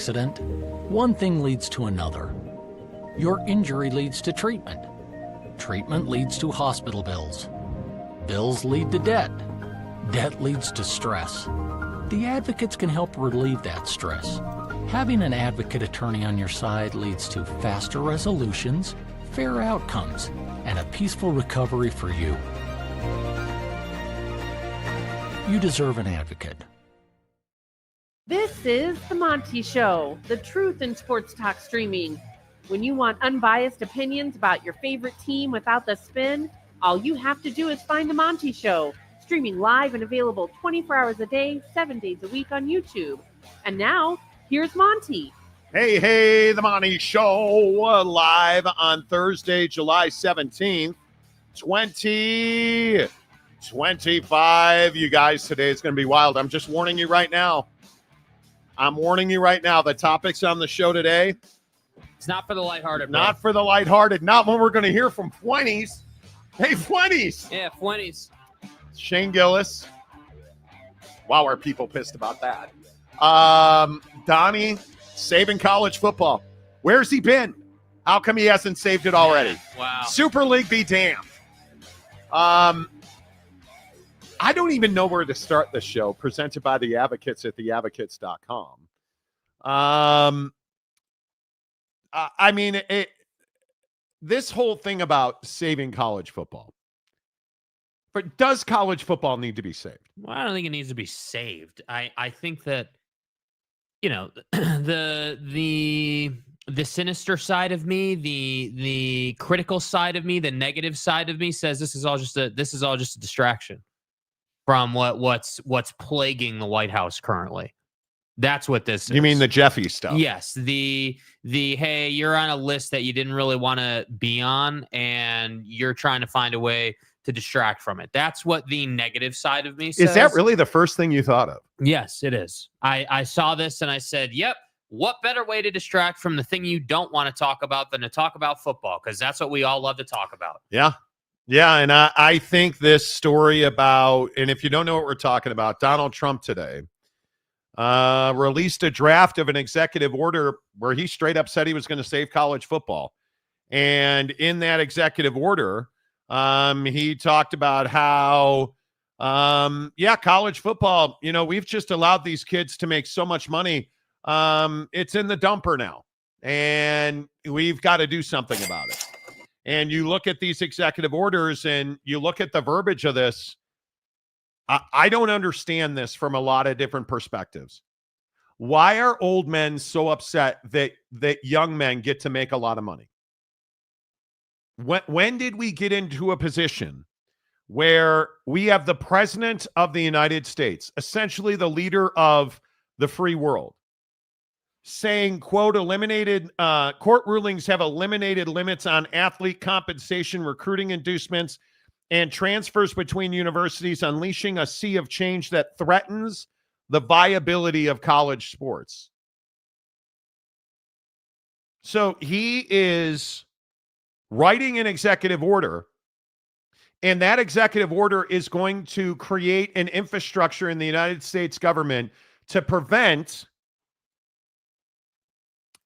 accident, one thing leads to another. Your injury leads to treatment. Treatment leads to hospital bills. Bills lead to debt. Debt leads to stress. The advocates can help relieve that stress. Having an advocate attorney on your side leads to faster resolutions, fair outcomes, and a peaceful recovery for you. You deserve an advocate. This is The Monty Show, the truth in sports talk streaming. When you want unbiased opinions about your favorite team without the spin, all you have to do is find The Monty Show, streaming live and available 24 hours a day, 7 days a week on YouTube. And now, here's Monty. Hey, The Monty Show, live on Thursday, July 17th, 2025. You guys, today is going to be wild. I'm just warning you right now. The topics on the show today. It's not for the lighthearted. Not for the lighthearted. Not when we're going to hear from Fuentes. Hey, Fuentes. Yeah, Fuentes. Shane Gillis. Wow, are people pissed about that? Donnie saving college football. Where's he been? How come he hasn't saved it already? Yeah, wow. Super League be damned. I don't even know where to start the show, presented by the Advocates at theadvocates.com. I mean, this whole thing about saving college football. But does college football need to be saved? Well, I don't think it needs to be saved. I think that, you know, the sinister side of me, the critical side of me, the negative side of me says this is all just a distraction from what's plaguing the White House currently. That's what this is. You mean the Jeffy stuff? Yes. The hey, you're on a list that you didn't really want to be on, and you're trying to find a way to distract from it. That's what the negative side of me says. Is that really the first thing you thought of? Yes, it is. I saw this and I said, yep, what better way to distract from the thing you don't want to talk about than to talk about football? Because that's what we all love to talk about. Yeah. Yeah, and I think this story about, and if you don't know what we're talking about, Donald Trump today released a draft of an executive order where he straight up said he was going to save college football. And in that executive order, he talked about how, college football, we've just allowed these kids to make so much money. It's in the dumper now, and we've got to do something about it. And you look at these executive orders and you look at the verbiage of this. I don't understand this from a lot of different perspectives. Why are old men so upset that young men get to make a lot of money? When did we get into a position where we have the president of the United States, essentially the leader of the free world, saying, quote, court rulings have eliminated limits on athlete compensation, recruiting inducements, and transfers between universities, unleashing a sea of change that threatens the viability of college sports. So he is writing an executive order, and that executive order is going to create an infrastructure in the United States government to prevent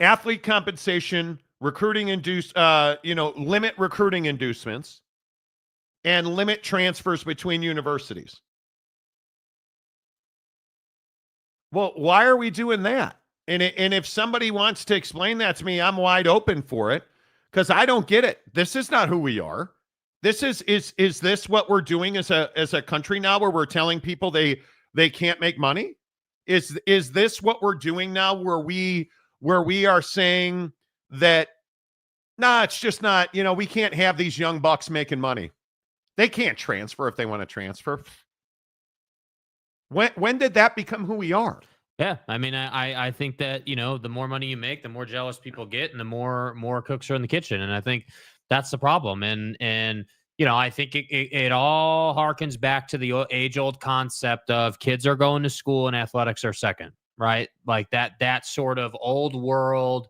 athlete compensation, limit recruiting inducements, and limit transfers between universities. Well, why are we doing that? And if somebody wants to explain that to me, I'm wide open for it, because I don't get it. This is not who we are. This is this what we're doing as a country now, where we're telling people they can't make money? Is this what we're doing now, where we are saying that, it's just not, we can't have these young bucks making money. They can't transfer if they want to transfer. When did that become who we are? Yeah, I mean, I think that, the more money you make, the more jealous people get, and the more cooks are in the kitchen. And I think that's the problem. And I think it all harkens back to the age-old concept of kids are going to school and athletics are second, right? Like that sort of old world,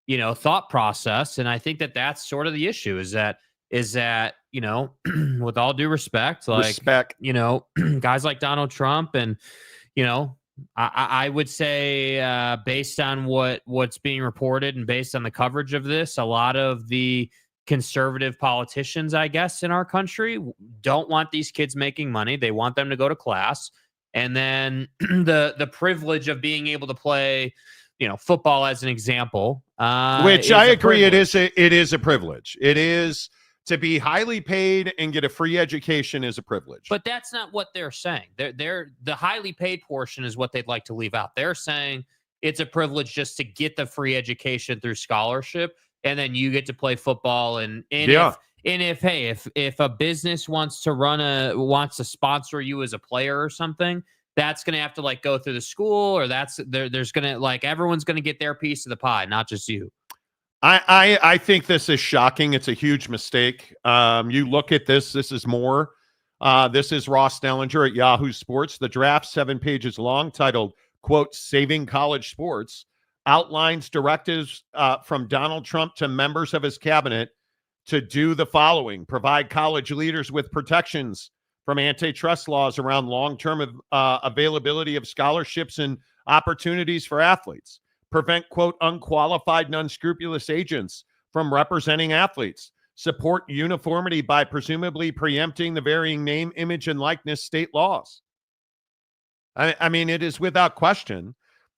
thought process. And I think that that's sort of the issue is that, with all due respect, guys like Donald Trump and, I would say based on what's being reported and based on the coverage of this, a lot of the conservative politicians, I guess, in our country don't want these kids making money. They want them to go to class. And then the privilege of being able to play, football as an example. Which I agree, it is a privilege. It is to be highly paid and get a free education is a privilege. But that's not what they're saying. They're the highly paid portion is what they'd like to leave out. They're saying it's a privilege just to get the free education through scholarship, and then you get to play football. And if a business wants to sponsor you as a player or something, that's going to have to go through the school, or there's going to everyone's going to get their piece of the pie, not just you. I think this is shocking. It's a huge mistake. You look at this. This is more. This is Ross Dellinger at Yahoo Sports. The draft, 7 pages long, titled, quote, "Saving College Sports," outlines directives from Donald Trump to members of his cabinet to do the following: provide college leaders with protections from antitrust laws around long-term availability of scholarships and opportunities for athletes. Prevent, quote, unqualified and unscrupulous agents from representing athletes. Support uniformity by presumably preempting the varying name, image, and likeness state laws. I mean, it is without question,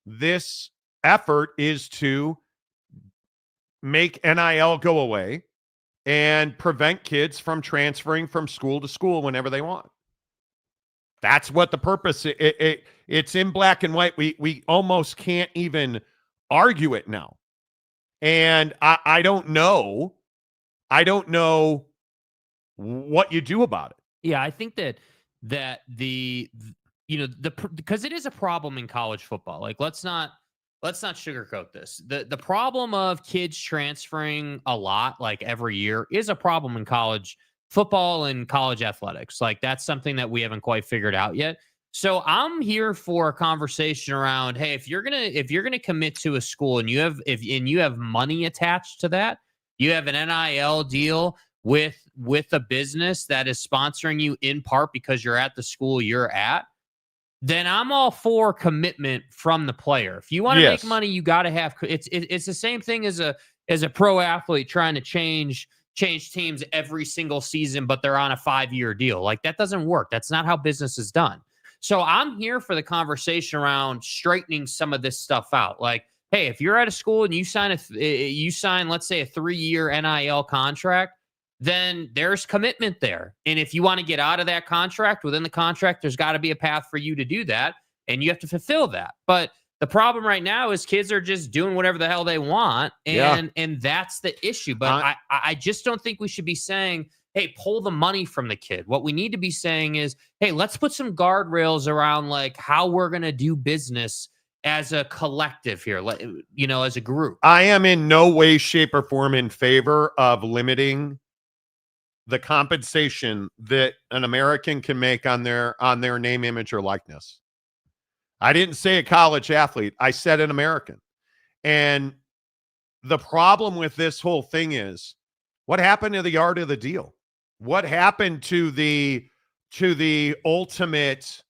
this effort is to make NIL go away and prevent kids from transferring from school to school whenever they want. That's what the purpose is. It's in black and white. We almost can't even argue it now. And I don't know what you do about it. Yeah, I think that because it is a problem in college football. Let's not sugarcoat this. The problem of kids transferring a lot, every year, is a problem in college football and college athletics. That's something that we haven't quite figured out yet. So I'm here for a conversation around, hey, if you're gonna commit to a school and you have money attached to that, you have an NIL deal with a business that is sponsoring you in part because you're at the school you're at, then I'm all for commitment from the player. If you want to make money, you got to have. It's the same thing as a pro athlete trying to change teams every single season, but they're on a 5-year deal. That doesn't work. That's not how business is done. So I'm here for the conversation around straightening some of this stuff out. Hey, if you're at a school and you sign, let's say, a 3-year NIL contract, then there's commitment there. And if you want to get out of that contract, within the contract, there's got to be a path for you to do that, and you have to fulfill that. But the problem right now is kids are just doing whatever the hell they want, and that's the issue. But I just don't think we should be saying, hey, pull the money from the kid. What we need to be saying is, hey, let's put some guardrails around how we're going to do business as a collective here, as a group. I am in no way, shape, or form in favor of limiting the compensation that an American can make on their name, image, or likeness. I didn't say a college athlete. I said an American. And the problem with this whole thing is, what happened to the art of the deal? What happened to the ultimate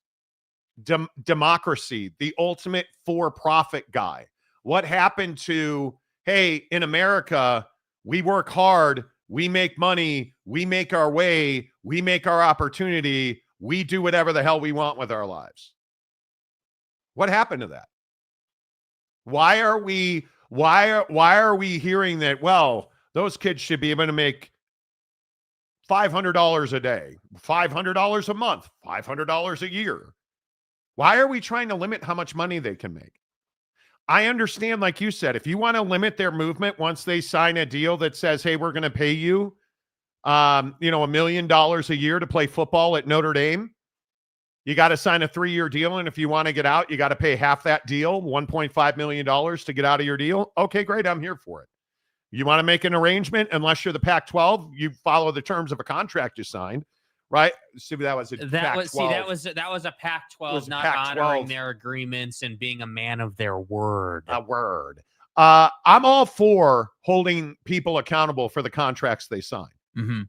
democracy, the ultimate for-profit guy? What happened to, hey, in America, we work hard, we make money, we make our way, we make our opportunity, we do whatever the hell we want with our lives? What happened to that? Why are we hearing that, well, those kids should be able to make $500 a day, $500 a month, $500 a year? Why are we trying to limit how much money they can make? I understand, like you said, if you want to limit their movement once they sign a deal that says, hey, we're going to pay you, $1 million a year to play football at Notre Dame, you got to sign a 3-year deal. And if you want to get out, you got to pay half that deal, $1.5 million to get out of your deal. Okay, great. I'm here for it. You want to make an arrangement, unless you're the Pac-12, you follow the terms of a contract you signed, right? See, that was a Pac-12. That was a Pac-12 not honoring their agreements and being a man of their word. I'm all for holding people accountable for the contracts they sign. Mm-hmm.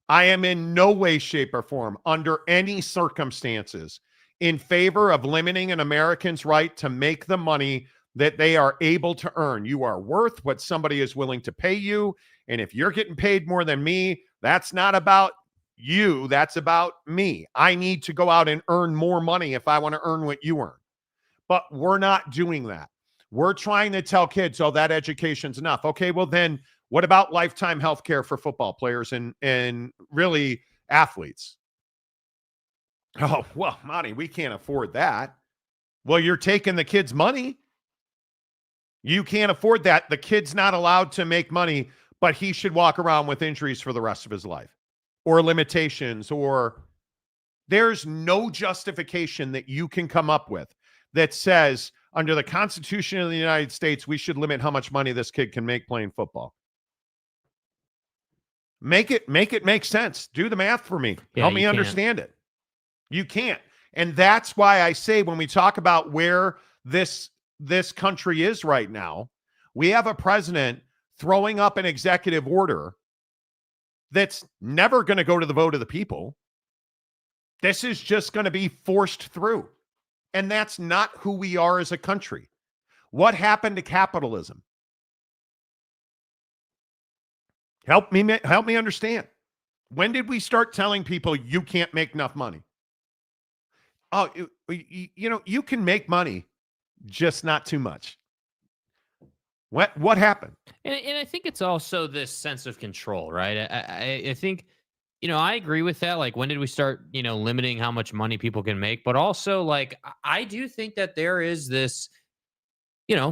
I am in no way, shape, or form, under any circumstances, in favor of limiting an American's right to make the money that they are able to earn. You are worth what somebody is willing to pay you. And if you're getting paid more than me, that's not about you. That's about me. I need to go out and earn more money if I want to earn what you earn. But we're not doing that. We're trying to tell kids, oh, that education's enough. Okay, well then what about lifetime health care for football players and really athletes? Oh, well, Monty, we can't afford that. Well, you're taking the kids' money. You can't afford that. The kid's not allowed to make money, but he should walk around with injuries for the rest of his life or limitations, or there's no justification that you can come up with that says under the Constitution of the United States, we should limit how much money this kid can make playing football. Make it make sense. Do the math for me. Yeah, Help me understand it. You can't. And that's why I say when we talk about where this country is right now, we have a president throwing up an executive order that's never going to go to the vote of the people. This is just going to be forced through. And that's not who we are as a country. What happened to capitalism? Help me understand. When did we start telling people you can't make enough money? Oh, you can make money, just not too much. What happened? And I think it's also this sense of control, right? I think, I agree with that. Like, when did we start, limiting how much money people can make? But also, like, I do think that there is this,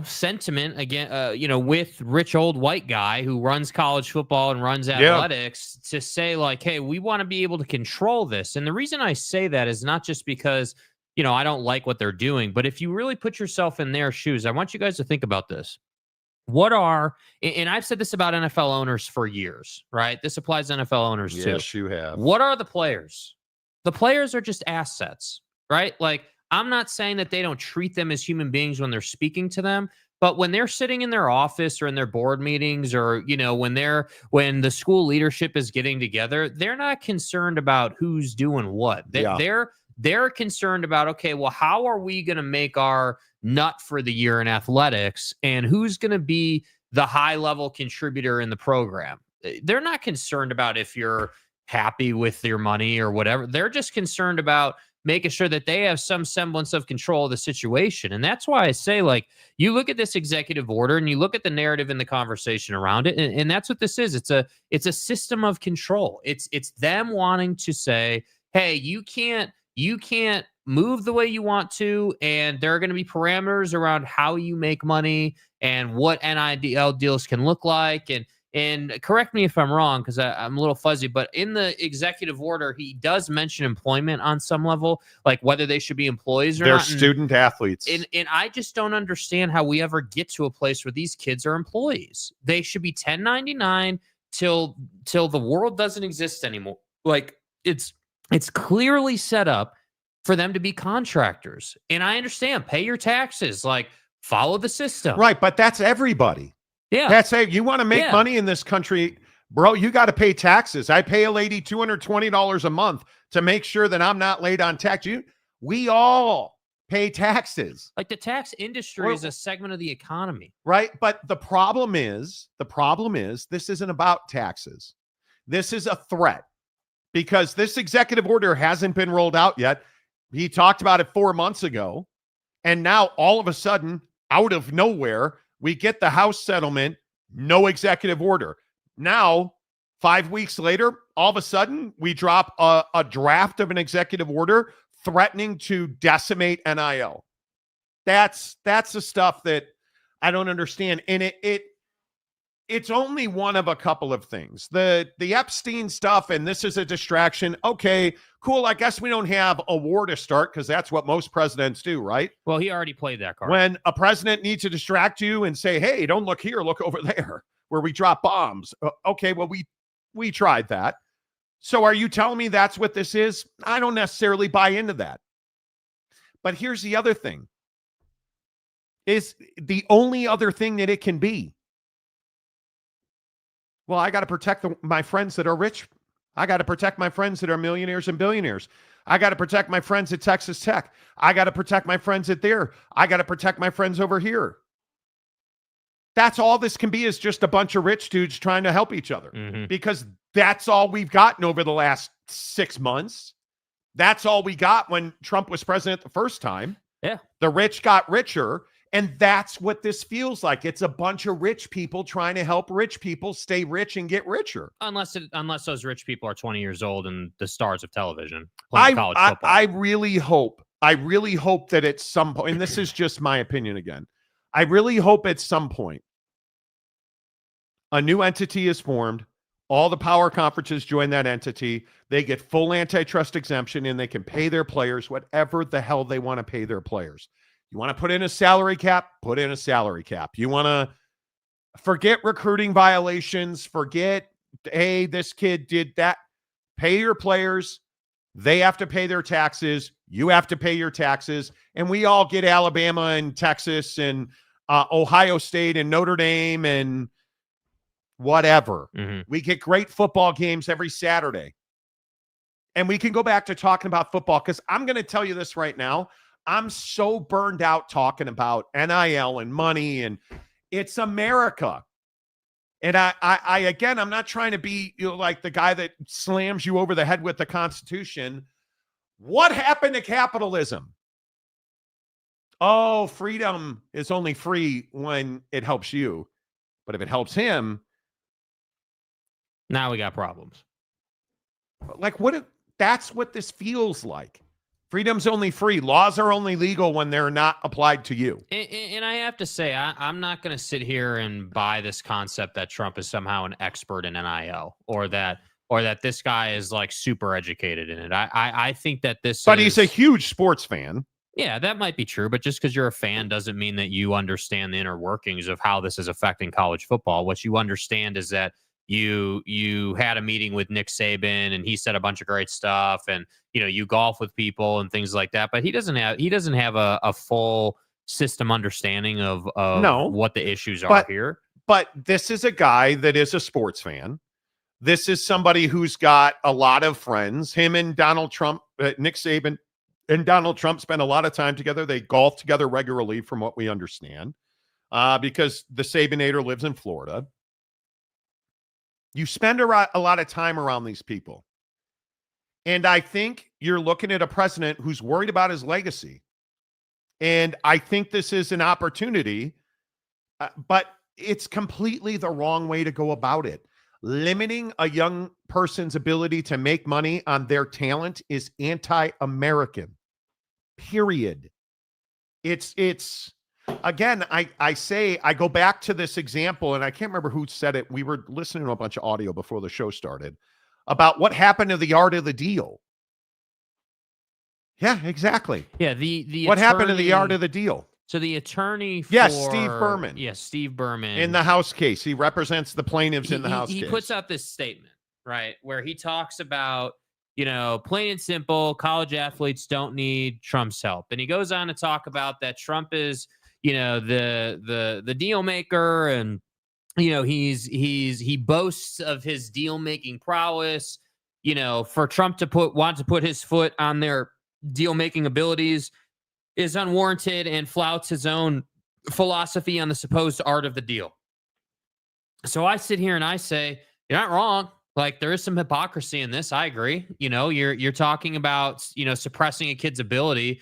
sentiment again, with rich old white guy who runs college football and runs athletics to say like, hey, we want to be able to control this. And the reason I say that is not just because, I don't like what they're doing, but if you really put yourself in their shoes, I want you guys to think about this. And I've said this about NFL owners for years, right? This applies to NFL owners too. Yes, you have. What are the players? The players are just assets, right? Like, I'm not saying that they don't treat them as human beings when they're speaking to them, but when they're sitting in their office or in their board meetings or, when the school leadership is getting together, they're not concerned about who's doing what. They're concerned about, okay, well, how are we going to make our nut for the year in athletics and who's going to be the high level contributor in the program? They're not concerned about if you're happy with your money or whatever. They're just concerned about making sure that they have some semblance of control of the situation. And that's why I say, like, you look at this executive order and you look at the narrative and the conversation around it. And that's what this is. It's a system of control. It's them wanting to say, hey, you can't move the way you want to. And there are going to be parameters around how you make money and what NIL deals can look like. And correct me if I'm wrong, because I'm a little fuzzy, but in the executive order, he does mention employment on some level, like whether they should be employees or They're not. student athletes. And I just don't understand how we ever get to a place where these kids are employees. They should be 1099 till the world doesn't exist anymore. Like, it's clearly set up for them to be contractors. And I understand, pay your taxes, like, follow the system. Right, but that's everybody. Yeah. That's it. You want to make money in this country, bro, you got to pay taxes. I pay a lady $220 a month to make sure that I'm not late on tax. We all pay taxes. Like, the tax industry is a segment of the economy. Right? But the problem is this isn't about taxes. This is a threat because this executive order hasn't been rolled out yet. He talked about it 4 months ago. And now all of a sudden, out of nowhere, we get the House settlement, no executive order. Now, 5 weeks later, all of a sudden, we drop a draft of an executive order threatening to decimate NIL. That's the stuff that I don't understand. And it's only one of a couple of things. The Epstein stuff, and this is a distraction. Okay, cool. I guess we don't have a war to start because that's what most presidents do, right? Well, he already played that card. When a president needs to distract you and say, hey, don't look here, look over there where we drop bombs. Okay, well, we tried that. So are you telling me that's what this is? I don't necessarily buy into that. But here's the other thing. Is the only other thing that it can be. Well, I got to protect my friends that are rich. I got to protect my friends that are millionaires and billionaires. I got to protect my friends at Texas Tech. I got to protect my friends at there. I got to protect my friends over here. That's all this can be, is just a bunch of rich dudes trying to help each other, because that's all we've gotten over the last 6 months. That's all we got when Trump was president the first time. Yeah. The rich got richer. And that's what this feels like. It's a bunch of rich people trying to help rich people stay rich and get richer. Unless those rich people are 20 years old and the stars of television playing college football. I really hope that at some point, and this is just my opinion again, I really hope at some point a new entity is formed. All the power conferences join that entity. They get full antitrust exemption, and they can pay their players whatever the hell they want to pay their players. You want to put in a salary cap? Put in a salary cap. You want to forget recruiting violations, forget, hey, this kid did that. Pay your players. They have to pay their taxes. You have to pay your taxes. And we all get Alabama and Texas and Ohio State and Notre Dame and whatever. We get great football games every Saturday. And we can go back to talking about football, because I'm going to tell you this right now. I'm so burned out talking about NIL and money, and it's America. And I again, I'm not trying to be, like the guy that slams you over the head with the Constitution. What happened to capitalism? Oh, freedom is only free when it helps you. But if it helps him, now we got problems. Like, that's what this feels like. Freedom's only free. Laws are only legal when they're not applied to you. And I have to say, I'm not going to sit here and buy this concept that Trump is somehow an expert in NIL, or that this guy is like super educated in it. I think that he's a huge sports fan. Yeah, that might be true. But just because you're a fan doesn't mean that you understand the inner workings of how this is affecting college football. What you understand is that you had a meeting with Nick Saban, and he said a bunch of great stuff, and you golf with people and things like that, but he doesn't have a full system understanding of what the issues are here. But this is a guy that is a sports fan. This is somebody who's got a lot of friends. Him and Donald Trump, Nick Saban and Donald Trump spend a lot of time together. They golf together regularly, from what we understand, because the Sabanator lives in Florida. You spend a lot of time around these people. And I think you're looking at a president who's worried about his legacy. And I think this is an opportunity, but it's completely the wrong way to go about it. Limiting a young person's ability to make money on their talent is anti-American, period. It's again, I go back to this example, and I can't remember who said it. We were listening to a bunch of audio before the show started about what happened to the art of the deal. Yeah, exactly. Yeah, the what happened to the art of the deal? So the attorney for... Yes, Steve Berman. Yes, Steve Berman. In the House case. He represents the plaintiffs in the House case. He puts out this statement, right, where he talks about, plain and simple, college athletes don't need Trump's help. And he goes on to talk about that Trump is, the deal maker, and he boasts of his deal making prowess. For Trump to want to put his foot on their deal making abilities is unwarranted, and flouts his own philosophy on the supposed art of the deal. So I sit here and I say, you're not wrong. Like, there is some hypocrisy in this. I agree. You're talking about, suppressing a kid's ability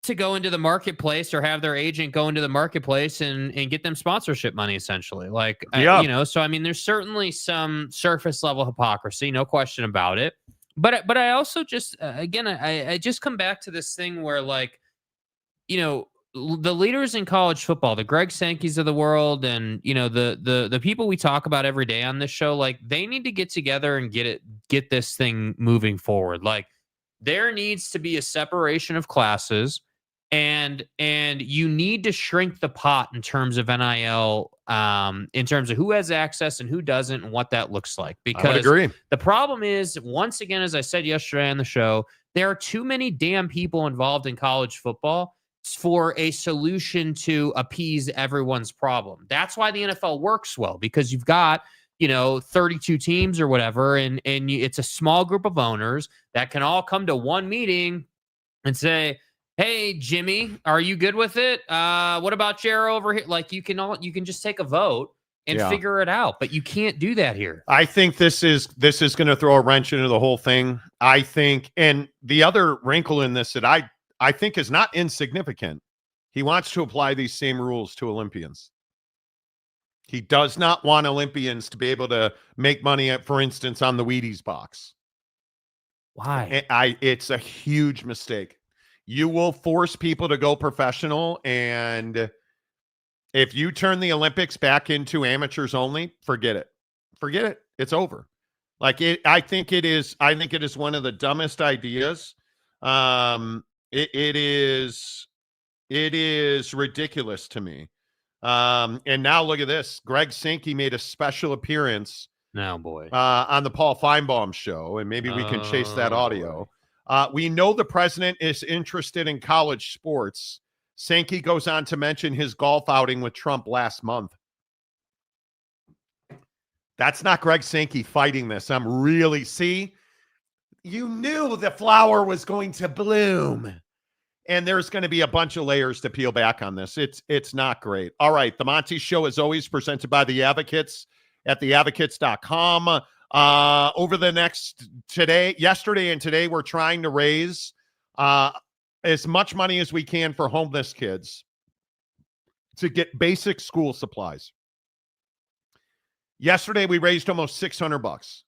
to go into the marketplace, or have their agent go into the marketplace and get them sponsorship money, essentially. Like, yeah. So I mean, there's certainly some surface level hypocrisy, no question about it. But I also just, again, I just come back to this thing where, like, the leaders in college football, the Greg Sankeys of the world, and the people we talk about every day on this show, like, they need to get together and get this thing moving forward. Like, there needs to be a separation of classes, and you need to shrink the pot in terms of NIL, in terms of who has access and who doesn't, and what that looks like. Because I would agree. The problem is, once again, as I said yesterday on the show, there are too many damn people involved in college football for a solution to appease everyone's problem. That's why the NFL works well, because you've got, 32 teams or whatever, and it's a small group of owners that can all come to one meeting and say, hey, Jimmy, are you good with it? What about Chair over here? Like, you can just take a vote and figure it out, but you can't do that here. I think this is going to throw a wrench into the whole thing. I think, and the other wrinkle in this that I think is not insignificant, he wants to apply these same rules to Olympians. He does not want Olympians to be able to make money, for instance, on the Wheaties box. Why? It's a huge mistake. You will force people to go professional, and if you turn the Olympics back into amateurs only, forget it. Forget it. It's over. I think it is one of the dumbest ideas. It is ridiculous to me. And now look at this. Greg Sankey made a special appearance on the Paul Feinbaum show, and maybe we can chase that audio. We know the president is interested in college sports. Sankey goes on to mention his golf outing with Trump last month. That's not Greg Sankey fighting this. You knew the flower was going to bloom. And there's going to be a bunch of layers to peel back on this. It's not great. All right. The Monty Show is always presented by the Advocates at theadvocates.com. Over the yesterday and today, we're trying to raise as much money as we can for homeless kids to get basic school supplies. Yesterday, we raised almost $600.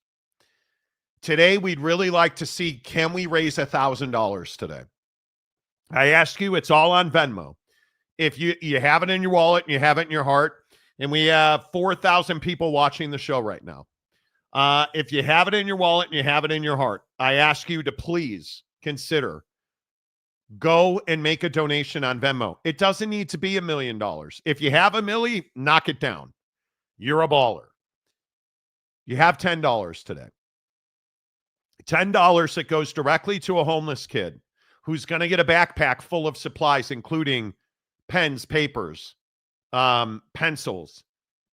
Today, we'd really like to see, can we raise $1,000 today? I ask you, it's all on Venmo. If you have it in your wallet and you have it in your heart, and we have 4,000 people watching the show right now. If you have it in your wallet and you have it in your heart, I ask you to please consider go and make a donation on Venmo. It doesn't need to be $1 million. If you have $1 million, knock it down. You're a baller. You have $10 today. $10 that goes directly to a homeless kid who's going to get a backpack full of supplies, including pens, papers, pencils,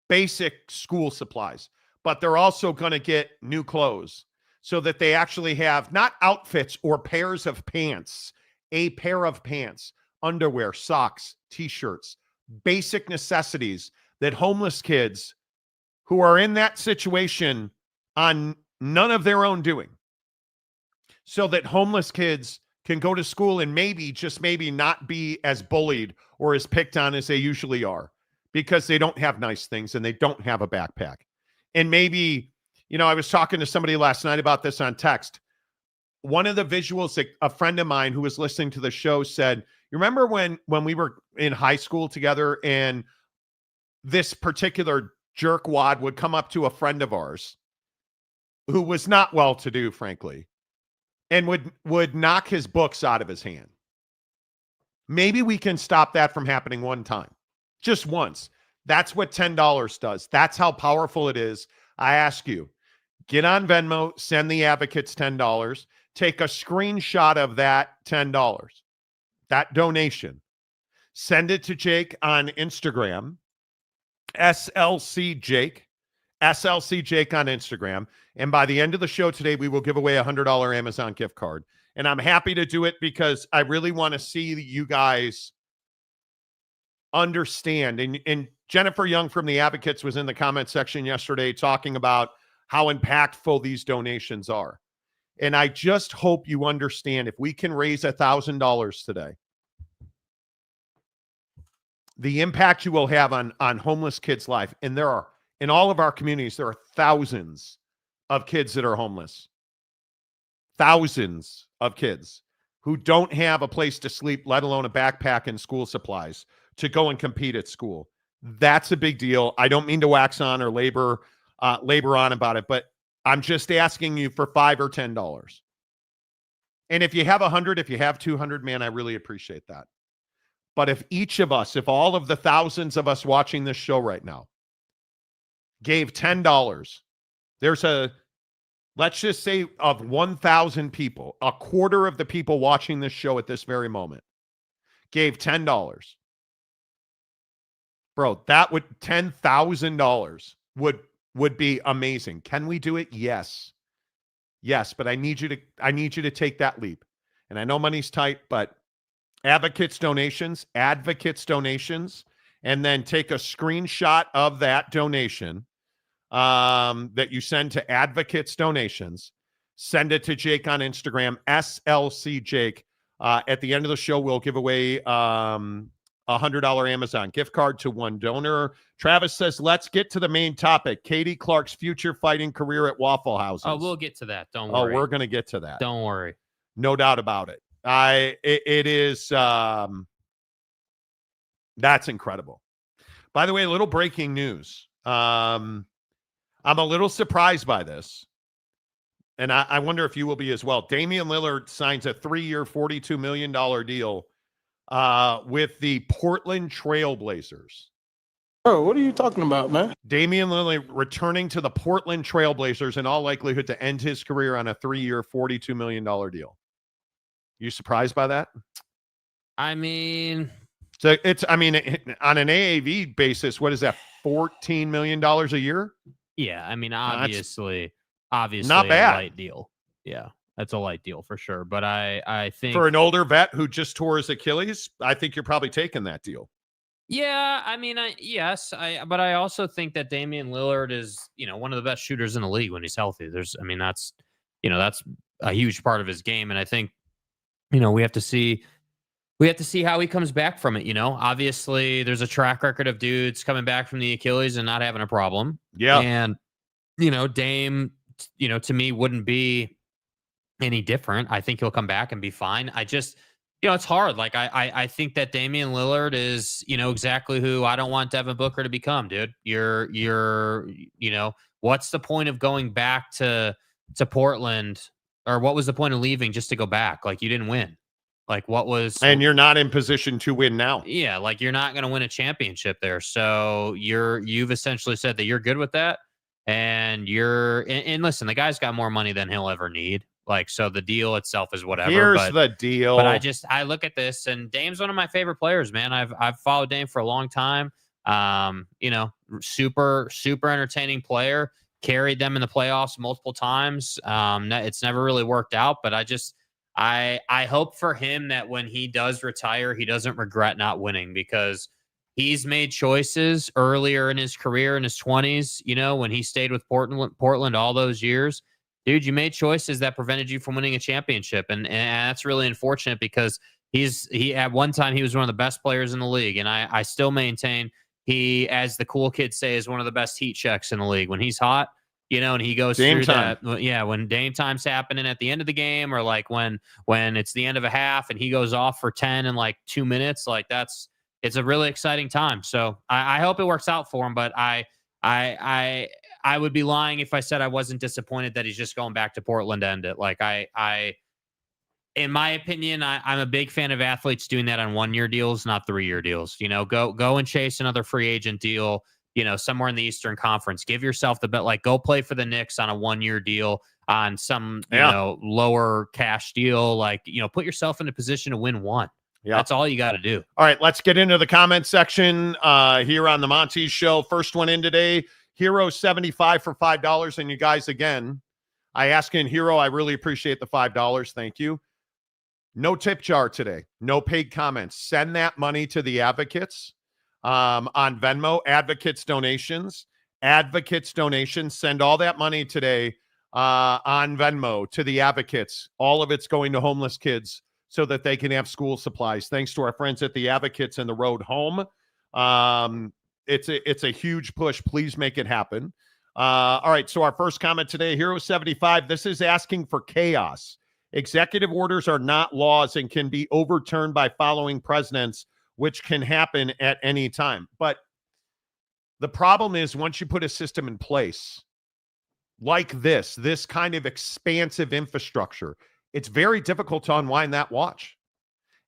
basic school supplies. But they're also going to get new clothes so that they actually have not outfits or pairs of pants, a pair of pants, underwear, socks, T-shirts, basic necessities that homeless kids who are in that situation on none of their own doing, so that homeless kids can go to school and maybe, just maybe, not be as bullied or as picked on as they usually are because they don't have nice things and they don't have a backpack. And maybe, I was talking to somebody last night about this on text. One of the visuals that a friend of mine who was listening to the show said, you remember when we were in high school together and this particular jerkwad would come up to a friend of ours who was not well-to-do, frankly, and would knock his books out of his hand. Maybe we can stop that from happening one time, just once. That's what $10 does. That's how powerful it is. I ask you, get on Venmo, send the Advocates $10, take a screenshot of that $10, that donation, send it to Jake on Instagram, SLC Jake on Instagram. And by the end of the show today, we will give away a $100 Amazon gift card. And I'm happy to do it because I really want to see you guys understand. And Jennifer Young from the Advocates was in the comment section yesterday talking about how impactful these donations are. And I just hope you understand, if we can raise $1,000 today, the impact you will have on homeless kids' life. And there are, in all of our communities, there are thousands of kids that are homeless. Thousands of kids who don't have a place to sleep, let alone a backpack and school supplies to go and compete at school. That's a big deal. I don't mean to wax on or labor on about it, but I'm just asking you for $5 or $10. And if you have 100, if you have 200, man, I really appreciate that. But if each of us, if all of the thousands of us watching this show right now gave $10, let's just say of 1,000 people, a quarter of the people watching this show at this very moment gave $10. Bro, that would $10,000 would would be amazing. Can we do it? Yes. Yes, but I need you to take that leap. And I know money's tight, but advocates donations, and then take a screenshot of that donation that you send to advocates donations. Send it to Jake on Instagram, SLC Jake. At the end of the show, we'll give away a $100 Amazon gift card to one donor. Travis says, let's get to the main topic. Katie Clark's future fighting career at Waffle Houses. Oh, we'll get to that. Don't worry. Oh, we're going to get to that. Don't worry. No doubt about it. It is, that's incredible. By the way, a little breaking news. I'm a little surprised by this. And I wonder if you will be as well. Damian Lillard signs a 3-year, $42 million deal with the Portland Trailblazers. Bro, what are you talking about, man? Damian Lillard returning to the Portland Trailblazers in all likelihood to end his career on a 3-year, $42 million deal. You surprised by that? I mean, so on an AAV basis, what is that? $14 million a year? Yeah, I mean, obviously not bad. A light deal. Yeah, that's a light deal for sure. But I think for an older vet who just tore his Achilles, I think you're probably taking that deal. Yeah, I mean, but I also think that Damian Lillard is, one of the best shooters in the league when he's healthy. That's a huge part of his game. And I think, we have to see how he comes back from it. Obviously there's a track record of dudes coming back from the Achilles and not having a problem. Yeah. And, Dame, to me wouldn't be any different. I think he'll come back and be fine. I just, it's hard. Like I think that Damian Lillard is, exactly who I don't want Devin Booker to become, dude. You're, what's the point of going back to Portland, or what was the point of leaving just to go back? Like, you didn't win. Like, what was, and you're not in position to win now. Yeah. Like, you're not going to win a championship there. So you've essentially said that you're good with that. And and listen, the guy's got more money than he'll ever need. Like, so the deal itself is whatever. Here's the deal. But I look at this, and Dame's one of my favorite players, man. I've followed Dame for a long time. Super entertaining player. Carried them in the playoffs multiple times. It's never really worked out, but I hope for him that when he does retire, he doesn't regret not winning, because he's made choices earlier in his career in his 20s, when he stayed with Portland all those years. Dude, you made choices that prevented you from winning a championship. And that's really unfortunate, because he at one time, he was one of the best players in the league. And I still maintain he, as the cool kids say, is one of the best heat checks in the league. When he's hot, and he goes Dame through time. that. Yeah, when Dame time's happening at the end of the game, or like when it's the end of a half and he goes off for 10 in like 2 minutes, like it's a really exciting time. So I hope it works out for him, but I would be lying if I said I wasn't disappointed that he's just going back to Portland to end it. Like in my opinion, I'm a big fan of athletes doing that on 1-year deals, not 3-year deals. Go and chase another free agent deal, somewhere in the Eastern Conference. Give yourself the bet, like go play for the Knicks on a 1-year deal on some, lower cash deal. Like, put yourself in a position to win one. Yeah. That's all you got to do. All right, let's get into the comment section here on the Monty Show. First one in today, Hero 75 for $5. And you guys, again, I ask in Hero, I really appreciate the $5. Thank you. No tip jar today. No paid comments. Send that money to the advocates on Venmo. Advocates donations. Send all that money today on Venmo to the advocates. All of it's going to homeless kids so that they can have school supplies. Thanks to our friends at the Advocates and the Road Home. It's a huge push. Please make it happen. All right, so our first comment today, Hero 75. This is asking for chaos. Executive orders are not laws and can be overturned by following presidents, which can happen at any time. But the problem is, once you put a system in place like this kind of expansive infrastructure, it's very difficult to unwind that watch.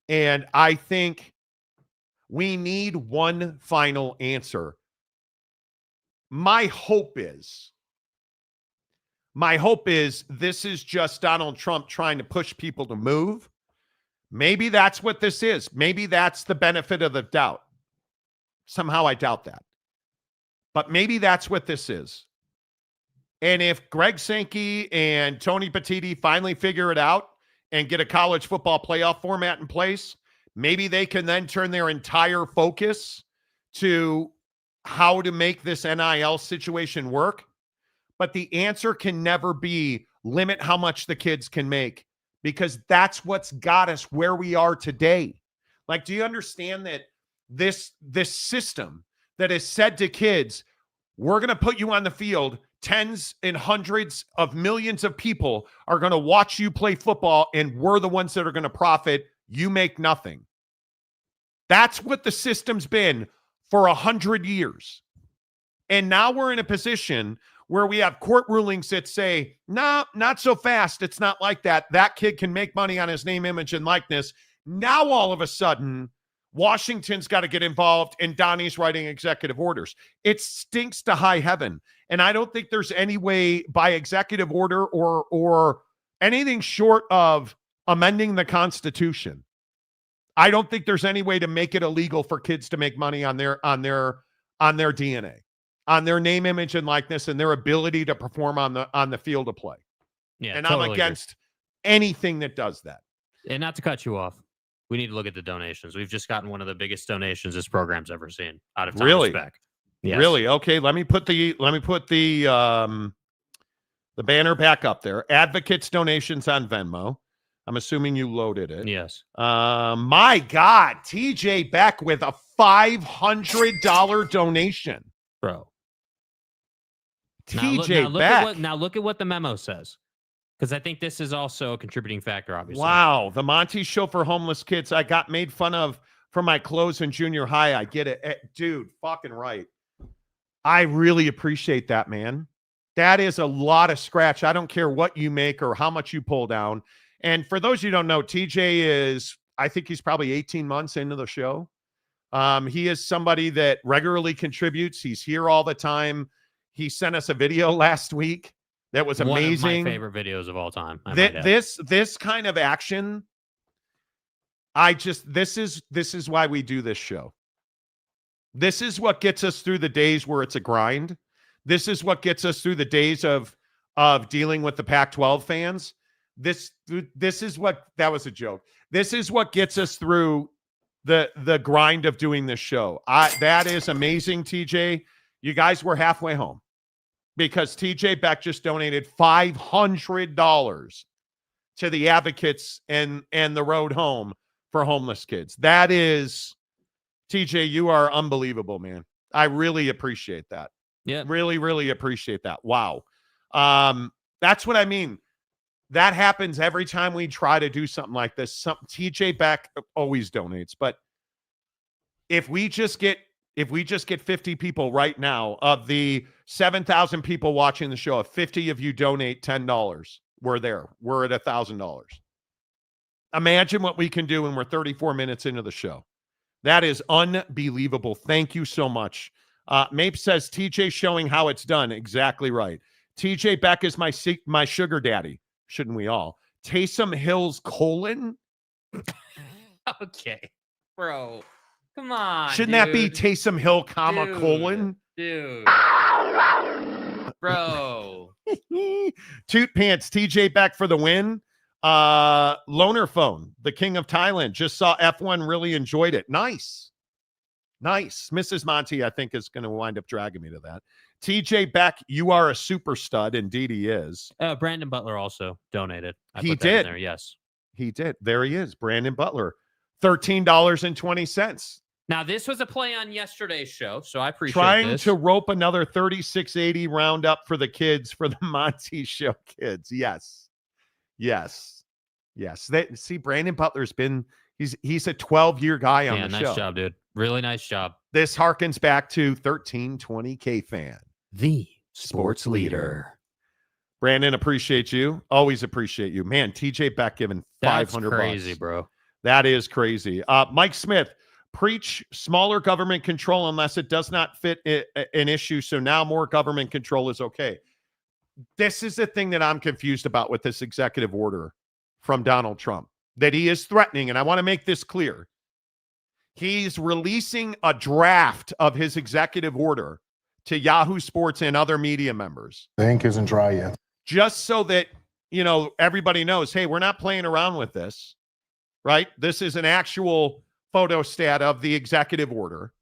And I think we need one final answer. My hope is this is just Donald Trump trying to push people to move. Maybe that's what this is. Maybe that's the benefit of the doubt. Somehow I doubt that. But maybe that's what this is. And if Greg Sankey and Tony Petitti finally figure it out and get a college football playoff format in place, maybe they can then turn their entire focus to how to make this NIL situation work. But the answer can never be limit how much the kids can make, because that's what's got us where we are today. Like, do you understand that this system that has said to kids, we're going to put you on the field, tens and hundreds of millions of people are going to watch you play football, and we're the ones that are going to profit. You make nothing. That's what the system's been for 100 years. And now we're in a position where we have court rulings that say, no, not so fast. It's not like that. That kid can make money on his name, image, and likeness. Now, all of a sudden, Washington's got to get involved, and Donnie's writing executive orders. It stinks to high heaven. And I don't think there's any way by executive order or anything short of amending the Constitution. I don't think there's any way to make it illegal for kids to make money on their DNA, on their name, image, and likeness, and their ability to perform on the field of play. Yeah, and totally I'm against anything that does that. And not to cut you off, we need to look at the donations. We've just gotten one of the biggest donations this program's ever seen out of Thomas Beck. Yes. Really? Okay, let me put the banner back up there. Advocates donations on Venmo. I'm assuming you loaded it. Yes. My God, TJ Beck with a $500 donation. Bro. TJ Beck. Now look at what the memo says. Because I think this is also a contributing factor, obviously. Wow. The Monty Show for homeless kids. I got made fun of for my clothes in junior high. I get it. Dude, fucking right. I really appreciate that, man. That is a lot of scratch. I don't care what you make or how much you pull down. And for those you don't know, TJ is, I think he's probably 18 months into the show. He is somebody that regularly contributes. He's here all the time. He sent us a video last week that was amazing. One of my favorite videos of all time. This kind of action, this is why we do this show. This is what gets us through the days where it's a grind. This is what gets us through the days of dealing with the Pac-12 fans. This is what, that was a joke. This is what gets us through the grind of doing this show. That is amazing, TJ. You guys were halfway home because TJ Beck just donated $500 to the advocates and the road home for homeless kids. That is, TJ, you are unbelievable, man. I really appreciate that. Yeah. Really, really appreciate that. Wow. That's what I mean. That happens every time we try to do something like this. TJ Beck always donates, but if we just get 50 people right now, of the 7,000 people watching the show, if 50 of you donate $10, we're there. We're at $1,000. Imagine what we can do when we're 34 minutes into the show. That is unbelievable. Thank you so much. Mape says TJ showing how it's done. Exactly right. TJ Beck is my sugar daddy. Shouldn't we all? Taysom Hill's colon? Okay, bro. Come on. Shouldn't that be Taysom Hill, comma, colon? Dude. Bro. Toot Pants, TJ Beck for the win. Loner Phone, the king of Thailand, just saw F1, really enjoyed it. Nice. Mrs. Monty, I think, is going to wind up dragging me to that. TJ Beck, you are a super stud. Indeed, he is. Brandon Butler also donated. He did. There, yes. He did. There he is. Brandon Butler, $13.20. Now, this was a play on yesterday's show, so I appreciate Trying to rope another 3680 round up for the kids, for the Monty Show kids. Yes. See, Brandon Butler's been, he's a 12-year guy on the show. Nice job, dude. Really nice job. This harkens back to 1320K fan. The sports leader. Brandon, appreciate you. Always appreciate you. Man, TJ Beck giving $500. That's crazy, bro. That is crazy. Mike Smith, preach smaller government control unless it does not fit an issue. So now more government control is okay. This is the thing that I'm confused about with this executive order from Donald Trump, that he is threatening. And I want to make this clear. He's releasing a draft of his executive order to Yahoo Sports and other media members. The ink isn't dry yet. Just so that, everybody knows, hey, we're not playing around with this, right? This is an actual photostat of the executive order.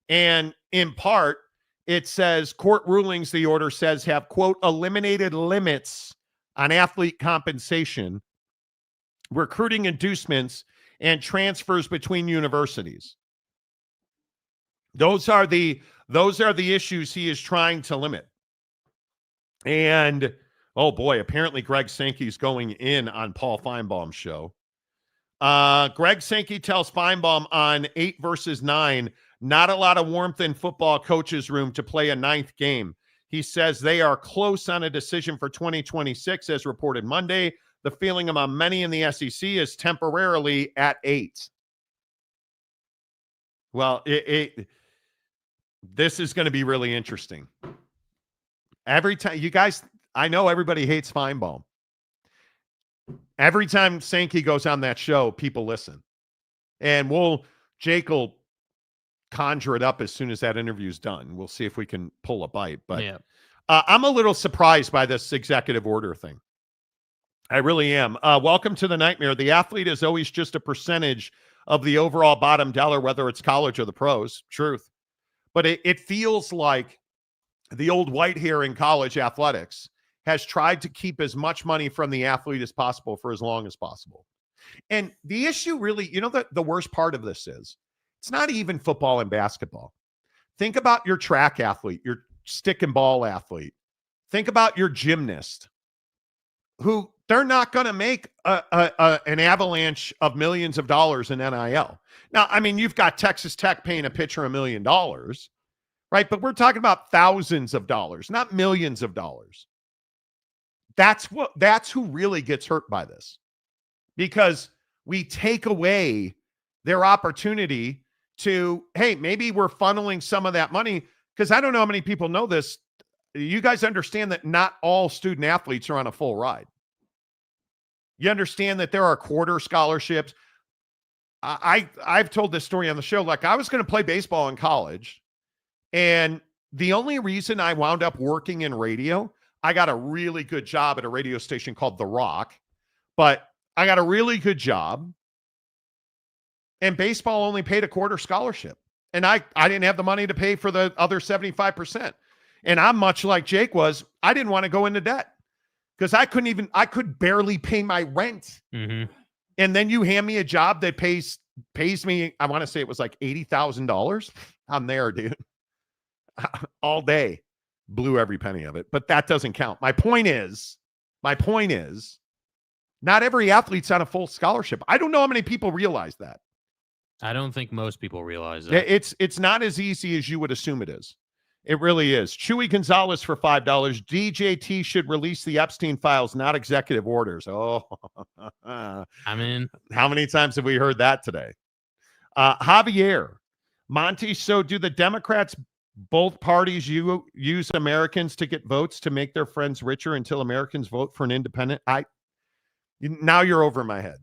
And in part, it says court rulings, the order says, have, quote, eliminated limits on athlete compensation, recruiting inducements, and transfers between universities. Those are the issues he is trying to limit. And, oh boy, apparently Greg Sankey's going in on Paul Feinbaum's show. Greg Sankey tells Feinbaum on 8 versus 9, not a lot of warmth in football coaches' room to play a 9th game. He says they are close on a decision for 2026, as reported Monday. The feeling among many in the SEC is temporarily at 8. Well, this is going to be really interesting. Every time, you guys, I know everybody hates Feinbaum. Every time Sankey goes on that show, people listen. And Jake will conjure it up as soon as that interview's done. We'll see if we can pull a bite. But yeah. I'm a little surprised by this executive order thing. I really am. Welcome to the nightmare. The athlete is always just a percentage of the overall bottom dollar, whether it's college or the pros. Truth. But it feels like the old white hair in college athletics has tried to keep as much money from the athlete as possible for as long as possible. And the issue really, the worst part of this is it's not even football and basketball. Think about your track athlete, your stick and ball athlete. Think about your gymnast, who they're not going to make an avalanche of millions of dollars in NIL. Now, I mean, you've got Texas Tech paying a pitcher $1 million, right? But we're talking about thousands of dollars, not millions of dollars. That's who really gets hurt by this, because we take away their opportunity to, hey, maybe we're funneling some of that money, because I don't know how many people know this. You guys understand that not all student athletes are on a full ride. You understand that there are quarter scholarships. I've told this story on the show. Like, I was going to play baseball in college, and the only reason I wound up working in radio, I got a really good job at a radio station called The Rock, but I got a really good job, and baseball only paid a quarter scholarship. And I didn't have the money to pay for the other 75%. And I'm much like Jake was. I didn't want to go into debt because I could barely pay my rent. Mm-hmm. And then you hand me a job that pays me, I want to say it was like $80,000. I'm there, dude. All day. Blew every penny of it, but that doesn't count. My point is, not every athlete's on a full scholarship. I don't know how many people realize that. I don't think most people realize that. It's not as easy as you would assume it is. It really is. Chewy Gonzalez for $5. DJT should release the Epstein files, not executive orders. Oh, I mean, how many times have we heard that today? Javier, Monty, so do the Democrats, both parties, use Americans to get votes to make their friends richer until Americans vote for an independent? Now you're over my head.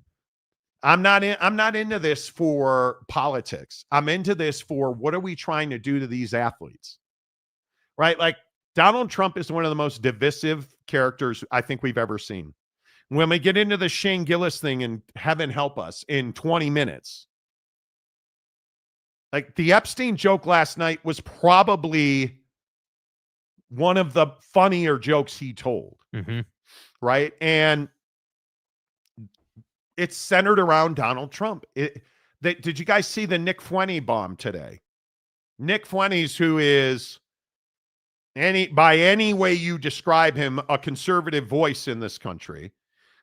I'm not into this for politics. I'm into this for what are we trying to do to these athletes? Right? Like, Donald Trump is one of the most divisive characters I think we've ever seen. When we get into the Shane Gillis thing, and heaven help us, in 20 minutes, like, the Epstein joke last night was probably one of the funnier jokes he told. Mm-hmm. Right? And it's centered around Donald Trump. Did you guys see the Nick Fuente bomb today? Nick Fuentes, who is, by any way you describe him, a conservative voice in this country,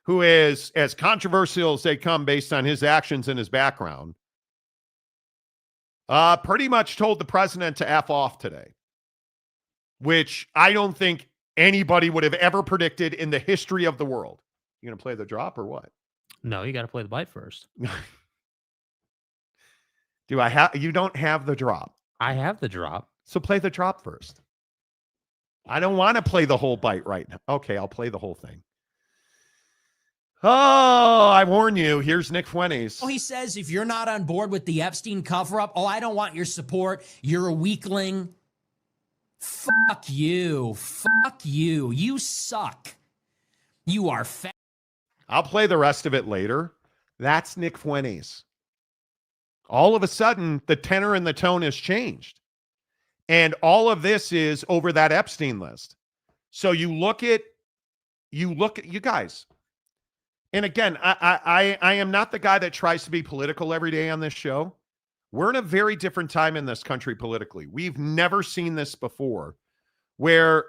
who is as controversial as they come based on his actions and his background, pretty much told the president to F off today, which I don't think anybody would have ever predicted in the history of the world. You going to play the drop or what? No, you got to play the bite first. You don't have the drop. I have the drop. So play the drop first. I don't want to play the whole bite right now. Okay, I'll play the whole thing. Oh, I warn you. Here's Nick Fuentes. Oh, he says if you're not on board with the Epstein cover-up, I don't want your support. You're a weakling. Fuck you. Fuck you. You suck. You are fat. I'll play the rest of it later. That's Nick Fuentes. All of a sudden, the tenor and the tone has changed. And all of this is over that Epstein list. So you look at you guys. And again, I am not the guy that tries to be political every day on this show. We're in a very different time in this country politically. We've never seen this before, where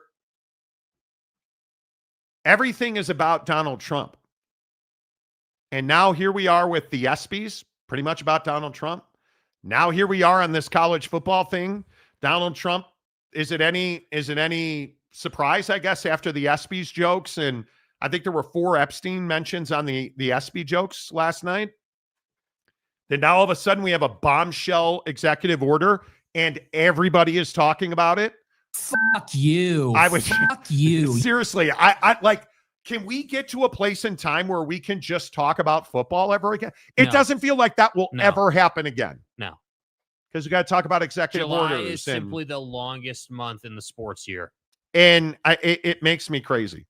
everything is about Donald Trump. And now here we are with the ESPYs, pretty much about Donald Trump. Now here we are on this college football thing. Donald Trump, is it any surprise, I guess, after the ESPYs jokes? And I think there were 4 Epstein mentions on the ESPY jokes last night. Then now all of a sudden we have a bombshell executive order and everybody is talking about it. Fuck you. Fuck you. Seriously, I like, can we get to a place in time where we can just talk about football ever again? It doesn't feel like that will ever happen again. No. Because we got to talk about executive July orders. is simply the longest month in the sports year. And it makes me crazy.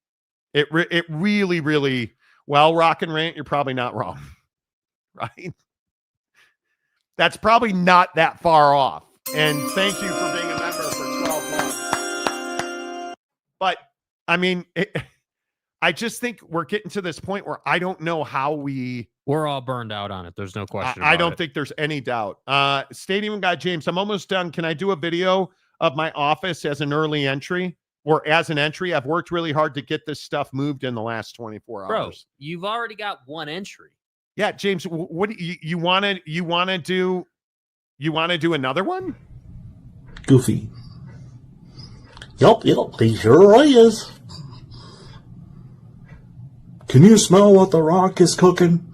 It really, really, well, Rock and Rant, you're probably not wrong. Right? That's probably not that far off. And thank you for being a member for 12 months. But, I mean, I just think we're getting to this point where I don't know how we're all burned out on it. There's no question. I don't think there's any doubt. Stadium guy, James, I'm almost done. Can I do a video of my office as an early entry or as an entry? I've worked really hard to get this stuff moved in the last 24 hours. Bro, you've already got one entry. Yeah, James, what do you want to do? You want to do another one? Goofy. Yup, he sure is. Can you smell what The Rock is cooking?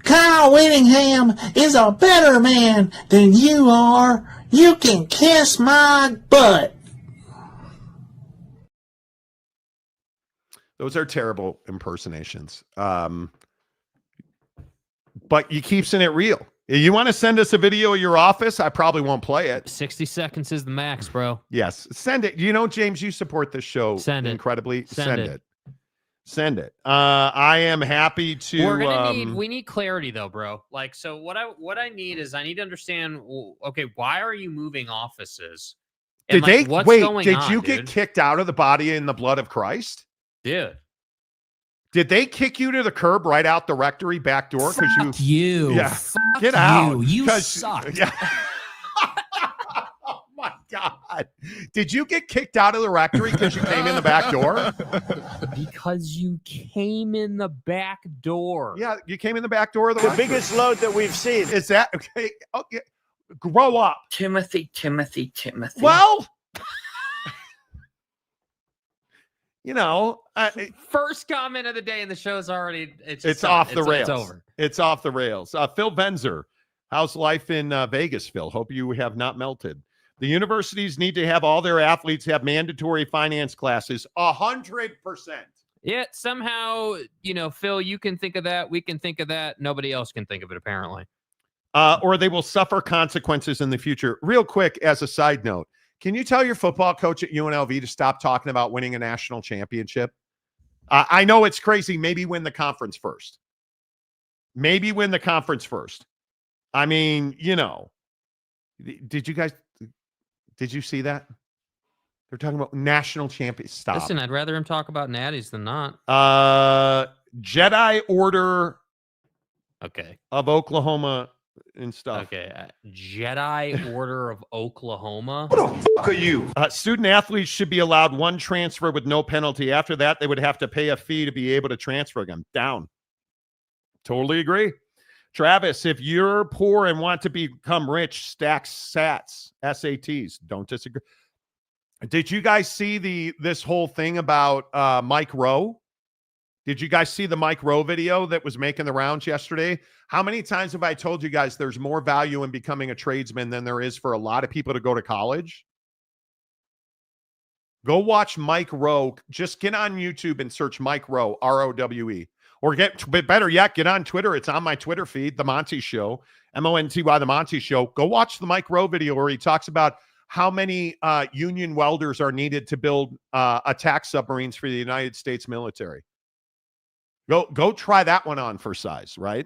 Kyle Whittingham is a better man than you are. You can kiss my butt. Those are terrible impersonations. But you keep saying it real. You want to send us a video of your office? I probably won't play it. 60 seconds is the max, bro. Yes. Send it. You know, James, you support this show incredibly. Send it. Send it. I am happy to. We're gonna we need clarity though, bro. Like, so what I need is I need to understand. Okay, why are you moving offices? And did what's wait? Going did on, you dude? Get kicked out of the body in the blood of Christ, dude? Did they kick you to the curb right out the rectory back door? Fuck you. Yeah. Fuck get out. You suck. Yeah. Oh my God. Did you get kicked out of the rectory because you came in the back door? Because you came in the back door. Yeah, you came in the back door of the The biggest load that we've seen. Is that okay? Okay. Grow up. Timothy. Well, you know, first comment of the day in the show is already it's off the rails. It's over. It's off the rails. Phil Benzer, how's life in Vegas, Phil? Hope you have not melted. The universities need to have all their athletes have mandatory finance classes. 100%. Yeah, somehow, you know, Phil, you can think of that. We can think of that. Nobody else can think of it, apparently. Or they will suffer consequences in the future. Real quick, as a side note, can you tell your football coach at UNLV to stop talking about winning a national championship? I know it's crazy. Maybe win the conference first. Maybe win the conference first. I mean, you know, did you see that? They're talking about national champions. Stop. Listen, I'd rather him talk about natties than not. Jedi Order okay. of Oklahoma and stuff. Okay. Jedi Order of Oklahoma. What the fuck are you? Student athletes should be allowed one transfer with no penalty. After that, they would have to pay a fee to be able to transfer them. Down. Totally agree. Travis, if you're poor and want to become rich, stack SATs. Don't disagree. Did you guys see this whole thing about Mike Rowe? Did you guys see the Mike Rowe video that was making the rounds yesterday? How many times have I told you guys there's more value in becoming a tradesman than there is for a lot of people to go to college? Go watch Mike Rowe. Just get on YouTube and search Mike Rowe, R-O-W-E. Or better yet, get on Twitter. It's on my Twitter feed, The Monty Show, M-O-N-T-Y, The Monty Show. Go watch the Mike Rowe video where he talks about how many union welders are needed to build attack submarines for the United States military. Go try that one on for size, right?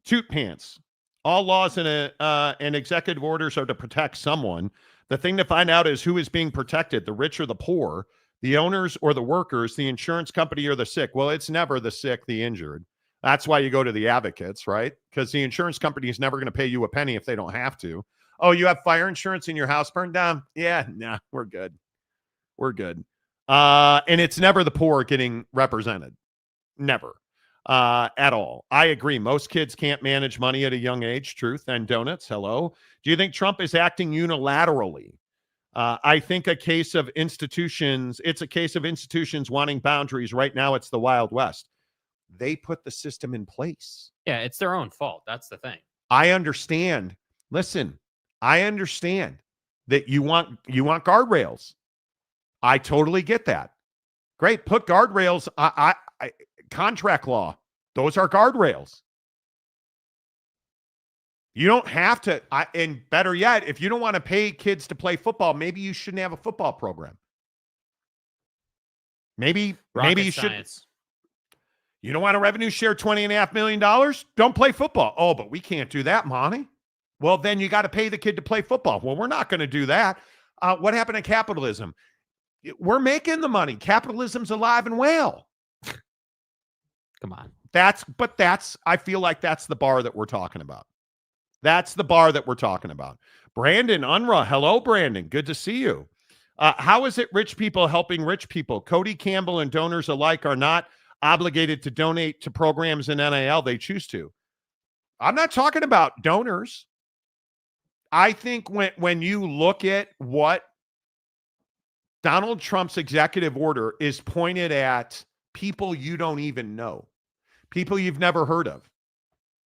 Toot pants. All laws and executive orders are to protect someone. The thing to find out is who is being protected, the rich or the poor, the owners or the workers, the insurance company or the sick. Well, it's never the sick, the injured. That's why you go to the advocates, right? Because the insurance company is never going to pay you a penny if they don't have to. Oh, you have fire insurance and your house burned down? Yeah, nah, we're good. We're good. And it's never the poor getting represented. Never. At all. I agree. Most kids can't manage money at a young age. Truth and donuts. Hello. Do you think Trump is acting unilaterally? I think it's a case of institutions wanting boundaries. Right now, it's the Wild West. They put the system in place. Yeah, it's their own fault. That's the thing. I understand. Listen, I understand that you want guardrails. I totally get that. Great. Put guardrails. Contract law. Those are guardrails. You don't have to. And better yet, if you don't want to pay kids to play football, maybe you shouldn't have a football program. Maybe you should. You don't want to revenue share $20.5 million? Don't play football. Oh, but we can't do that, Monty. Well, then you got to pay the kid to play football. Well, we're not going to do that. What happened to capitalism? We're making the money. Capitalism's alive and well. Come on. I feel like that's the bar that we're talking about. That's the bar that we're talking about. Brandon Unruh. Hello, Brandon. Good to see you. How is it rich people helping rich people? Cody Campbell and donors alike are not obligated to donate to programs in NIL. They choose to. I'm not talking about donors. I think when you look at what Donald Trump's executive order is pointed at people you don't even know, people you've never heard of.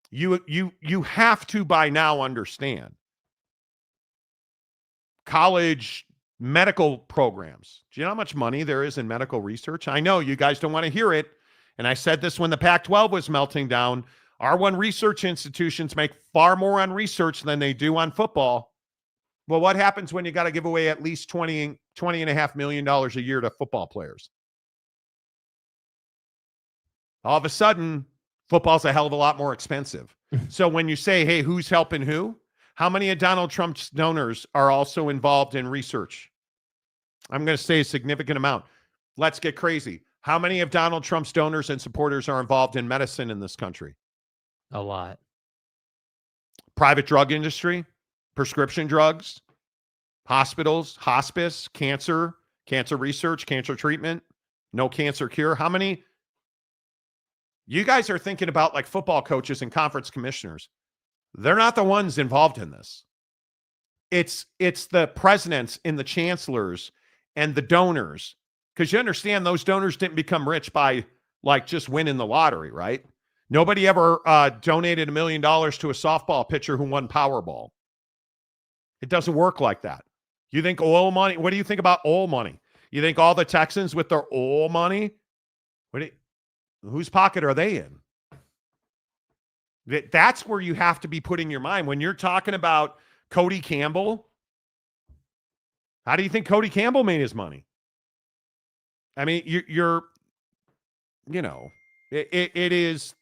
You have to by now understand college medical programs. Do you know how much money there is in medical research? I know you guys don't want to hear it. And I said this when the Pac-12 was melting down. R1 research institutions make far more on research than they do on football. Well, what happens when you got to give away at least $20.5 million a year to football players? All of a sudden, football's a hell of a lot more expensive. So when you say, hey, who's helping who? How many of Donald Trump's donors are also involved in research? I'm going to say a significant amount. Let's get crazy. How many of Donald Trump's donors and supporters are involved in medicine in this country? A lot. Private drug industry, prescription drugs, hospitals, hospice, cancer research, cancer treatment, no cancer cure. How many? You guys are thinking about like football coaches and conference commissioners. They're not the ones involved in this. It's the presidents and the chancellors and the donors. Because you understand those donors didn't become rich by like just winning the lottery, right? Nobody ever donated $1 million to a softball pitcher who won Powerball. It doesn't work like that. You think oil money? What do you think about oil money? You think all the Texans with their oil money? Whose pocket are they in? That's where you have to be putting your mind. When you're talking about Cody Campbell, how do you think Cody Campbell made his money? I mean, it is,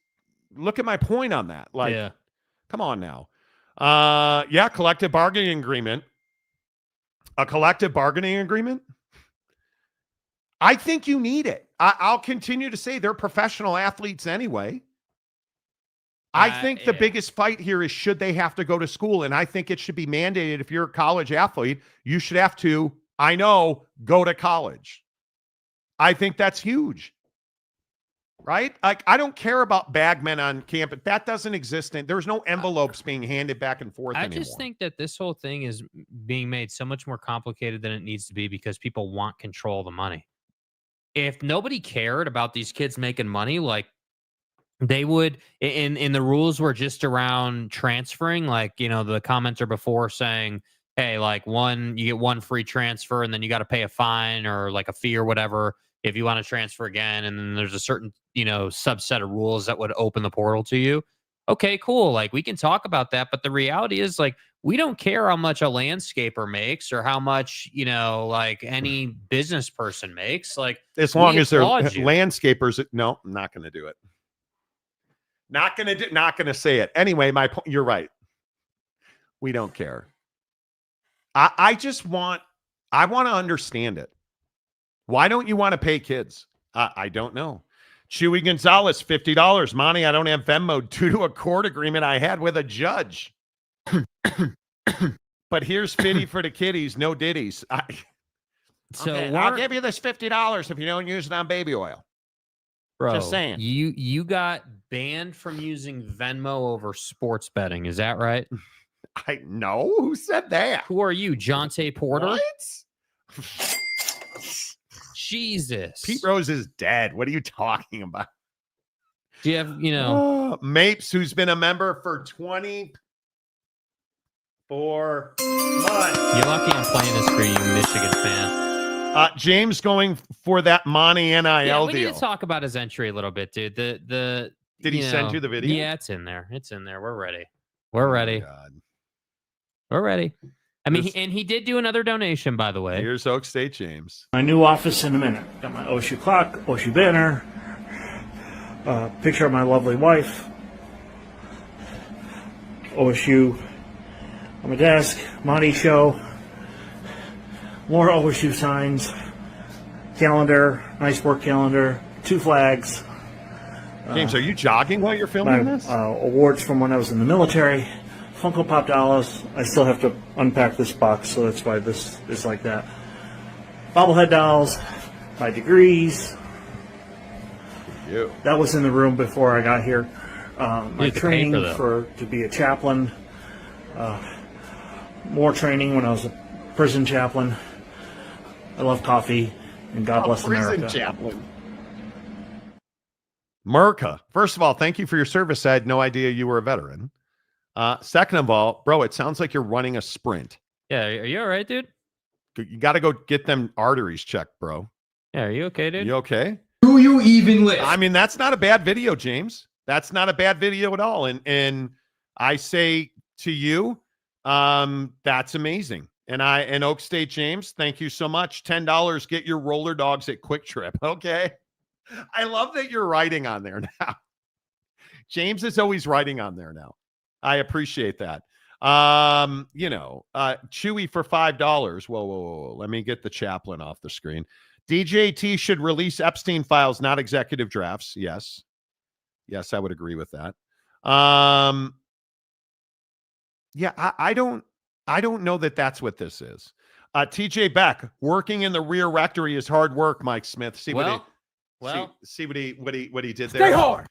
look at my point on that. Like, yeah. Come on now. Collective bargaining agreement. A collective bargaining agreement? I think you need it. I'll continue to say they're professional athletes anyway. I think the biggest fight here is should they have to go to school? And I think it should be mandated if you're a college athlete, you should have to, go to college. I think that's huge. Right? Like, I don't care about bagmen on campus. That doesn't exist. There's no envelopes being handed back and forth anymore. I just think that this whole thing is being made so much more complicated than it needs to be because people want control of the money. If nobody cared about these kids making money, like they would, in the rules were just around transferring, like, the commenter before saying, hey, like you get one free transfer and then you got to pay a fine or like a fee or whatever if you want to transfer again. And then there's a certain, subset of rules that would open the portal to you. Okay, cool. Like we can talk about that. But the reality is like we don't care how much a landscaper makes or how much, like any business person makes. Like, as long as they're applaud you. landscapers. No, I'm not going to do it. Not going to say it. Anyway, my point, you're right. We don't care. I want to understand it. Why don't you want to pay kids? I don't know. Chewy Gonzalez, $50. Monty, I don't have Venmo due to a court agreement I had with a judge. But here's 50 for the kiddies, no ditties. Okay, I'll give you this $50 if you don't use it on baby oil. Bro, just saying. You got banned from using Venmo over sports betting. Is that right? I know. Who said that? Who are you, Jonte Porter? What? Jesus. Pete Rose is dead. What are you talking about? Do you have, Mapes, who's been a member for 24 months. You're lucky I'm playing this for you, Michigan fan. James going for that Monty NIL deal. We need to talk about his entry a little bit, dude. Did he send you the video? Yeah, it's in there. We're ready. We're ready. God. We're ready. I mean, he did do another donation, by the way. Here's Oak State James. My new office in a minute. Got my OSU clock, OSU banner, picture of my lovely wife, OSU on my desk, Monty Show, more OSU signs, calendar, nice work calendar, 2 flags. James, are you jogging while you're filming this? Awards from when I was in the military. Funko Pop dolls. I still have to unpack this box, so that's why this is like that. Bobblehead dolls, my degrees. You. That was in the room before I got here. My training to be a chaplain. More training when I was a prison chaplain. I love coffee, and God bless America. Prison chaplain. Merca, first of all, thank you for your service. I had no idea you were a veteran. Second of all, bro, it sounds like you're running a sprint. Yeah, are you all right, dude? You got to go get them arteries checked, bro. Yeah, are you okay, dude? You okay? Who you even live? I mean, that's not a bad video, James. That's not a bad video at all. And I say to you, that's amazing. And Oak State James, thank you so much. $10, get your roller dogs at Quick Trip. Okay. I love that you're writing on there now. James is always writing on there now. I appreciate that. Chewy for $5. Whoa. Let me get the chaplain off the screen. DJT should release Epstein files, not executive drafts. Yes, I would agree with that. I don't know that that's what this is. TJ Beck, working in the rear rectory is hard work, Mike Smith. See what he did there. Stay hard.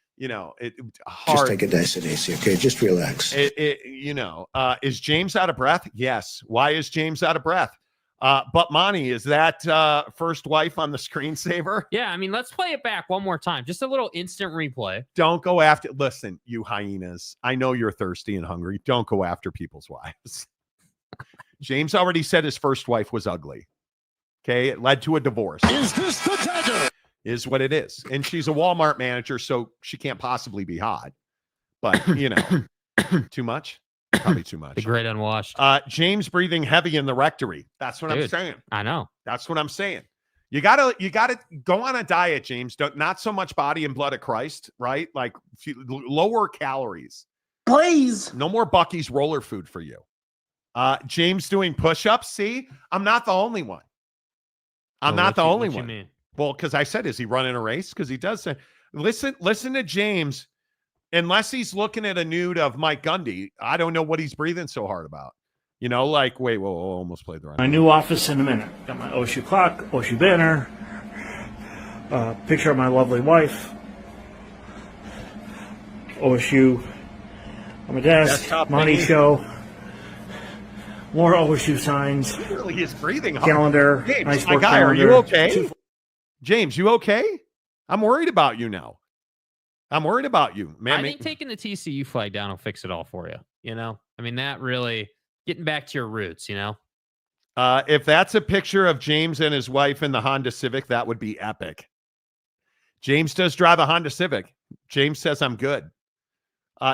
Hard. Just take a nice and easy, okay? Just relax. Is James out of breath? Yes. Why is James out of breath? But Monty, is that first wife on the screensaver? Yeah, I mean, let's play it back one more time. Just a little instant replay. Don't go after. Listen, you hyenas. I know you're thirsty and hungry. Don't go after people's wives. James already said his first wife was ugly. Okay, it led to a divorce. Is this the dagger? Is what it is. And she's a Walmart manager, so she can't possibly be hot. But, too much? Probably too much. The great unwashed. James breathing heavy in the rectory. That's what I'm saying. I know. That's what I'm saying. You gotta go on a diet, James. Not so much body and blood of Christ, right? Like lower calories. Please. No more Buc-ee's roller food for you. James doing push-ups. See, I'm not the only one. I'm not the only one. You mean? Well, because I said, is he running a race? Because he does say, listen to James. Unless he's looking at a nude of Mike Gundy, I don't know what he's breathing so hard about. Wait, whoa, almost played the right. My new office in a minute. Got my OSU clock, OSU banner, picture of my lovely wife, OSU on my desk, Desktop Monty menu. Show, more OSU signs, He really is breathing hard. calendar, James, nice my work guy, calendar. are you okay? James, you okay? I'm worried about you now. I'm worried about you, man. I think taking the TCU flag down will fix it all for you. I mean, that really getting back to your roots. If that's a picture of James and his wife in the Honda Civic, that would be epic. James does drive a Honda Civic. James says I'm good.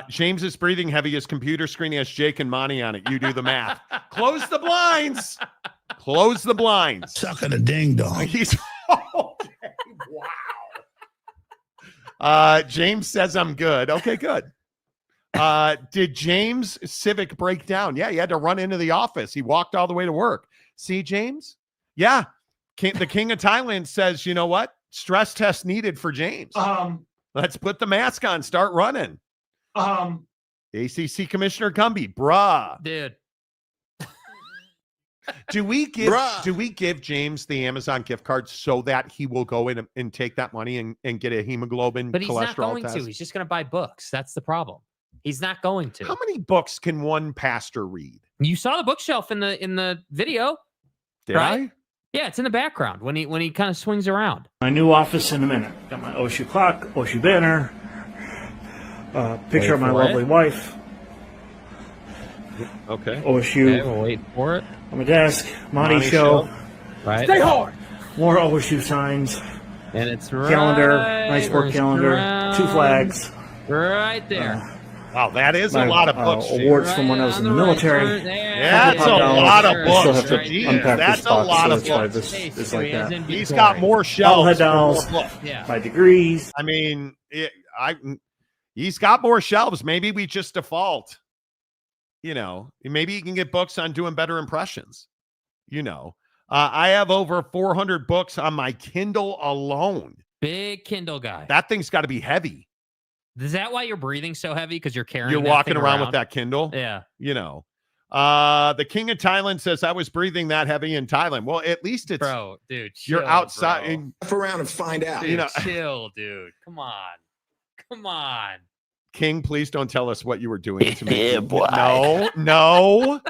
James is breathing heavy. His computer screen has Jake and Monty on it. You do the math. Close the blinds. Close the blinds. Sucking a ding dong. He's okay. Wow. James says I'm good. Okay, good. Did James' Civic break down? Yeah, he had to run into the office. He walked all the way to work. See, James? Yeah. The King of Thailand says, you know what? Stress test needed for James. Let's put the mask on. Start running. ACC Commissioner Gumby, bruh. Dude. Do we give James the Amazon gift card so that he will go in and take that money and get a hemoglobin But he's cholesterol not going test? to. He's just going to buy books. That's the problem. He's not going to. How many books can one pastor read? You saw the bookshelf in the video. Did right? I? Yeah, it's in the background when he kind of swings around. My new office in a minute. Got my OSU clock, OSU banner, picture of my lovely wife. Okay. OSU. Okay, we'll wait for it. On my desk, Monty Show. Right. Stay hard. More OSU signs. And it's Calendar, right, nice work calendar, around 2 flags. Right there. Wow, that is a lot of books. Awards from when I was in the military. That's a lot of I still books. have to Jeez, unpack that's this a box, lot so of that's why books. this is like that. He's got more shelves. Bobblehead dolls, for more books. Yeah. my degrees. I mean, he's got more shelves. Maybe we just default. You know, maybe he can get books on doing better impressions. You know, I have over 400 books on my Kindle alone. Big Kindle guy. That thing's got to be heavy. Is that why you're breathing so heavy? Because you're carrying. You're that walking thing around with that Kindle. Yeah. You know, the King of Thailand says I was breathing that heavy in Thailand. Well, at least it's Bro, dude, chill, you're outside. bro. And, F around and find out. Dude, you know, chill, dude. Come on. King, please don't tell us what you were doing to me. Yeah, boy. No,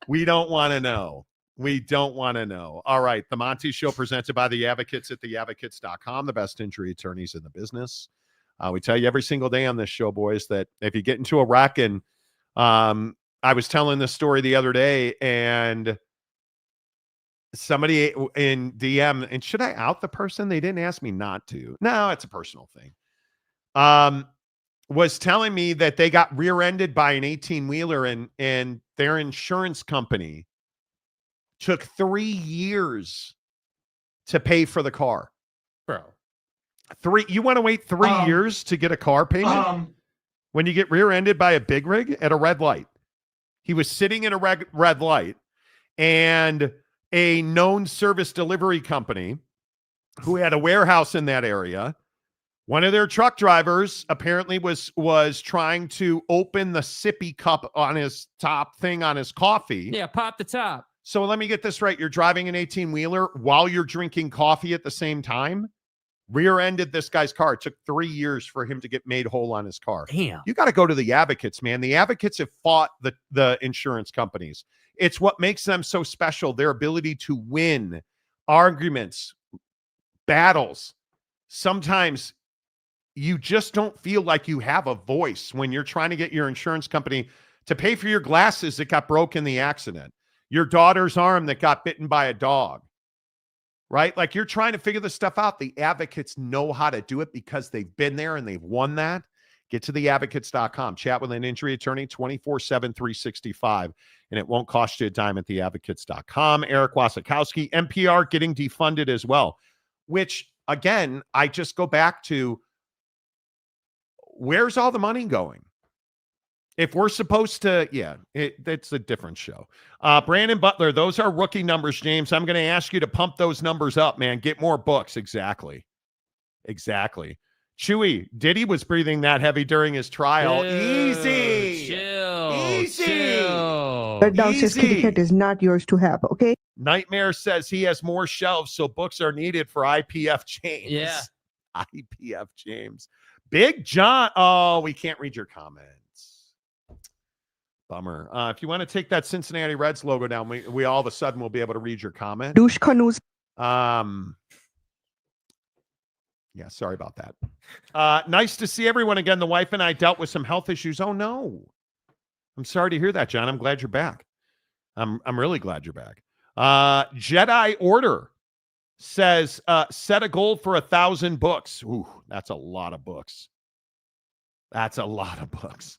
we don't want to know. We don't want to know. All right. The Monty Show presented by the Advocates at theadvocates.com, the best injury attorneys in the business. We tell you every single day on this show, boys, that if you get into a wreck, and I was telling this story the other day, and somebody in DM, and should I out the person? They didn't ask me not to. No, it's a personal thing. Was telling me that they got rear-ended by an 18-wheeler, and their insurance company took 3 years to pay for the car. Bro. You want to wait 3 years to get a car payment when you get rear-ended by a big rig at a red light? He was sitting in a red light, and a known service delivery company who had a warehouse in that area, one of their truck drivers apparently was trying to open the sippy cup on his top thing on his coffee. Yeah, pop the top. So let me get this right. You're driving an 18-wheeler while you're drinking coffee at the same time. Rear-ended this guy's car. It took 3 years for him to get made whole on his car. Damn. You got to go to the advocates, man. The advocates have fought the insurance companies. It's what makes them so special, their ability to win arguments, battles. Sometimes you just don't feel like you have a voice when you're trying to get your insurance company to pay for your glasses that got broke in the accident, your daughter's arm that got bitten by a dog. Right? Like, you're trying to figure this stuff out. The advocates know how to do it because they've been there and they've won that. Get to theadvocates.com. Chat with an injury attorney 24/7, 365. And it won't cost you a dime at theadvocates.com. Eric Wasikowski, NPR getting defunded as well. Which, again, I just go back to, where's all the money going? If we're supposed to, it's a different show. Brandon Butler, those are rookie numbers, James. I'm going to ask you to pump those numbers up, man. Get more books. Exactly. Chewy, Diddy was breathing that heavy during his trial. Dude, Easy. Chill. That downstairs kitty cat is not yours to have, okay? Nightmare says he has more shelves, so books are needed for IPF James. Yeah. IPF James. Big John. Oh, we can't read your comments. Bummer. If you want to take that Cincinnati Reds logo down, we all of a sudden will be able to read your comment. Douche canoes. Yeah, sorry about that. Nice to see everyone again. The wife and I dealt with some health issues. Oh no. I'm sorry to hear that, John. I'm glad you're back. I'm really glad you're back. Jedi Order says set a goal for 1,000 books. Ooh, that's a lot of books. That's a lot of books.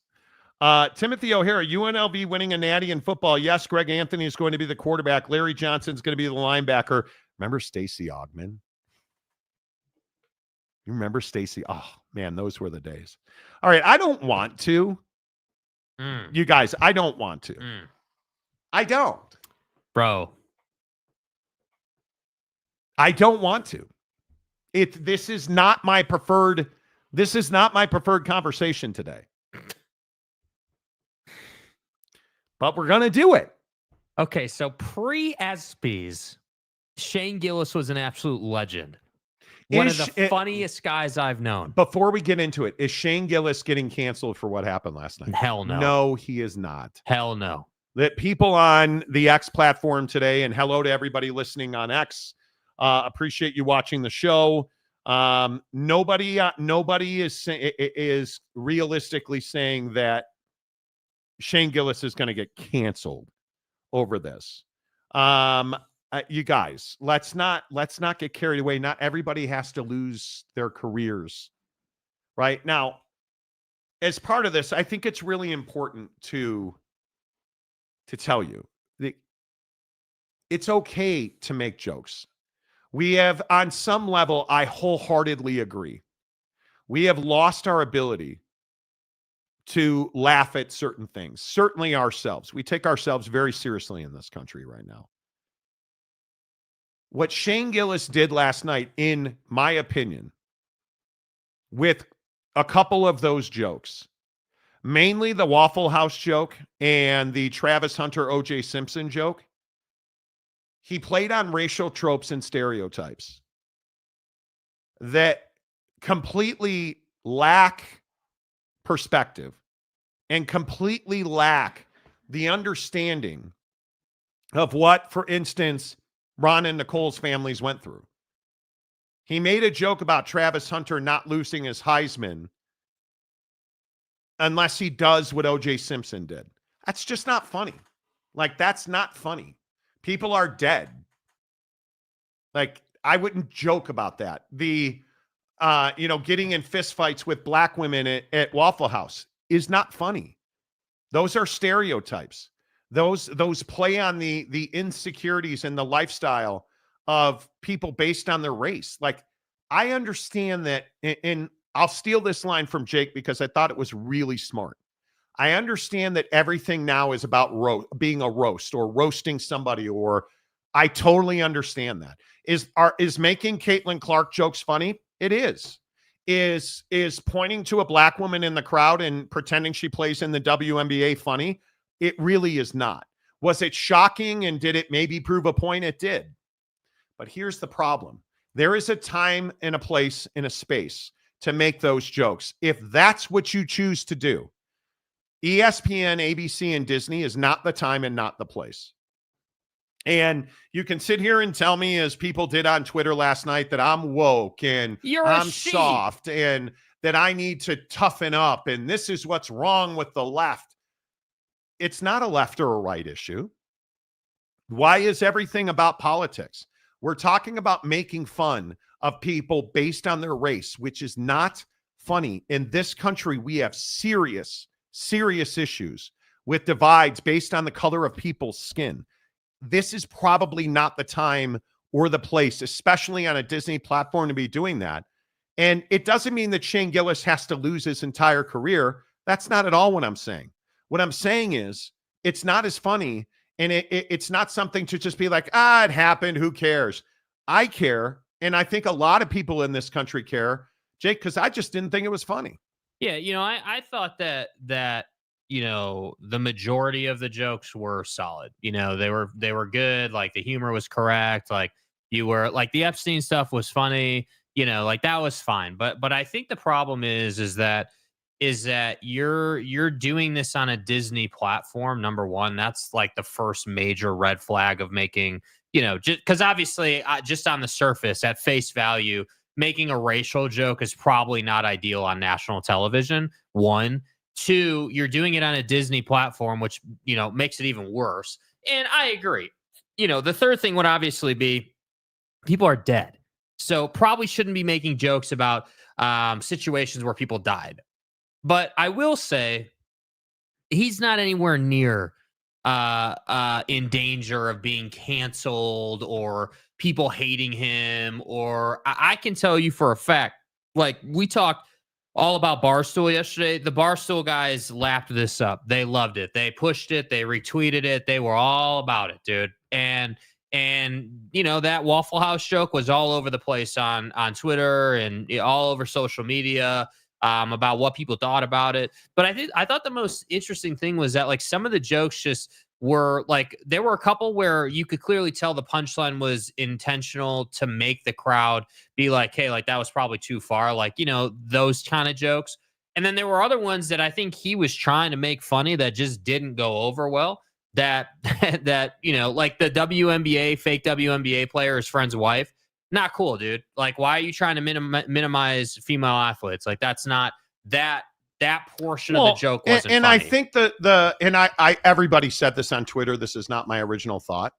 Timothy O'Hara, UNLV winning a natty in football. Yes, Greg Anthony is going to be the quarterback. Larry Johnson's going to be the linebacker. Remember Stacey Augman? You remember Stacey? Oh, man, those were the days. All right, I don't want to. You guys, I don't want to. I don't. Bro. I don't want to. This is not my preferred conversation today. But we're going to do it. Okay, so pre-ESPYs, Shane Gillis was an absolute legend. One of the funniest guys I've known. Before we get into it, is Shane Gillis getting canceled for what happened last night? Hell no. No, he is not. Hell no. That people on the X platform today, and hello to everybody listening on X. Appreciate you watching the show. Nobody is realistically saying that Shane Gillis is going to get canceled over this. You guys, let's not get carried away. Not everybody has to lose their careers. Right now, as part of this, I think it's really important to tell you that it's okay to make jokes. We have, on some level, I wholeheartedly agree. We have lost our ability to laugh at certain things, certainly ourselves. We take ourselves very seriously in this country right now. What Shane Gillis did last night, in my opinion, with a couple of those jokes, mainly the Waffle House joke and the Travis Hunter O.J. Simpson joke, he played on racial tropes and stereotypes that completely lack perspective and completely lack the understanding of what, for instance, Ron and Nicole's families went through. He made a joke about Travis Hunter not losing his Heisman unless he does what O.J. Simpson did. That's just not funny. Like, that's not funny. People are dead. Like, I wouldn't joke about that. The, getting in fistfights with black women at Waffle House is not funny. Those are stereotypes. Those play on the insecurities and the lifestyle of people based on their race. Like, I understand that, and I'll steal this line from Jake because I thought it was really smart. I understand that everything now is about being a roast or roasting somebody, or I totally understand that. Is making Caitlin Clark jokes funny? It is. Is pointing to a black woman in the crowd and pretending she plays in the WNBA funny? It really is not. Was it shocking, and did it maybe prove a point? It did. But here's the problem. There is a time and a place and a space to make those jokes. If that's what you choose to do, ESPN, ABC, and Disney is not the time and not the place. And you can sit here and tell me, as people did on Twitter last night, that I'm woke and I'm soft and that I need to toughen up and this is what's wrong with the left. It's not a left or a right issue. Why is everything about politics? We're talking about making fun of people based on their race, which is not funny. In this country, we have serious issues with divides based on the color of people's skin. This is probably not the time or the place, especially on a Disney platform, to be doing that. And it doesn't mean that Shane Gillis has to lose his entire career. That's not at all what I'm saying. What I'm saying is it's not as funny, and it's not something to just be like, it happened, who cares? I care, and I think a lot of people in this country care, Jake, because I just didn't think it was funny. Yeah, I thought that the majority of the jokes were solid. They were good. Like, the humor was correct. Like, the Epstein stuff was funny. That was fine. But I think the problem is that you're doing this on a Disney platform. Number one, that's like the first major red flag of making, just because obviously just on the surface at face value, making a racial joke is probably not ideal on national television. One. Two, you're doing it on a Disney platform, which, makes it even worse. And I agree. The third thing would obviously be people are dead. So probably shouldn't be making jokes about situations where people died. But I will say he's not anywhere near in danger of being canceled or people hating him. Or I can tell you for a fact, like we talked all about Barstool yesterday. The Barstool guys lapped this up. They loved it. They pushed it. They retweeted it. They were all about it, dude. And you know, that Waffle House joke was all over the place on Twitter and all over social media about what people thought about it. But I thought the most interesting thing was that like some of the jokes just were like, there were a couple where you could clearly tell the punchline was intentional to make the crowd be like, hey, like that was probably too far. Like, you know, those kind of jokes. And then there were other ones that I think he was trying to make funny that just didn't go over well. That, you know, like the fake WNBA player, his friend's wife. Not cool, dude. Like, why are you trying to minimize female athletes? Like, that's not that portion of the joke wasn't and funny. I think I everybody said this on Twitter. This is not my original thought.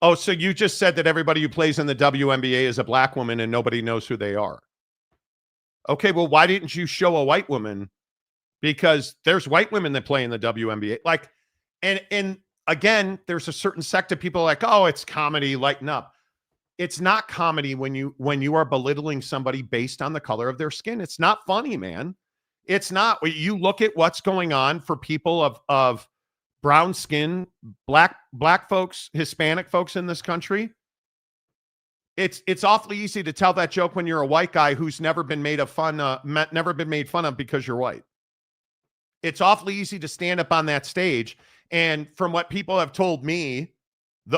Oh, so you just said that everybody who plays in the WNBA is a black woman and nobody knows who they are. Okay, well, why didn't you show a white woman? Because there's white women that play in the WNBA. Like, and again, there's a certain sect of people like, oh, it's comedy, lighten up. It's not comedy when you are belittling somebody based on the color of their skin. It's not funny, man. It's not. You look at what's going on for people of brown skin, black folks, Hispanic folks in this country. It's awfully easy to tell that joke when you're a white guy who's never been made fun of because you're white. It's awfully easy to stand up on that stage. And from what people have told me,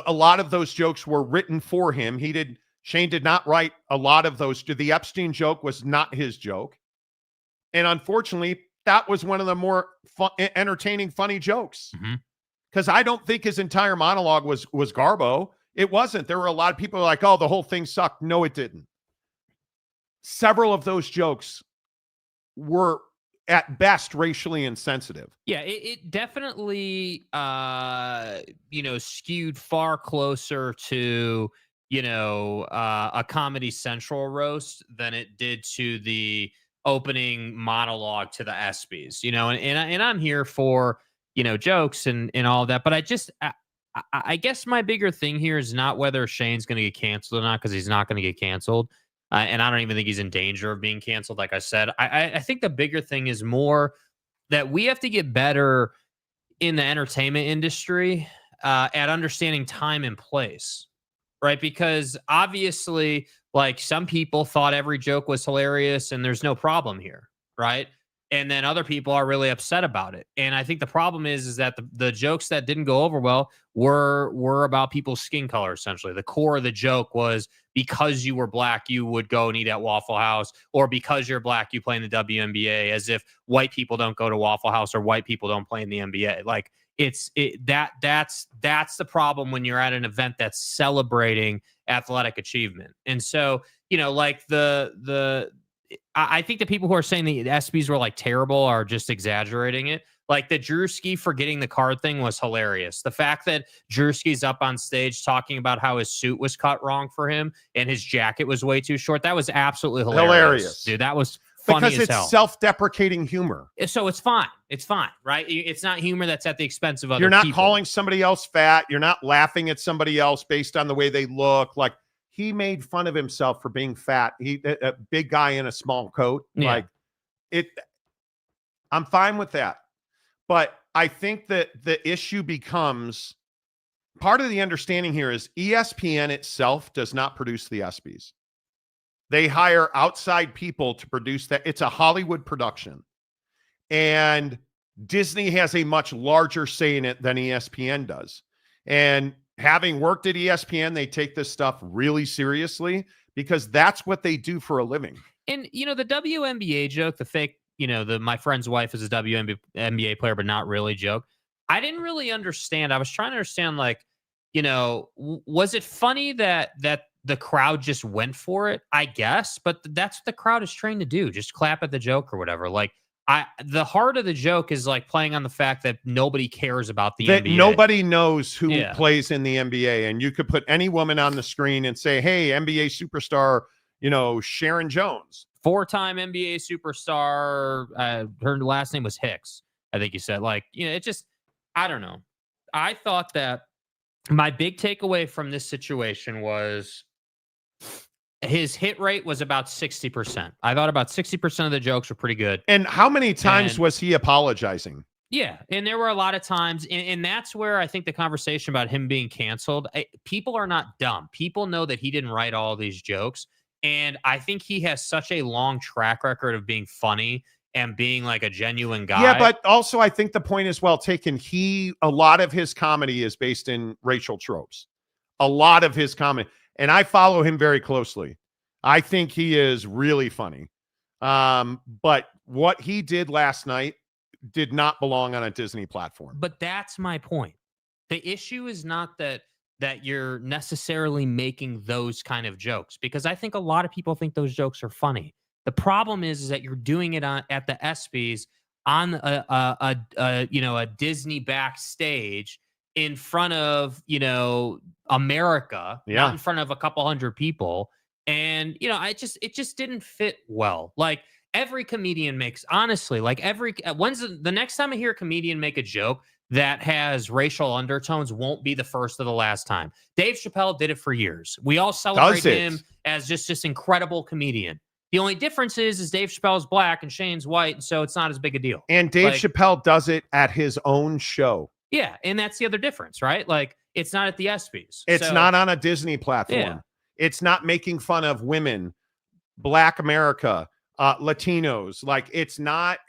a lot of those jokes were written for him. Shane did not write a lot of those. The Epstein joke was not his joke. And unfortunately, that was one of the more entertaining, funny jokes. Because I don't think his entire monologue was garbo. It wasn't. There were a lot of people like, oh, the whole thing sucked. No, it didn't. Several of those jokes were at best racially insensitive. Yeah, it definitely skewed far closer to a Comedy Central roast than it did to the opening monologue to the ESPYs. And I'm here for jokes and all of that, but I guess my bigger thing here is not whether Shane's going to get canceled or not, because he's not going to get canceled. And I don't even think he's in danger of being canceled. Like I said, I think the bigger thing is more that we have to get better in the entertainment industry at understanding time and place, right? Because obviously, like, some people thought every joke was hilarious and there's no problem here, right? And then other people are really upset about it. And I think the problem is that the jokes that didn't go over well were about people's skin color, essentially. The core of the joke was, because you were black, you would go and eat at Waffle House, or because you're black, you play in the WNBA, as if white people don't go to Waffle House or white people don't play in the NBA. Like, that's the problem when you're at an event that's celebrating athletic achievement. And so, like I think the people who are saying the ESPYs were like terrible are just exaggerating it. Like, the Drewski forgetting the card thing was hilarious. The fact that Drewski's up on stage talking about how his suit was cut wrong for him and his jacket was way too short, that was absolutely hilarious. Dude, that was funny because as hell. It's self-deprecating humor. So it's fine. It's fine, right? It's not humor that's at the expense of other people. You're not calling somebody else fat. You're not laughing at somebody else based on the way they look. Like, he made fun of himself for being fat. A big guy in a small coat. Yeah. I'm fine with that. But I think that the issue becomes, part of the understanding here is ESPN itself does not produce the ESPYs. They hire outside people to produce that. It's a Hollywood production. And Disney has a much larger say in it than ESPN does. And having worked at ESPN, they take this stuff really seriously because that's what they do for a living. And, the WNBA joke, the fake, my friend's wife is a WNBA player, but not really joke. I didn't really understand. I was trying to understand, like, was it funny that the crowd just went for it? I guess, but that's what the crowd is trained to do. Just clap at the joke or whatever. Like, the heart of the joke is like playing on the fact that nobody cares about the NBA. Nobody knows who plays in the NBA. And you could put any woman on the screen and say, hey, NBA superstar, Sharon Jones. 4-time NBA superstar. Her last name was Hicks, I think you said. Like, it just, I don't know. I thought that my big takeaway from this situation was his hit rate was about 60%. I thought about 60% of the jokes were pretty good. And how many times was he apologizing? Yeah, and there were a lot of times, and that's where I think the conversation about him being canceled, people are not dumb. People know that he didn't write all these jokes, and I think he has such a long track record of being funny and being like a genuine guy. Yeah, but also I think the point is well taken. A lot of his comedy is based in racial tropes. A lot of his comedy, and I follow him very closely. I think he is really funny. But what he did last night did not belong on a Disney platform. But that's my point. The issue is not that you're necessarily making those kind of jokes, because I think a lot of people think those jokes are funny. The problem is that you're doing it at the ESPYs on a Disney backstage in front of, America, not in front of a couple hundred people. And, it just didn't fit well. Like, every comedian makes, honestly, like when's the next time I hear a comedian make a joke that has racial undertones won't be the first or the last time. Dave Chappelle did it for years. We all celebrate him as just this incredible comedian. The only difference is Dave Chappelle's black and Shane's white, so it's not as big a deal. And Dave Chappelle does it at his own show. Yeah, and that's the other difference, right? Like, it's not at the ESPYs. It's not on a Disney platform. Yeah. It's not making fun of women, Black America, Latinos. Like, it's not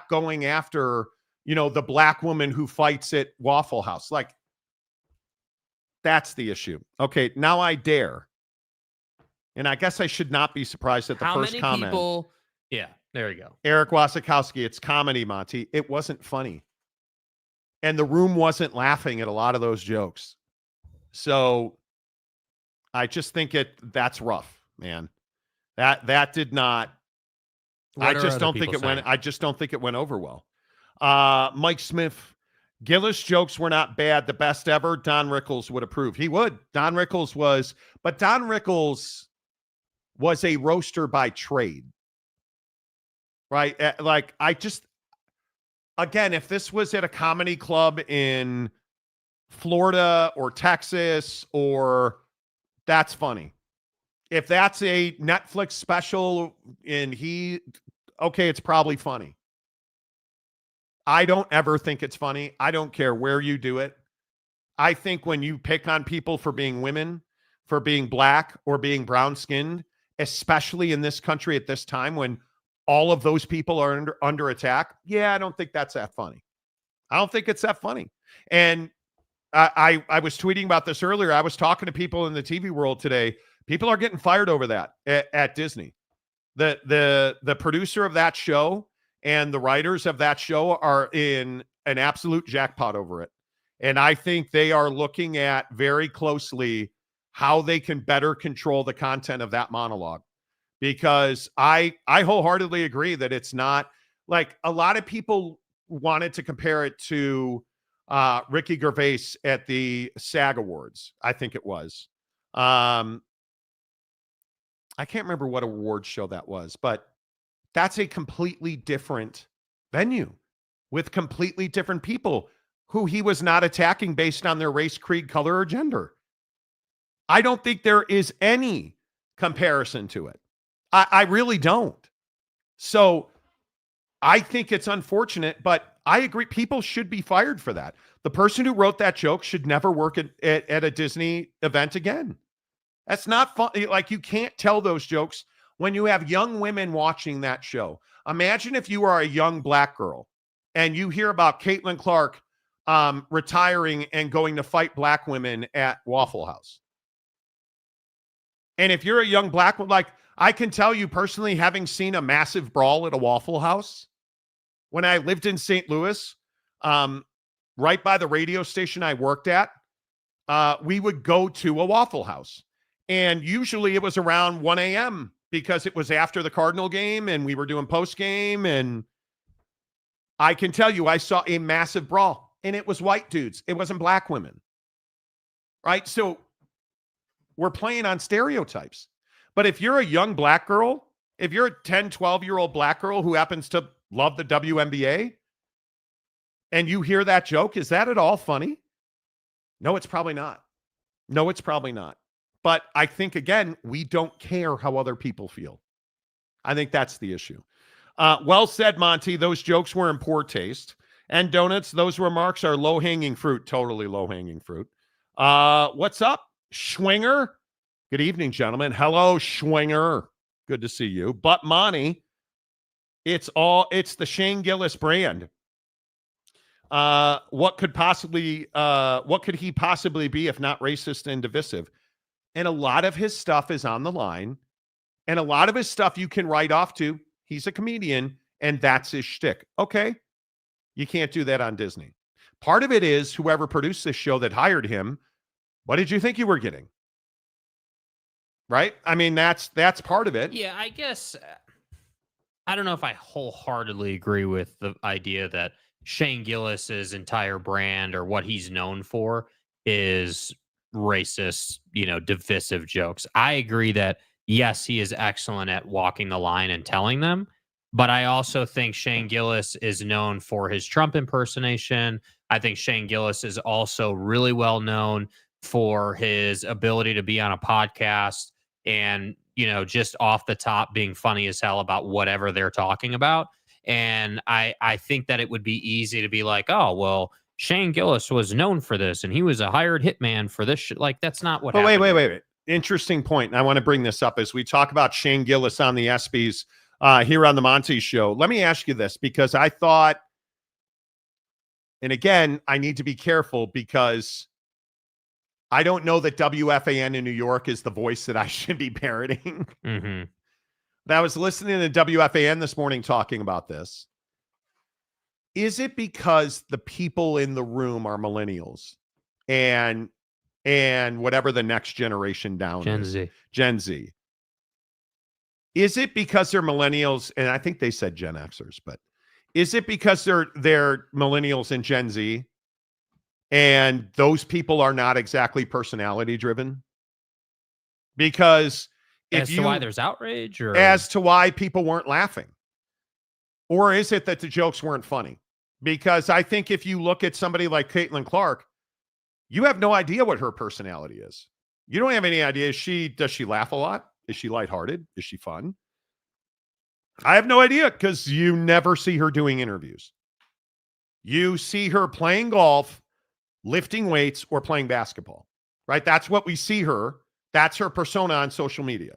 going after, the black woman who fights at Waffle House. Like, that's the issue. Okay, now I dare. And I guess I should not be surprised at the first comment. People? Yeah, there you go. Eric Wasikowski, it's comedy, Monty. It wasn't funny. And the room wasn't laughing at a lot of those jokes. So I just think that's rough, man. That did not. I just don't think it went over well. Mike Smith, Gillis jokes were not bad. The best ever. Don Rickles would approve. He would. Don Rickles was a roaster by trade, right? Like, again, if this was at a comedy club in Florida or Texas, that's funny. If that's a Netflix special and it's probably funny. I don't ever think it's funny. I don't care where you do it. I think when you pick on people for being women, for being black or being brown skinned, especially in this country at this time when all of those people are under attack. Yeah, I don't think that's that funny. I don't think it's that funny. And I was tweeting about this earlier. I was talking to people in the TV world today. People are getting fired over that at Disney. The producer of that show and the writers of that show are in an absolute jackpot over it. And I think they are looking at very closely how they can better control the content of that monologue. Because I wholeheartedly agree that it's not like a lot of people wanted to compare it to Ricky Gervais at the SAG Awards. I think it was. I can't remember what award show that was, but that's a completely different venue with completely different people who he was not attacking based on their race, creed, color, or gender. I don't think there is any comparison to it. I really don't. So I think it's unfortunate, but I agree. People should be fired for that. The person who wrote that joke should never work at a Disney event again. That's not fun. Like, you can't tell those jokes when you have young women watching that show. Imagine if you are a young black girl and you hear about Caitlin Clark retiring and going to fight black women at Waffle House. And if you're a young black one, like, I can tell you personally, having seen a massive brawl at a Waffle House when I lived in St. Louis, right by the radio station I worked at, we would go to a Waffle House. And usually it was around 1 a.m. because it was after the Cardinal game and we were doing post game. And I can tell you, I saw a massive brawl and it was white dudes. It wasn't black women. Right? So we're playing on stereotypes. But if you're a young black girl If you're a 10, 12-year-old black girl who happens to love the WNBA and you hear that joke, is that at all funny? No, it's probably not. No, it's probably not. But I think, again, we don't care how other people feel. I think that's the issue. Well said, Monty. Those jokes were in poor taste. And donuts, those remarks are low-hanging fruit. Totally low-hanging fruit. What's up, Schwinger? Good evening, gentlemen. Hello, Schwinger. Good to see you. But Monty, it's the Shane Gillis brand. What could he possibly be if not racist and divisive? And a lot of his stuff is on the line. And a lot of his stuff you can write off to. He's a comedian, and that's his shtick. Okay. You can't do that on Disney. Part of it is whoever produced this show that hired him, what did you think you were getting? Right? I mean, that's part of it. Yeah, I guess I don't know if I wholeheartedly agree with the idea that Shane Gillis's entire brand or what he's known for is racist, divisive jokes. I agree that, yes, he is excellent at walking the line and telling them. But I also think Shane Gillis is known for his Trump impersonation. I think Shane Gillis is also really well known for his ability to be on a podcast and, just off the top being funny as hell about whatever they're talking about. And I think that it would be easy to be like, oh, well, Shane Gillis was known for this and he was a hired hitman for this shit. Like, that's not what happened. Wait. Interesting point. And I want to bring this up as we talk about Shane Gillis on the ESPYs. Here on the Monty Show. Let me ask you this, because I thought, and again, I need to be careful because I don't know that WFAN in New York is the voice that I should be parroting. Mm-hmm. But I was listening to WFAN this morning talking about this. Is it because the people in the room are millennials and whatever the next generation down is? Gen Z. Is it because they're millennials? And I think they said Gen Xers, but is it because they're millennials and Gen Z and those people are not exactly personality driven? Because as to why there's outrage, or as to why people weren't laughing? Or is it that the jokes weren't funny? Because I think if you look at somebody like Caitlin Clark, you have no idea what her personality is. You don't have any idea. Does she laugh a lot? Is she lighthearted? Is she fun? I have no idea because you never see her doing interviews. You see her playing golf, lifting weights, or playing basketball, right? That's what we see her. That's her persona on social media.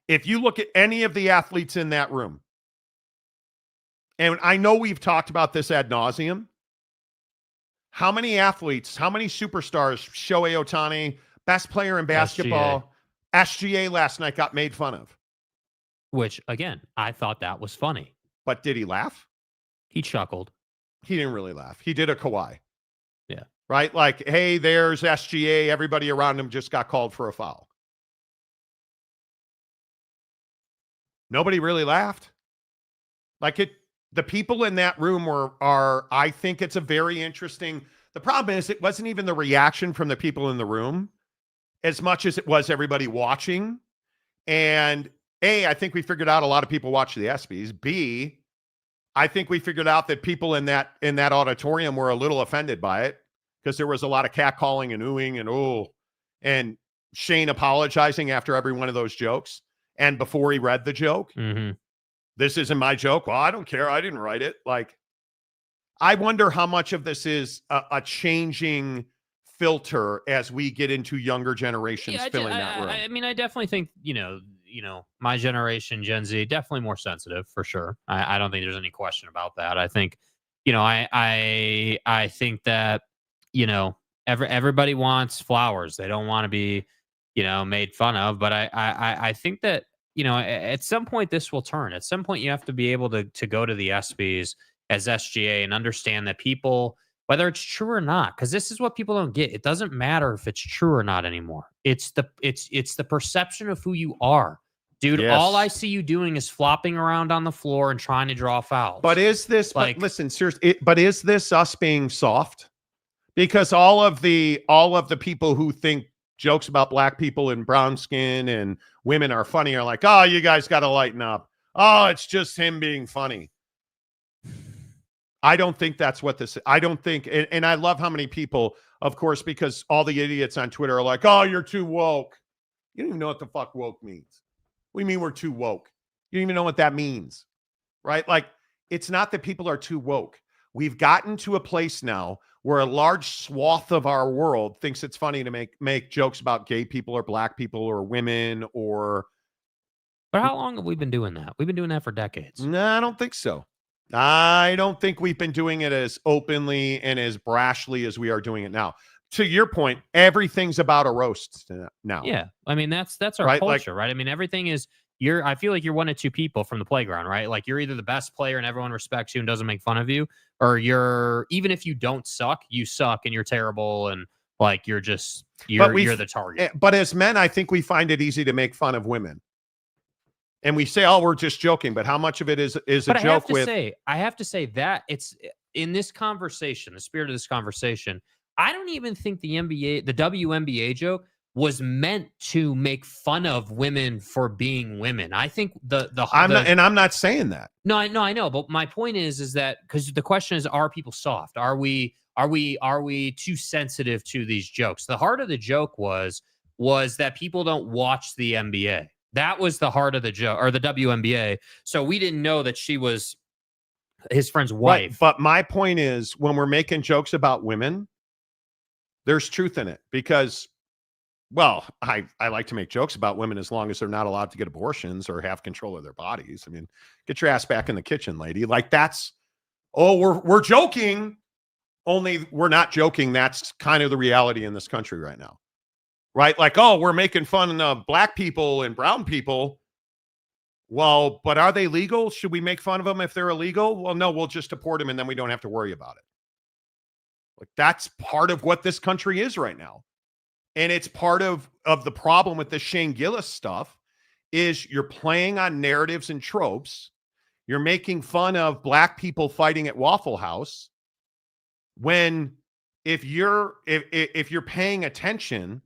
If you look at any of the athletes in that room, and I know we've talked about this ad nauseum, how many athletes, how many superstars, Shohei Ohtani, best player in basketball, SGA last night got made fun of. Which, again, I thought that was funny. But did he laugh? He chuckled. He didn't really laugh. He did a Kawhi. Yeah. Right? Like, hey, there's SGA. Everybody around him just got called for a foul. Nobody really laughed. The people in that room I think it's a very interesting. The problem is it wasn't even the reaction from the people in the room as much as it was everybody watching. And A, I think we figured out a lot of people watch the ESPYs. B, I think we figured out that people in that auditorium were a little offended by it because there was a lot of catcalling and oohing and Shane apologizing after every one of those jokes and before he read the joke. Mm-hmm. This isn't my joke. Well, I don't care. I didn't write it. I wonder how much of this is a changing filter as we get into younger generations filling that room. I mean, I definitely think, my generation, Gen Z, definitely more sensitive for sure. I don't think there's any question about that. I think, I think that, everybody wants flowers. They don't want to be, made fun of. But I think that, at some point this will turn. At some point you have to be able to go to the ESPYs as SGA and understand that people, whether it's true or not, because this is what people don't get. It doesn't matter if it's true or not anymore. It's the perception of who you are. Dude, yes. All I see you doing is flopping around on the floor and trying to draw fouls. But is this, listen, seriously, but is this us being soft? Because all of the people who think jokes about black people and brown skin and women are funny are like, oh, you guys got to lighten up. Oh, it's just him being funny. I don't think that's what this, I don't think, and I love how many people, of course, because all the idiots on Twitter are like, oh, you're too woke. You don't even know what the fuck woke means. What do you mean we're too woke? You don't even know what that means, right? Like, it's not that people are too woke. We've gotten to a place now where a large swath of our world thinks it's funny to make jokes about gay people or black people or women or. But how long have we been doing that? We've been doing that for decades. No, I don't think so. I don't think we've been doing it as openly and as brashly as we are doing it now. To your point, everything's about a roast now. Yeah. I mean, that's our right? culture, right? I mean, everything is, I feel like you're one of two people from the playground, right? Like you're either the best player and everyone respects you and doesn't make fun of you, or even if you don't suck, you suck and you're terrible and like you're the target. But as men, I think we find it easy to make fun of women. And we say, oh, we're just joking, but how much of it is a joke I have to say that it's in this conversation, the spirit of this conversation, I don't even think the WNBA joke was meant to make fun of women for being women. I think I'm not saying that. No, I know, but my point is that because the question is, are people soft? Are we too sensitive to these jokes? The heart of the joke was that people don't watch the NBA. That was the heart of the joke, or the WNBA. So we didn't know that she was his friend's wife. Right. But my point is, when we're making jokes about women, there's truth in it because, well, I like to make jokes about women as long as they're not allowed to get abortions or have control of their bodies. I mean, get your ass back in the kitchen, lady. Like that's, we're joking, only we're not joking. That's kind of the reality in this country right now. Right? Like, oh, we're making fun of black people and brown people. Well, but are they legal? Should we make fun of them if they're illegal? Well, no, we'll just deport them and then we don't have to worry about it. Like that's part of what this country is right now. And it's part of the problem with the Shane Gillis stuff is you're playing on narratives and tropes. You're making fun of black people fighting at Waffle House when if you're paying attention,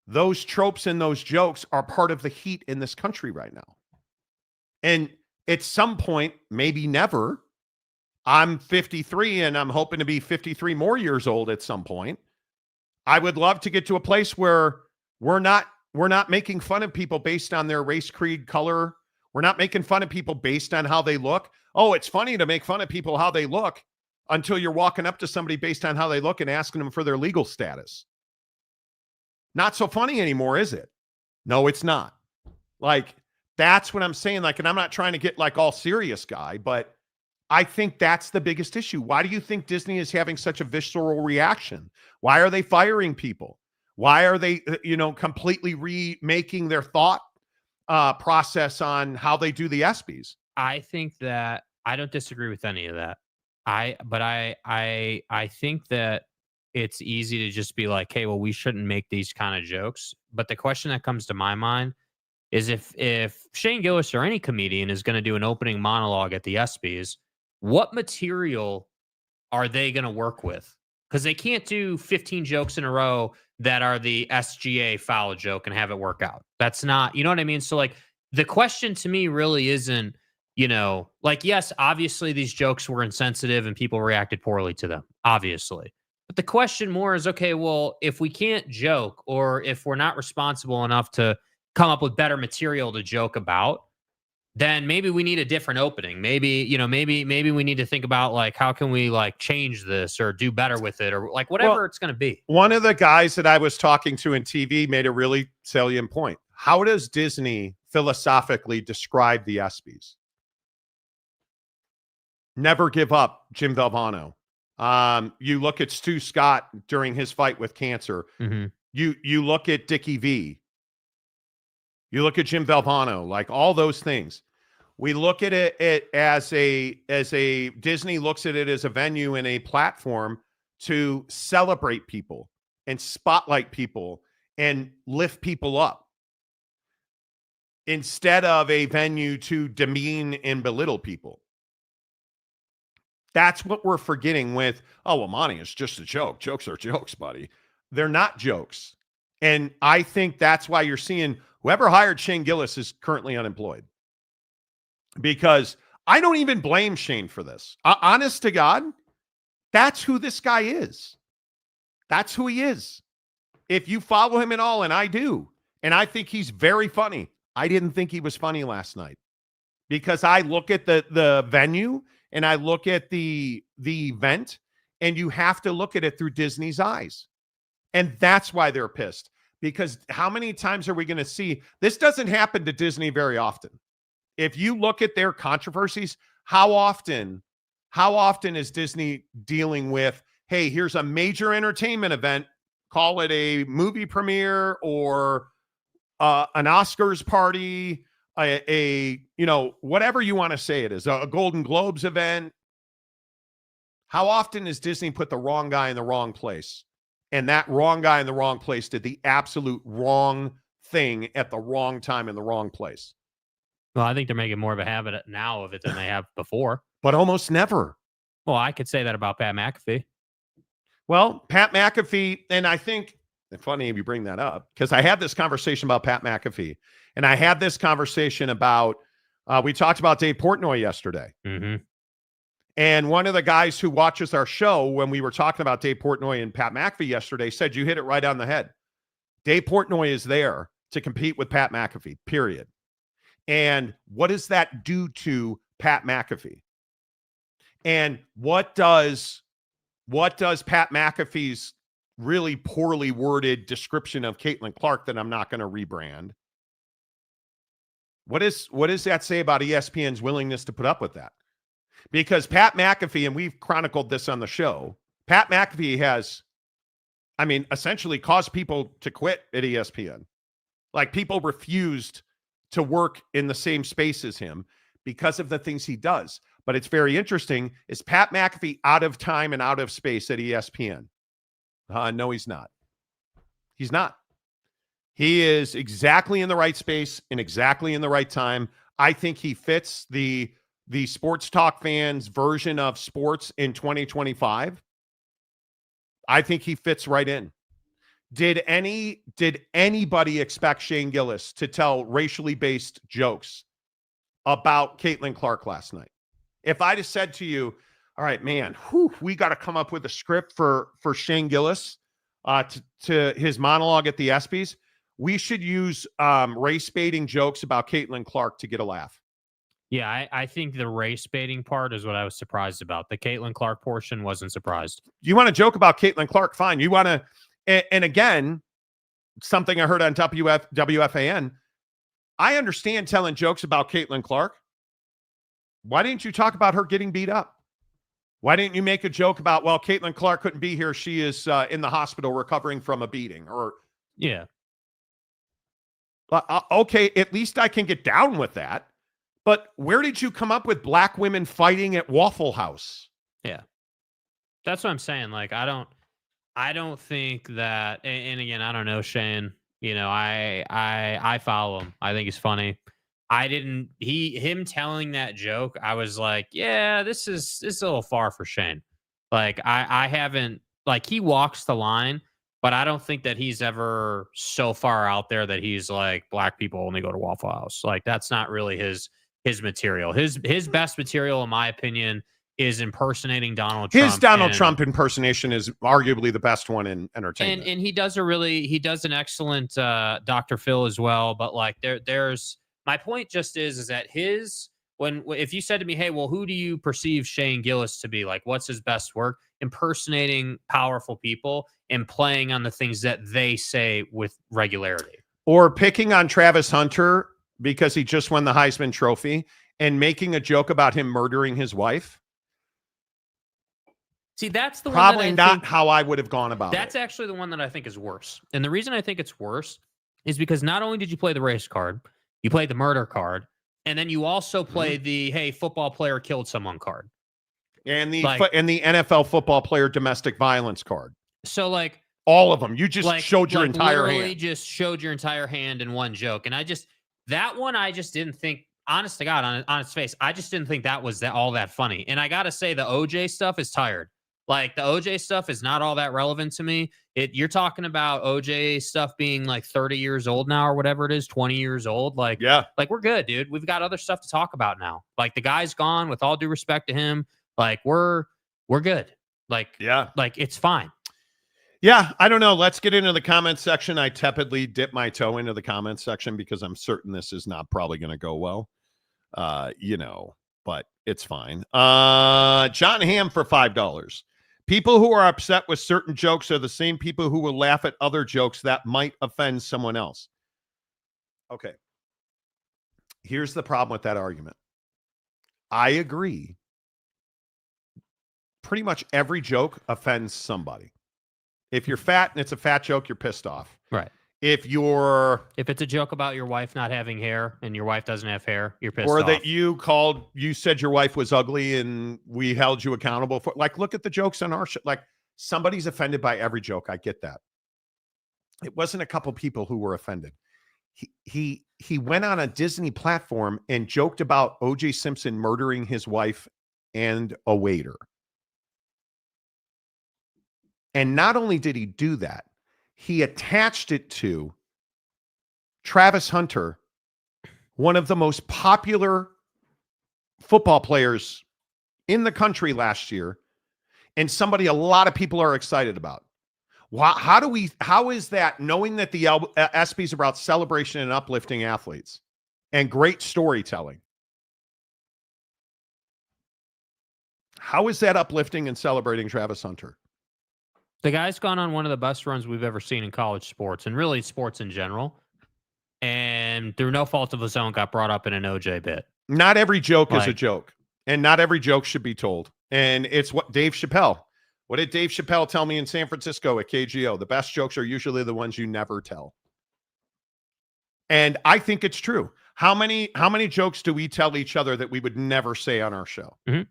those tropes and those jokes are part of the heat in this country right now. And at some point, maybe never, I'm 53 and I'm hoping to be 53 more years old at some point. I would love to get to a place where we're not making fun of people based on their race, creed, color. We're not making fun of people based on how they look. Oh, it's funny to make fun of people how they look until you're walking up to somebody based on how they look and asking them for their legal status. Not so funny anymore, is it? No, it's not. Like, that's what I'm saying. Like, and I'm not trying to get like all serious guy, but I think that's the biggest issue. Why do you think Disney is having such a visceral reaction? Why are they firing people? Why are they, completely remaking their thought process on how they do the ESPYs? I think that I don't disagree with any of that. I think that it's easy to just be like, hey, well, we shouldn't make these kind of jokes. But the question that comes to my mind is if Shane Gillis or any comedian is going to do an opening monologue at the ESPYs, what material are they going to work with? Because they can't do 15 jokes in a row that are the SGA foul joke and have it work out. That's not, you know what I mean? So like the question to me really isn't, like, yes, obviously these jokes were insensitive and people reacted poorly to them, obviously. But the question more is, okay, well, if we can't joke or if we're not responsible enough to come up with better material to joke about, then maybe we need a different opening. Maybe we need to think about like, how can we like change this or do better with it or like whatever it's going to be. One of the guys that I was talking to in TV made a really salient point. How does Disney philosophically describe the ESPYs? Never give up, Jim Valvano. You look at Stu Scott during his fight with cancer. Mm-hmm. You look at Dickie V. You look at Jim Valvano, like all those things. We look at it as a Disney looks at it as a venue and a platform to celebrate people and spotlight people and lift people up instead of a venue to demean and belittle people. That's what we're forgetting with, oh, well, Monty, it's just a joke. Jokes are jokes, buddy. They're not jokes. And I think that's why you're seeing whoever hired Shane Gillis is currently unemployed. Because I don't even blame Shane for this. Honest to God, that's who this guy is. That's who he is. If you follow him at all, and I do, and I think he's very funny. I didn't think he was funny last night because I look at the venue and I look at the event, and you have to look at it through Disney's eyes. And that's why they're pissed. Because how many times are we going to see this? Doesn't happen to Disney very often. If you look at their controversies, how often is Disney dealing with, hey, here's a major entertainment event, call it a movie premiere or an Oscars party, whatever you want to say it is, a Golden Globes event. How often has Disney put the wrong guy in the wrong place? And that wrong guy in the wrong place did the absolute wrong thing at the wrong time in the wrong place. Well, I think they're making more of a habit now of it than they have before. But almost never. Well, I could say that about Pat McAfee. Well, Pat McAfee, and I think, it's funny if you bring that up, because I had this conversation about Pat McAfee, and I had this conversation about, we talked about Dave Portnoy yesterday. Mm-hmm. And one of the guys who watches our show, when we were talking about Dave Portnoy and Pat McAfee yesterday, said you hit it right on the head. Dave Portnoy is there to compete with Pat McAfee, period. And what does that do to Pat McAfee? And what does Pat McAfee's really poorly worded description of Caitlin Clark that I'm not going to rebrand? What does that say about ESPN's willingness to put up with that? Because Pat McAfee, and we've chronicled this on the show, Pat McAfee has, essentially caused people to quit at ESPN. Like, people refused to work in the same space as him because of the things he does. But it's very interesting. Is Pat McAfee out of time and out of space at ESPN? No, he's not. He's not. He is exactly in the right space and exactly in the right time. I think he fits the sports talk fans' version of sports in 2025. I think he fits right in. Did anybody expect Shane Gillis to tell racially based jokes about Caitlin Clark last night? If I'd have said to you, all right, man, we got to come up with a script for Shane Gillis to his monologue at the ESPYs, we should use race baiting jokes about Caitlin Clark to get a laugh. Yeah, I think the race baiting part is what I was surprised about. The Caitlin Clark portion wasn't surprised. You want to joke about Caitlin Clark? Fine. You want to, and again, something I heard on WFAN, I understand telling jokes about Caitlin Clark. Why didn't you talk about her getting beat up? Why didn't you make a joke about, well, Caitlin Clark couldn't be here. She is in the hospital recovering from a beating. Or yeah. Okay, at least I can get down with that. But where did you come up with black women fighting at Waffle House? Yeah. That's what I'm saying. Like, I don't think that, and again, I don't know Shane. I follow him. I think he's funny. Him telling that joke, I was like, yeah, this is a little far for Shane. Like, I haven't, like, he walks the line, but I don't think that he's ever so far out there that he's like, black people only go to Waffle House. Like, that's not really his material. His best material, in my opinion, is impersonating Donald Trump. His Donald Trump impersonation is arguably the best one in entertainment. And he does an excellent Dr. Phil as well. But like there's my point just is that if you said to me, hey, well, who do you perceive Shane Gillis to be? Like, what's his best work? Impersonating powerful people and playing on the things that they say with regularity. Or picking on Travis Hunter because he just won the Heisman Trophy and making a joke about him murdering his wife. See, that's the probably one not how I would have gone about it. That's actually the one that I think is worse. And the reason I think it's worse is because not only did you play the race card, you played the murder card, and then you also played the, hey, football player killed someone card. And the NFL football player domestic violence card. So, like, all of them. You just showed your entire hand. Literally just showed your entire hand in one joke. And I just didn't think, honest to God, on its face, I just didn't think that was all that funny. And I got to say, the OJ stuff is tired. Like, the OJ stuff is not all that relevant to me. You're talking about OJ stuff being like 30 years old now or whatever it is, 20 years old. Like, like we're good, dude. We've got other stuff to talk about now. Like the guy's gone, with all due respect to him. Like we're good. Like, like it's fine. Yeah, I don't know. Let's get into the comments section. I tepidly dip my toe into the comments section because I'm certain this is not probably going to go well. You know, but it's fine. John Hamm for $5. People who are upset with certain jokes are the same people who will laugh at other jokes that might offend someone else. Okay. Here's the problem with that argument. I agree. Pretty much every joke offends somebody. If you're fat and it's a fat joke, you're pissed off. Right. If it's a joke about your wife not having hair and your wife doesn't have hair, you're pissed off. Or that you said your wife was ugly and we held you accountable for, like, look at the jokes on our show. Like, somebody's offended by every joke. I get that. It wasn't a couple people who were offended. He went on a Disney platform and joked about O.J. Simpson murdering his wife and a waiter. And not only did he do that, he attached it to Travis Hunter, one of the most popular football players in the country last year, and somebody a lot of people are excited about. How is that, knowing that the ESPYs is about celebration and uplifting athletes and great storytelling? How is that uplifting and celebrating Travis Hunter? The guy's gone on one of the best runs we've ever seen in college sports, and really sports in general. And through no fault of his own, got brought up in an OJ bit. Not every joke is a joke, and not every joke should be told. And it's what Dave Chappelle. What did Dave Chappelle tell me in San Francisco at KGO? The best jokes are usually the ones you never tell. And I think it's true. How many jokes do we tell each other that we would never say on our show? Mm-hmm.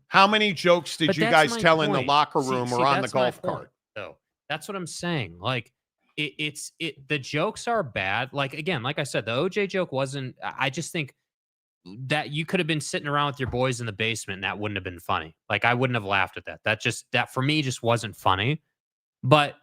How many jokes did you guys tell in the locker room or on the golf cart? Though that's what I'm saying. Like the jokes are bad. Like, again, like I said, the OJ joke wasn't. I just think that you could have been sitting around with your boys in the basement and that wouldn't have been funny. Like, I wouldn't have laughed at that. That for me just wasn't funny. But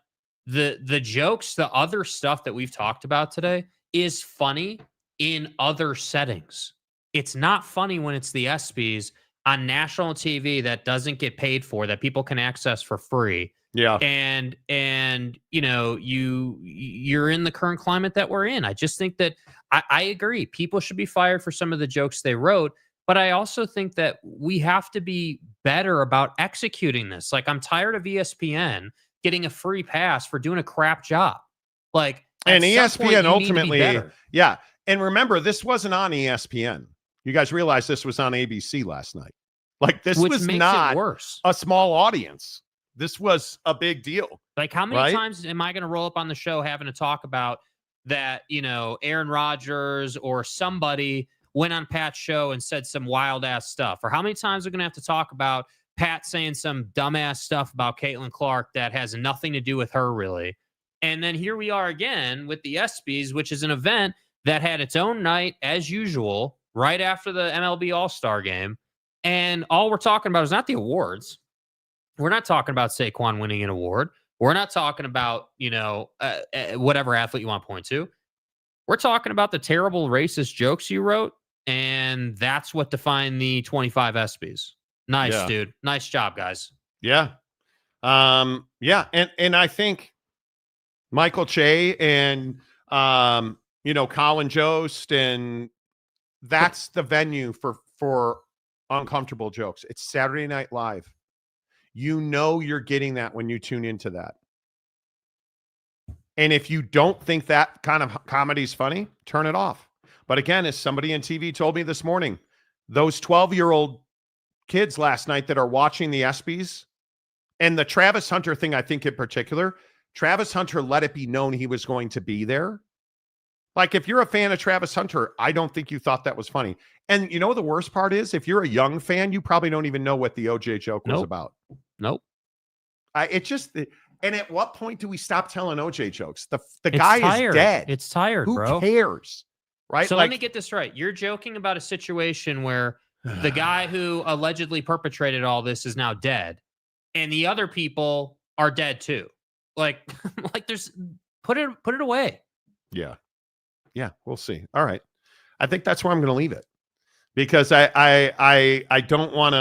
the jokes, the other stuff that we've talked about today is funny in other settings. It's not funny when it's the ESPYs on national TV that doesn't get paid for, that people can access for free. Yeah. And you know, you're in the current climate that we're in. I just think that I agree. People should be fired for some of the jokes they wrote, but I also think that we have to be better about executing this. Like, I'm tired of ESPN getting a free pass for doing a crap job. Like, and ESPN ultimately, yeah. And remember, this wasn't on ESPN. You guys realize this was on ABC last night. Like, this was not a small audience. This was a big deal. Like, how many times am I going to roll up on the show having to talk about that, you know, Aaron Rodgers or somebody went on Pat's show and said some wild ass stuff? Or how many times are we going to have to talk about Pat saying some dumbass stuff about Caitlin Clark that has nothing to do with her, really? And then here we are again with the ESPYs, which is an event that had its own night as usual, right after the MLB All-Star game. And all we're talking about is not the awards. We're not talking about Saquon winning an award. We're not talking about, you know, whatever athlete you want to point to. We're talking about the terrible racist jokes you wrote, and that's what defined the 25 ESPYs. Nice, dude. Nice job, guys. Yeah. Yeah. And I think Michael Che and, you know, Colin Jost, and that's the venue for uncomfortable jokes. It's Saturday Night Live. You know you're getting that when you tune into that. And if you don't think that kind of comedy is funny, turn it off. But again, as somebody in TV told me this morning, those 12-year-old kids last night that are watching the ESPYs, and the Travis Hunter thing, I think in particular, Travis Hunter let it be known he was going to be there. Like, if you're a fan of Travis Hunter, I don't think you thought that was funny. And you know, the worst part is, if you're a young fan, you probably don't even know what the OJ joke was about. Nope. And at what point do we stop telling OJ jokes? The guy is dead. It's tired, Who bro. cares? Right? So let me get this right. You're joking about a situation where the guy who allegedly perpetrated all this is now dead, and the other people are dead too. Like, like there's put it away. Yeah. We'll see. All right. I think that's where I'm going to leave it because I don't want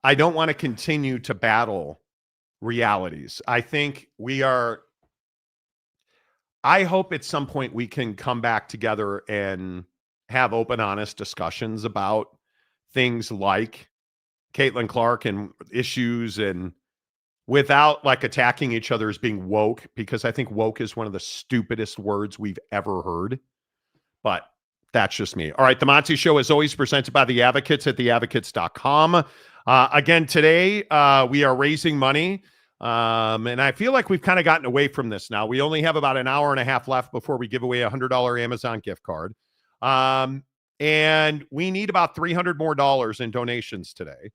to continue to battle realities. I think I hope at some point we can come back together and have open, honest discussions about things like Caitlin Clark and issues, and without like attacking each other as being woke, because I think woke is one of the stupidest words we've ever heard. But that's just me. All right. The Monty Show is always presented by The Advocates at theadvocates.com. Again, today we are raising money. And I feel like we've kind of gotten away from this now. We only have about an hour and a half left before we give away a $100 Amazon gift card. And we need about $300 more in donations today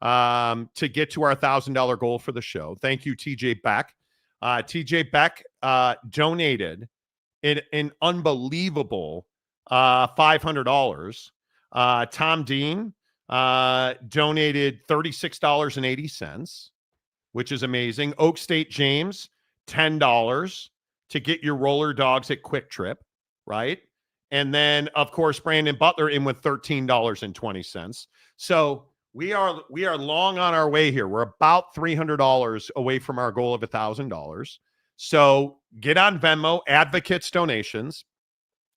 to get to our $1,000 goal for the show. Thank you, TJ Beck. TJ Beck donated an unbelievable $500. Tom Dean donated $36.80, which is amazing. Oak State James, $10 to get your roller dogs at Quick Trip, right? And then, of course, Brandon Butler in with $13.20. So we are long on our way here. We're about $300 away from our goal of $1,000. So get on Venmo, Advocates Donations.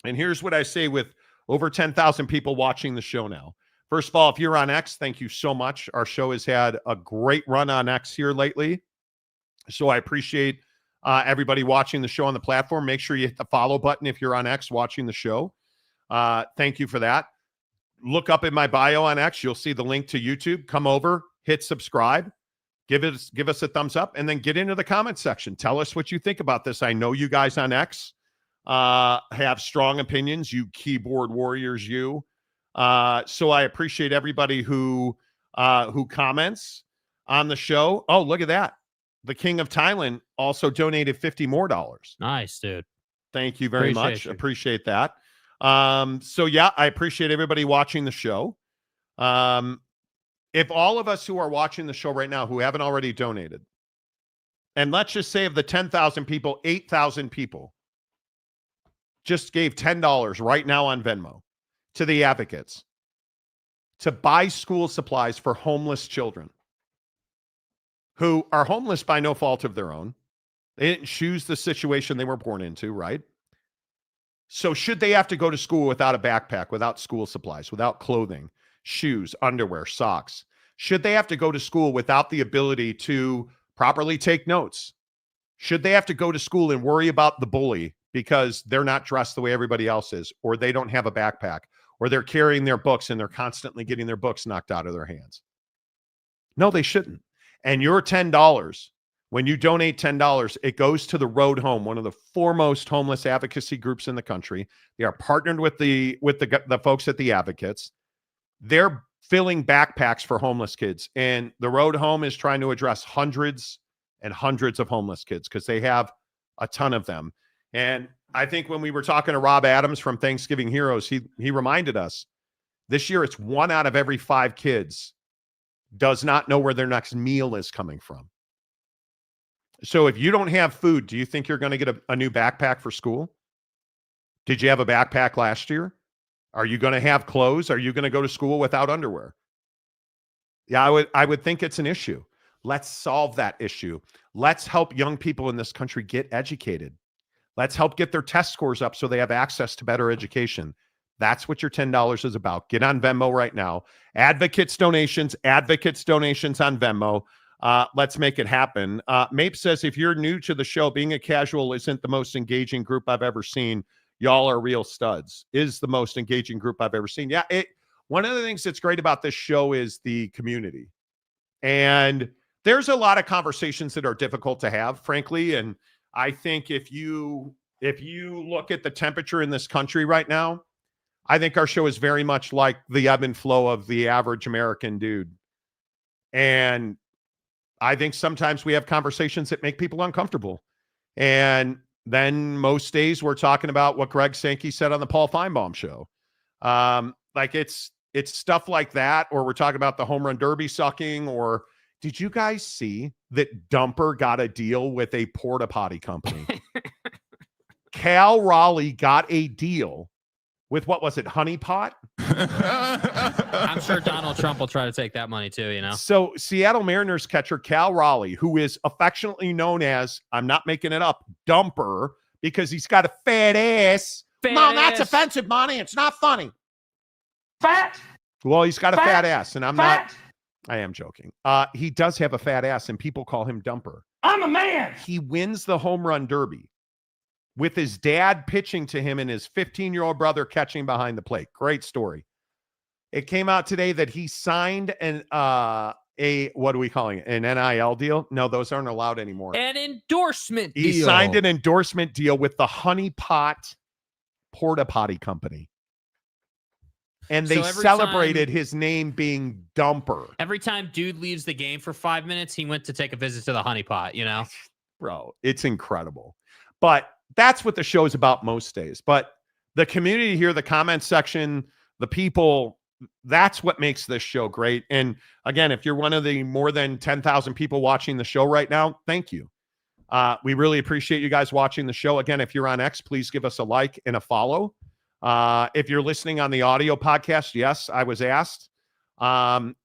And here's what I say with over 10,000 people watching the show now. First of all, if you're on X, thank you so much. Our show has had a great run on X here lately. So I appreciate everybody watching the show on the platform. Make sure you hit the follow button if you're on X watching the show. Thank you for that. Look up in my bio on X. You'll see the link to YouTube. Come over, hit subscribe, give us a thumbs up, and then get into the comment section. Tell us what you think about this. I know you guys on X have strong opinions, you keyboard warriors, you. So I appreciate everybody who comments on the show. Oh, look at that. The King of Thailand also donated $50 more. Nice, dude. Thank you very much. Appreciate that. So yeah, I appreciate everybody watching the show. If all of us who are watching the show right now who haven't already donated, and let's just say of the 10,000 people, 8,000 people just gave $10 right now on Venmo to the Advocates to buy school supplies for homeless children who are homeless by no fault of their own. They didn't choose the situation they were born into, right? So should they have to go to school without a backpack, without school supplies, without clothing, shoes, underwear, socks? Should they have to go to school without the ability to properly take notes? Should they have to go to school and worry about the bully because they're not dressed the way everybody else is, or they don't have a backpack, or they're carrying their books and they're constantly getting their books knocked out of their hands? No, they shouldn't. And your $10, when you donate $10, it goes to the Road Home, one of the foremost homeless advocacy groups in the country. They are partnered with the folks at the Advocates. They're filling backpacks for homeless kids. And the Road Home is trying to address hundreds and hundreds of homeless kids because they have a ton of them. And I think when we were talking to Rob Adams from Thanksgiving Heroes, he reminded us this year it's 1 out of every 5 kids does not know where their next meal is coming from. So if you don't have food, do you think you're going to get a new backpack for school? Did you have a backpack last year? Are you going to have clothes? Are you going to go to school without underwear? Yeah, I would think it's an issue. Let's solve that issue. Let's help young people in this country get educated. Let's help get their test scores up so they have access to better education. That's what your $10 is about. Get on Venmo right now. Advocates donations on Venmo. Let's make it happen. Mape says, if you're new to the show, being a casual isn't the most engaging group I've ever seen. Y'all are real studs. Is the most engaging group I've ever seen. Yeah, one of the things that's great about this show is the community. And there's a lot of conversations that are difficult to have, frankly. And I think if you look at the temperature in this country right now, I think our show is very much like the ebb and flow of the average American dude. And I think sometimes we have conversations that make people uncomfortable. And then most days we're talking about what Greg Sankey said on the Paul Feinbaum show. Like it's stuff like that, or we're talking about the home run derby sucking, or Did you guys see that Dumper got a deal with a porta potty company? Cal Raleigh got a deal with, what was it, Honey Pot? I'm sure Donald Trump will try to take that money too, So Seattle Mariners catcher Cal Raleigh, who is affectionately known as, I'm not making it up, Dumper, because he's got a fat ass. Mom, that's offensive, Monty. It's not funny. Fat. Well, he's got a fat ass, and I am joking. He does have a fat ass, and people call him Dumper. I'm a man. He wins the home run derby with his dad pitching to him and his 15-year-old brother catching behind the plate. Great story. It came out today that he signed what are we calling it? An NIL deal? No, those aren't allowed anymore. An endorsement deal. He signed an endorsement deal with the Honey Pot Porta Potty Company. And they celebrated his name being Dumper. Every time dude leaves the game for 5 minutes, he went to take a visit to the Honey Pot, Bro, it's incredible. But that's what the show's about most days. But the community here, the comment section, the people, that's what makes this show great. And again, if you're one of the more than 10,000 people watching the show right now, thank you. We really appreciate you guys watching the show. Again, if you're on X, please give us a like and a follow. If you're listening on the audio podcast, yes, I was asked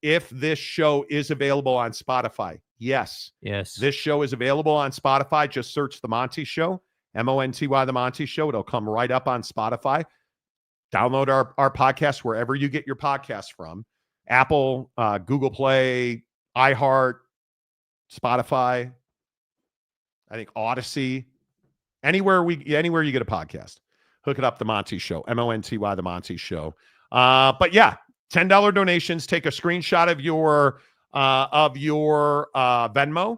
if this show is available on Spotify. Yes. This show is available on Spotify. Just search The Monty Show, Monty, The Monty Show. It'll come right up on Spotify. Download our podcast wherever you get your podcasts from. Apple, Google Play, iHeart, Spotify, I think Odyssey, anywhere you get a podcast. Hook it up, The Monty Show, Monty, The Monty Show. But yeah, $10 donations. Take a screenshot of your Venmo.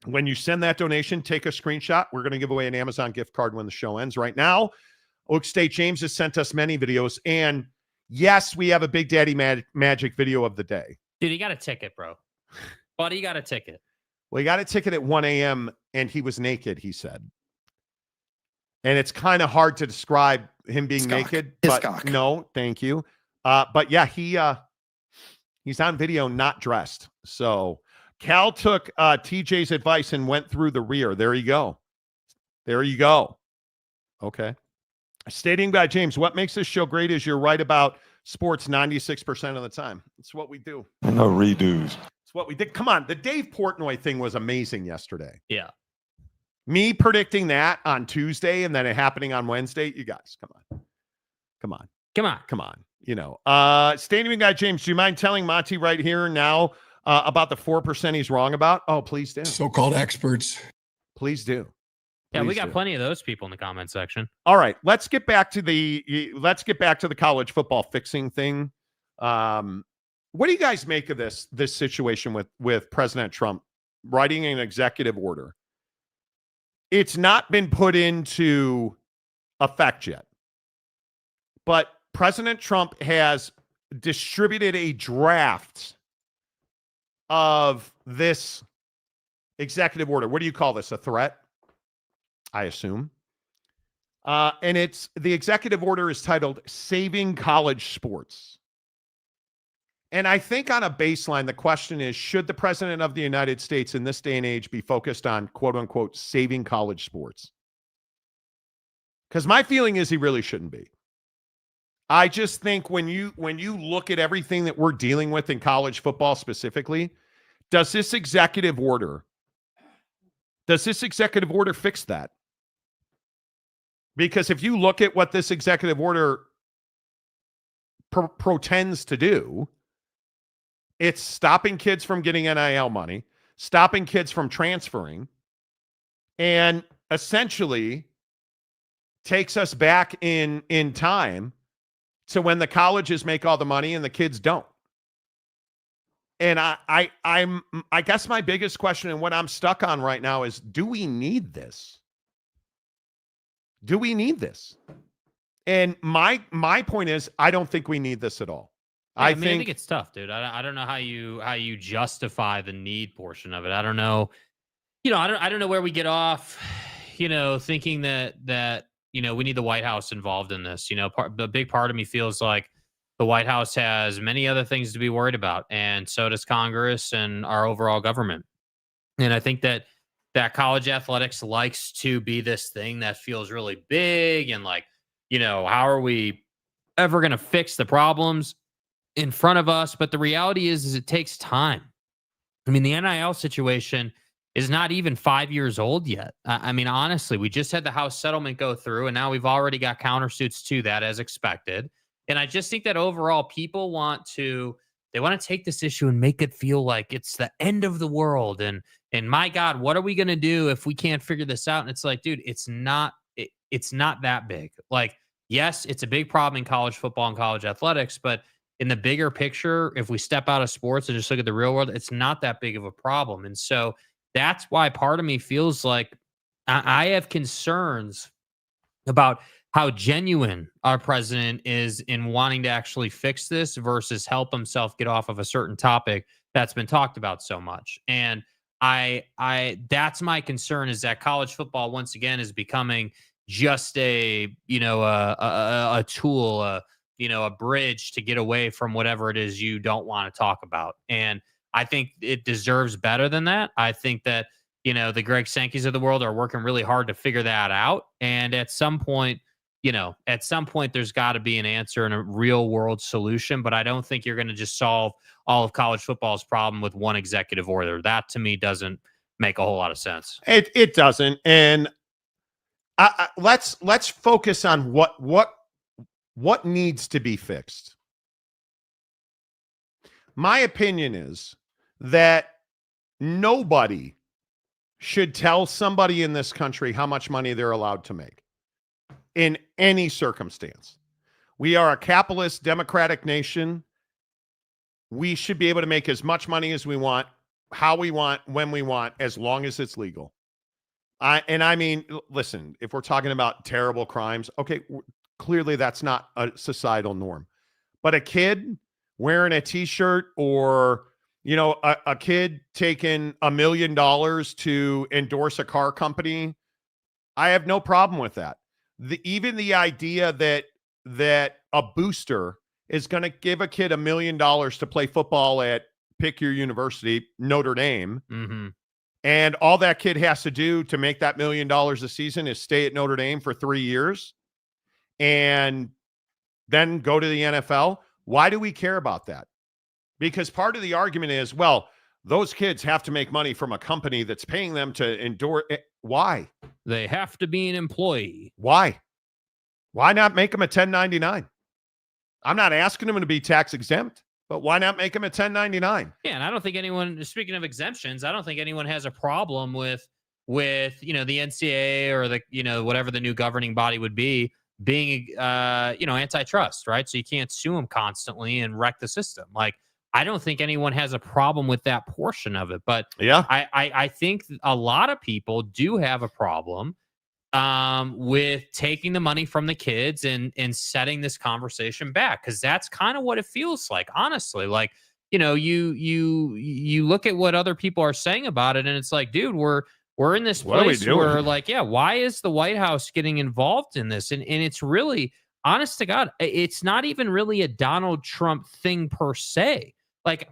When you send that donation, take a screenshot. We're going to give away an Amazon gift card when the show ends. Right now, Oak State James has sent us many videos, and yes, we have a Big Daddy Magic video of the day. Dude, he got a ticket, bro. Buddy, he got a ticket. Well, he got a ticket at 1 a.m. and he was naked, he said. And it's kind of hard to describe him being naked. But no, thank you. But yeah, he's on video not dressed. So Cal took TJ's advice and went through the rear. There you go. There you go. Okay. Stating by James, what makes this show great is you're right about sports 96% of the time. It's what we do. No redos. It's what we did. Come on. The Dave Portnoy thing was amazing yesterday. Yeah. Me predicting that on Tuesday and then it happening on Wednesday. You guys, come on. Stadium guy James, do you mind telling Monty right here now about the 4% he's wrong about? Oh, please do. So-called experts. Please do. Yeah, we got plenty of those people in the comment section. All right, let's get back to the college football fixing thing. What do you guys make of this situation with President Trump writing an executive order? It's not been put into effect yet, but President Trump has distributed a draft of this executive order. What do you call this? A threat? I assume. And the executive order is titled Saving College Sports. And I think on a baseline, the question is, should the president of the United States in this day and age be focused on, quote unquote, saving college sports? Because my feeling is he really shouldn't be. I just think when you look at everything that we're dealing with in college football specifically, does this executive order fix that? Because if you look at what this executive order pretends to do, it's stopping kids from getting NIL money, stopping kids from transferring, and essentially takes us back in time to when the colleges make all the money and the kids don't. And I guess my biggest question and what I'm stuck on right now is, do we need this? Do we need this? And my point is, I don't think we need this at all. Yeah, I think it's tough, dude. I don't know how you justify the need portion of it. I don't know. I don't know where we get off, thinking that we need the White House involved in this. A big part of me feels like, the White House has many other things to be worried about, and so does Congress and our overall government. And I think that college athletics likes to be this thing that feels really big and like, how are we ever going to fix the problems in front of us? But the reality is it takes time. I mean, the NIL situation is not even 5 years old yet. I mean, honestly, we just had the House settlement go through, and now we've already got countersuits to that as expected. And I just think that overall people want to take this issue and make it feel like it's the end of the world. And my God, what are we going to do if we can't figure this out? And it's like, dude, it's not that big. Like, yes, it's a big problem in college football and college athletics, but in the bigger picture, if we step out of sports and just look at the real world, it's not that big of a problem. And so that's why part of me feels like I have concerns about how genuine our president is in wanting to actually fix this versus help himself get off of a certain topic that's been talked about so much. And that's my concern, is that college football once again is becoming just a tool, a bridge to get away from whatever it is you don't want to talk about. And I think it deserves better than that. I think that, the Greg Sankeys of the world are working really hard to figure that out. And at some point, there's got to be an answer and a real world solution. But I don't think you're going to just solve all of college football's problem with one executive order. That to me doesn't make a whole lot of sense. It doesn't. And let's focus on what needs to be fixed. My opinion is that nobody should tell somebody in this country how much money they're allowed to make in any circumstance. We are a capitalist, democratic nation. We should be able to make as much money as we want, how we want, when we want, as long as it's legal. I mean, listen, if we're talking about terrible crimes, okay, clearly that's not a societal norm. But a kid wearing a t-shirt, or a kid taking $1 million to endorse a car company, I have no problem with that. Even the idea that a booster is going to give a kid $1 million to play football at pick your university, Notre Dame, and all that kid has to do to make that $1 million a season is stay at Notre Dame for 3 years and then go to the NFL. Why do we care about that? Because part of the argument is, well, those kids have to make money from a company that's paying them to endure. Why? They have to be an employee. Why? Why not make them a 1099? I'm not asking them to be tax exempt, but why not make them a 1099? Yeah, and I don't think anyone, speaking of exemptions, I don't think anyone has a problem with the NCAA or the, whatever the new governing body would be, being, antitrust, right? So you can't sue them constantly and wreck the system. Like, I don't think anyone has a problem with that portion of it. But yeah, I think a lot of people do have a problem with taking the money from the kids and setting this conversation back, because that's kind of what it feels like, honestly. Like, you look at what other people are saying about it, and it's like, dude, we're in this place where, like, yeah, why is the White House getting involved in this? And it's really, honest to God, it's not even really a Donald Trump thing per se. Like,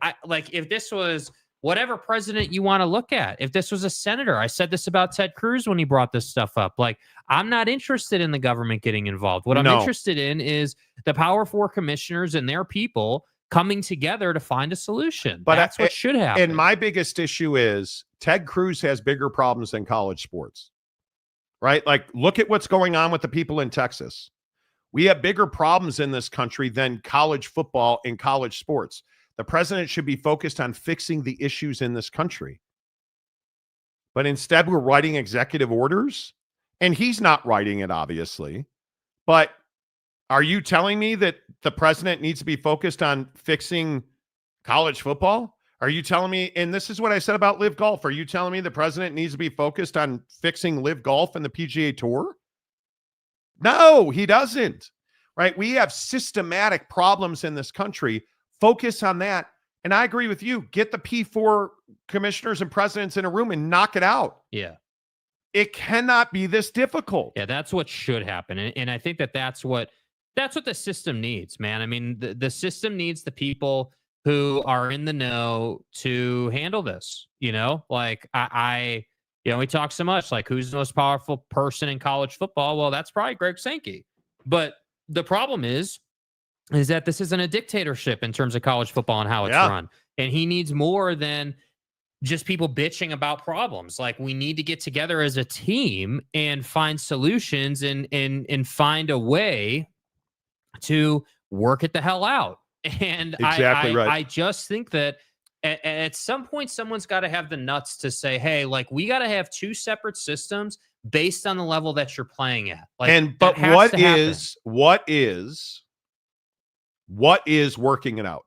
if this was whatever president you want to look at, if this was a senator, I said this about Ted Cruz when he brought this stuff up. Like, I'm not interested in the government getting involved. What I'm interested in is the Power 4 commissioners and their people coming together to find a solution. But that's what should happen. And my biggest issue is Ted Cruz has bigger problems than college sports, right? Like, look at what's going on with the people in Texas. We have bigger problems in this country than college football and college sports. The president should be focused on fixing the issues in this country. But instead, we're writing executive orders, and he's not writing it, obviously. But are you telling me that the president needs to be focused on fixing college football? Are you telling me, and this is what I said about Live Golf, are you telling me the president needs to be focused on fixing Live Golf and the PGA Tour? No, he doesn't, right? We have systematic problems in this country. Focus on that. And I agree with you. Get the P4 commissioners and presidents in a room and knock it out. Yeah. It cannot be this difficult. Yeah, that's what should happen. And I think that that's what That's what the system needs, man. I mean, the system needs the people who are in the know to handle this. Like I we talk so much like who's the most powerful person in college football? Well, that's probably Greg Sankey. But the problem is that this isn't a dictatorship in terms of college football and how it's run. And he needs more than just people bitching about problems. Like, we need to get together as a team and find solutions and find a way to work it the hell out. And Exactly right. I just think that at some point, someone's got to have the nuts to say, hey, like, we got to have two separate systems based on the level that you're playing at. Like, but what is working it out?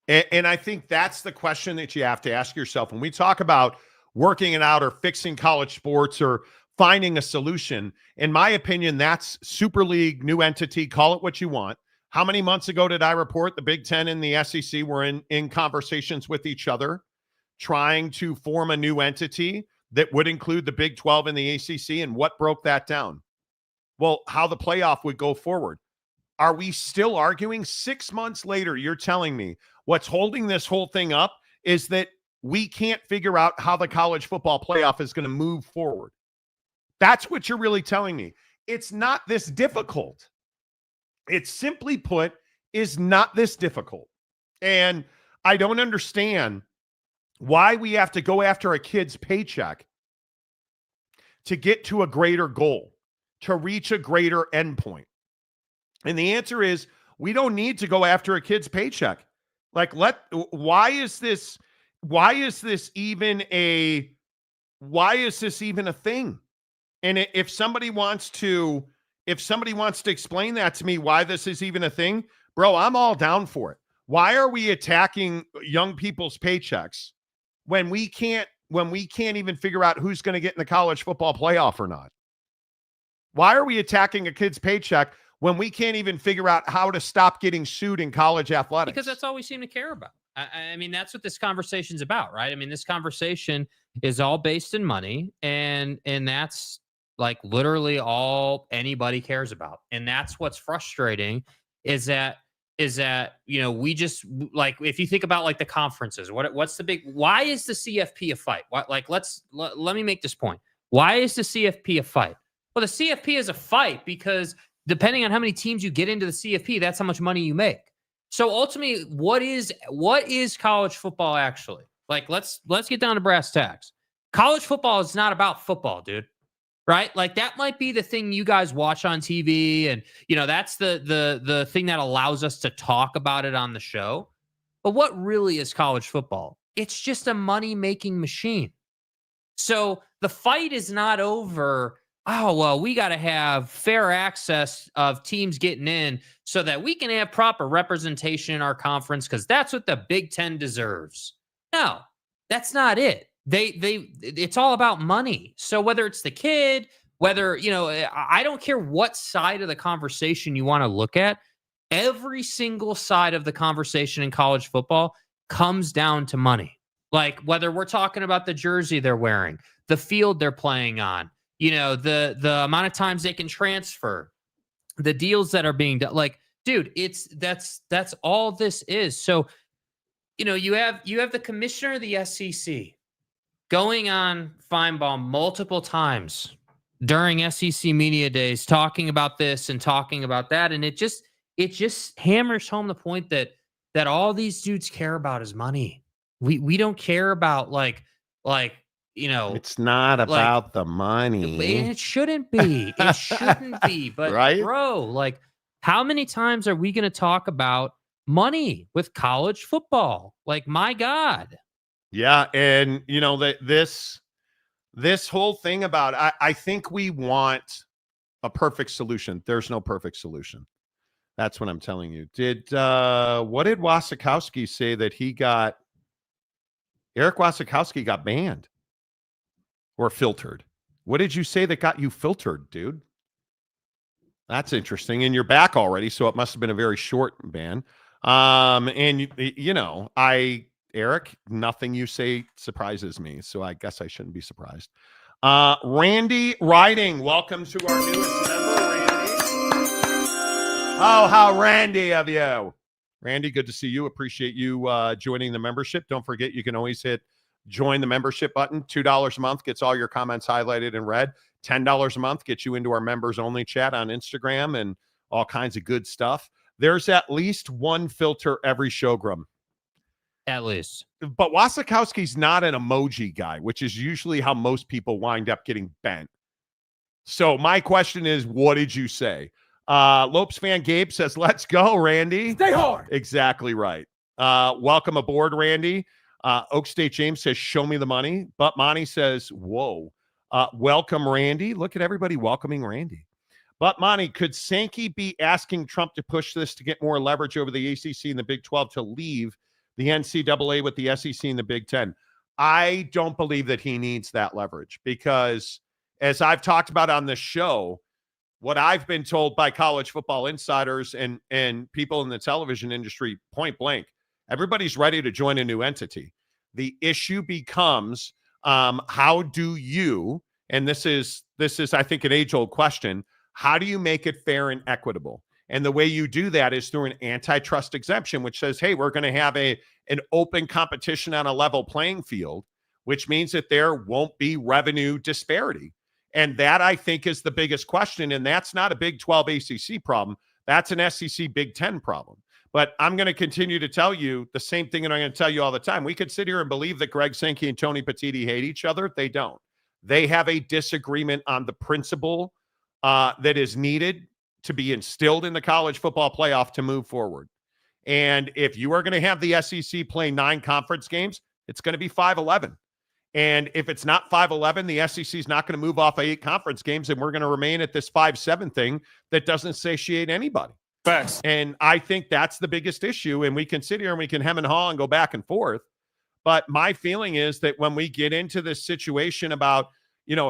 And I think that's the question that you have to ask yourself when we talk about working it out or fixing college sports or finding a solution. In my opinion, that's Super League, new entity, call it what you want. How many months ago did I report the Big Ten and the SEC were in conversations with each other, trying to form a new entity that would include the Big 12 and the ACC? And what broke that down? Well, how the playoff would go forward. Are we still arguing 6 months later? You're telling me what's holding this whole thing up is that we can't figure out how the college football playoff is going to move forward. That's what you're really telling me. It's not this difficult. It, simply put, is not this difficult. And I don't understand why we have to go after a kid's paycheck to get to a greater goal, to reach a greater endpoint. And the answer is, we don't need to go after a kid's paycheck. Like, why is this even a thing? And if somebody wants to explain that to me, why this is even a thing, bro, I'm all down for it. Why are we attacking young people's paychecks when we can't even figure out who's going to get in the college football playoff or not? Why are we attacking a kid's paycheck when we can't even figure out how to stop getting sued in college athletics? Because that's all we seem to care about. I mean, that's what this conversation's about, right? I mean, this conversation is all based in money, and that's like literally all anybody cares about. And that's what's frustrating is that, we just, like, if you think about like the conferences, what's the big, why is the CFP a fight? Let me make this point. Why is the CFP a fight? Well, the CFP is a fight because depending on how many teams you get into the CFP, that's how much money you make. So ultimately, what is college football actually? Like, let's get down to brass tacks. College football is not about football, dude. Right? Like, that might be the thing you guys watch on TV, and that's the thing that allows us to talk about it on the show. But what really is college football? It's just a money-making machine. So the fight is not over, oh, well, we got to have fair access of teams getting in so that we can have proper representation in our conference because that's what the Big Ten deserves. No, that's not it. It's all about money. So whether it's the kid, whether, I don't care what side of the conversation you want to look at, every single side of the conversation in college football comes down to money. Like, whether we're talking about the jersey they're wearing, the field they're playing on, the amount of times they can transfer, the deals that are being done. Like, dude, that's all this is. So, you have the commissioner of the SEC going on Feinbaum multiple times during SEC media days, talking about this and talking about that. And it just hammers home the point that all these dudes care about is money. We don't care about like, it's not about the money. It shouldn't be. It shouldn't be. But right? Bro, like, how many times are we going to talk about money with college football? Like, my God. Yeah, and that this whole thing about I think we want a perfect solution. There's no perfect solution. That's what I'm telling you. What did Wasikowski say that he got? Eric Wasikowski got banned or filtered. What did you say that got you filtered, dude? That's interesting. And you're back already, so it must have been a very short ban. Eric, nothing you say surprises me, so I guess I shouldn't be surprised. Randy Riding, welcome to our newest member, Randy. Oh, how Randy of you. Randy, good to see you. Appreciate you joining the membership. Don't forget, you can always hit join the membership button. $2 a month gets all your comments highlighted and read. $10 a month gets you into our members only chat on Instagram and all kinds of good stuff. There's at least one filter every show, Grum. At least. But Wasikowski's not an emoji guy, which is usually how most people wind up getting bent. So my question is, what did you say? Lopes fan Gabe says, let's go, Randy. Stay hard. Exactly right. Welcome aboard, Randy. Oak State James says, show me the money. But Monty says, whoa. Welcome, Randy. Look at everybody welcoming Randy. But Monty, could Sankey be asking Trump to push this to get more leverage over the ACC and the Big 12 to leave the NCAA with the SEC and the Big 10? I don't believe that he needs that leverage because, as I've talked about on this show, what I've been told by college football insiders and people in the television industry, point blank, everybody's ready to join a new entity. The issue becomes, how do you, and this is, I think, an age-old question, how do you make it fair and equitable? And the way you do that is through an antitrust exemption, which says, hey, we're going to have an open competition on a level playing field, which means that there won't be revenue disparity. And that, I think, is the biggest question. And that's not a Big 12 ACC problem. That's an SEC Big 10 problem. But I'm going to continue to tell you the same thing that I'm going to tell you all the time. We could sit here and believe that Greg Sankey and Tony Petitti hate each other. They don't. They have a disagreement on the principle that is needed to be instilled in the college football playoff to move forward. And if you are going to have the SEC play 9 conference games, it's going to be 5-11. And if it's not 5-11, the SEC is not going to move off 8 conference games, and we're going to remain at this 5-7 thing that doesn't satiate anybody. Facts. And I think that's the biggest issue. And we can sit here and we can hem and haw and go back and forth. But my feeling is that when we get into this situation about,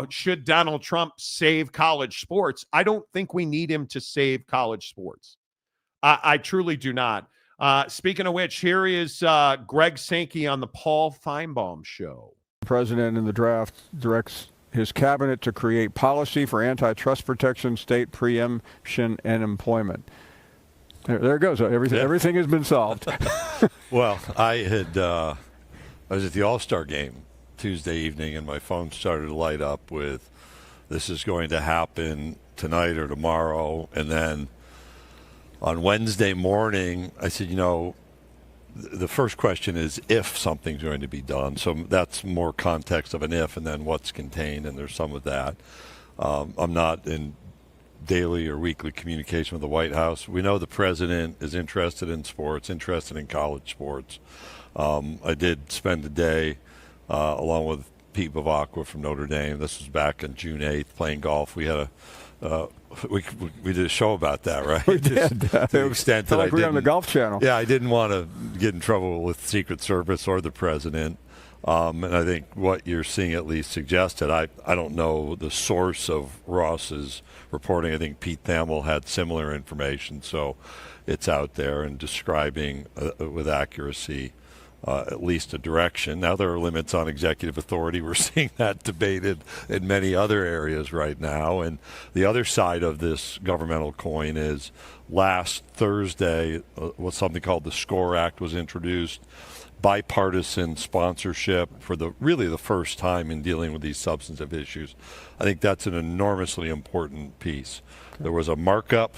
should Donald Trump save college sports? I don't think we need him to save college sports. I truly do not. Speaking of which, here is Greg Sankey on the Paul Feinbaum Show. The president in the draft directs his cabinet to create policy for antitrust protection, state preemption, and employment. There it goes. Everything has been solved. Well, I was at the All-Star game Tuesday evening, and my phone started to light up with, this is going to happen tonight or tomorrow. And then on Wednesday morning, I said, the first question is if something's going to be done. So that's more context of an if and then what's contained, and there's some of that. I'm not in daily or weekly communication with the White House. We know the president is interested in sports, interested in college sports. I did spend a day along with Pete Bavacqua from Notre Dame. This was back on June 8th, playing golf. We had we did a show about that, right? We did. To the extent that like we were on the Golf Channel. Yeah, I didn't want to get in trouble with Secret Service or the president. And I think what you're seeing at least suggested, I don't know the source of Ross's reporting. I think Pete Thamel had similar information, so it's out there and describing with accuracy at least a direction. Now, there are limits on executive authority. We're seeing that debated in many other areas right now. And the other side of this governmental coin is last Thursday, something called the SCORE Act was introduced. Bipartisan sponsorship for the first time in dealing with these substantive issues. I think that's an enormously important piece. There was a markup,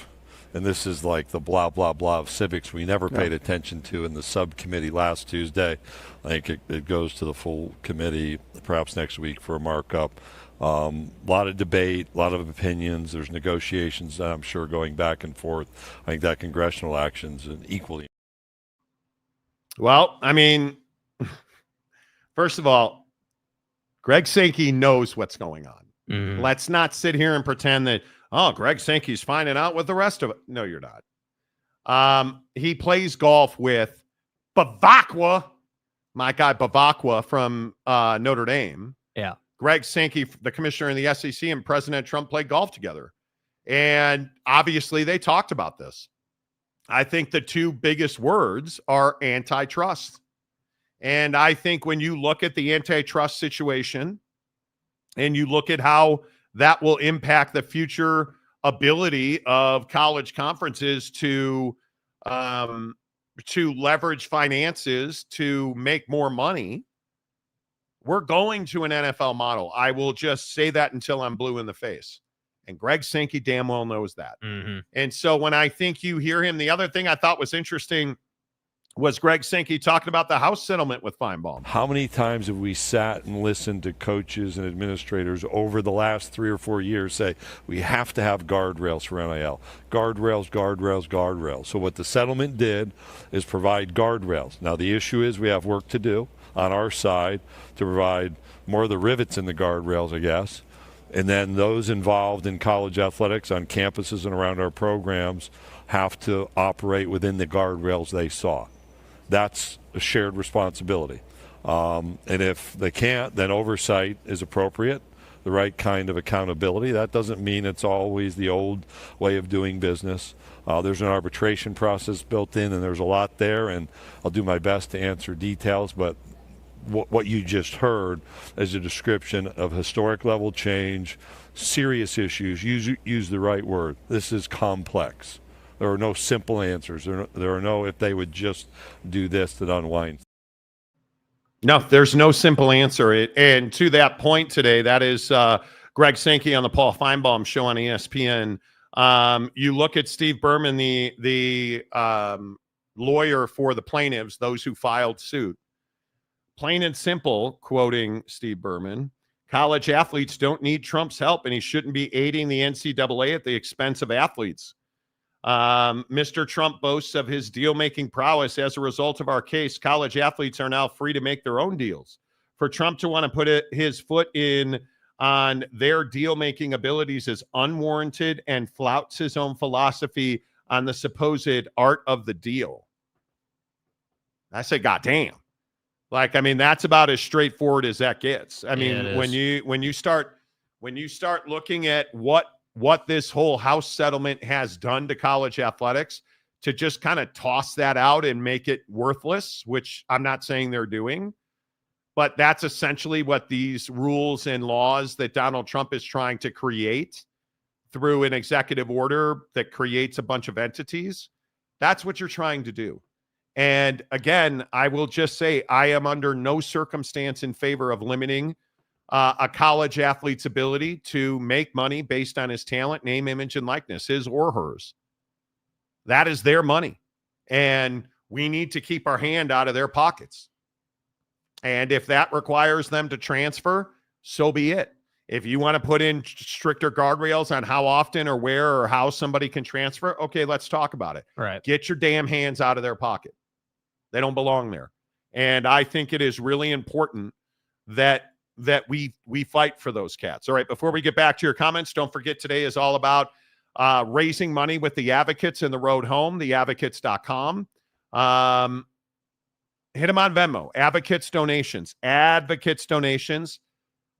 and this is like the blah, blah, blah of civics we never paid attention to in the subcommittee last Tuesday. I think it goes to the full committee perhaps next week for a markup. A lot of debate, a lot of opinions. There's negotiations, I'm sure, going back and forth. I think that congressional action's an equally. Well, I mean, first of all, Greg Sankey knows what's going on. Mm-hmm. Let's not sit here and pretend that, Greg Sankey's finding out with the rest of it. No, you're not. He plays golf with Bavacqua, my guy Bavacqua from Notre Dame. Yeah. Greg Sankey, the commissioner in the SEC, and President Trump played golf together. And obviously they talked about this. I think the two biggest words are antitrust. And I think when you look at the antitrust situation and you look at how that will impact the future ability of college conferences to leverage finances to make more money. We're going to an NFL model. I will just say that until I'm blue in the face. And Greg Sankey damn well knows that. Mm-hmm. And so when I think you hear him, the other thing I thought was interesting was Greg Sankey talking about the House settlement with Feinbaum. How many times have we sat and listened to coaches and administrators over the last 3 or 4 years say, we have to have guardrails for NIL. Guardrails, guardrails, guardrails. So what the settlement did is provide guardrails. Now the issue is we have work to do on our side to provide more of the rivets in the guardrails, I guess. And then those involved in college athletics on campuses and around our programs have to operate within the guardrails they saw. That's a shared responsibility. And if they can't, then oversight is appropriate, the right kind of accountability. That doesn't mean it's always the old way of doing business. There's an arbitration process built in, and there's a lot there, and I'll do my best to answer details, but what you just heard is a description of historic level change, serious issues. Use the right word. This is complex. There are no simple answers. There are no, if they would just do this, that unwind. No, there's no simple answer. And to that point today, that is Greg Sankey on the Paul Feinbaum show on ESPN. You look at Steve Berman, the lawyer for the plaintiffs, those who filed suit. Plain and simple, quoting Steve Berman, college athletes don't need Trump's help, and he shouldn't be aiding the NCAA at the expense of athletes. Mr. Trump boasts of his deal-making prowess. As a result of our case, college athletes are now free to make their own deals. For Trump to want to put his foot in on their deal-making abilities is unwarranted and flouts his own philosophy on the supposed art of the deal. I say, goddamn. Like, I mean, that's about as straightforward as that gets. I mean, when you start looking at what this whole House settlement has done to college athletics, to just kind of toss that out and make it worthless, which I'm not saying they're doing, but that's essentially what these rules and laws that Donald Trump is trying to create through an executive order that creates a bunch of entities. That's what you're trying to do. And again, I will just say I am under no circumstance in favor of limiting a college athlete's ability to make money based on his talent, name, image, and likeness, his or hers. That is their money. And we need to keep our hand out of their pockets. And if that requires them to transfer, so be it. If you want to put in stricter guardrails on how often or where or how somebody can transfer, okay, let's talk about it. Right. Get your damn hands out of their pocket. They don't belong there. And I think it is really important that we fight for those cats. All right, before we get back to your comments, don't forget today is all about raising money with the Advocates in the road home, theadvocates.com. Hit them on Venmo, Advocates Donations.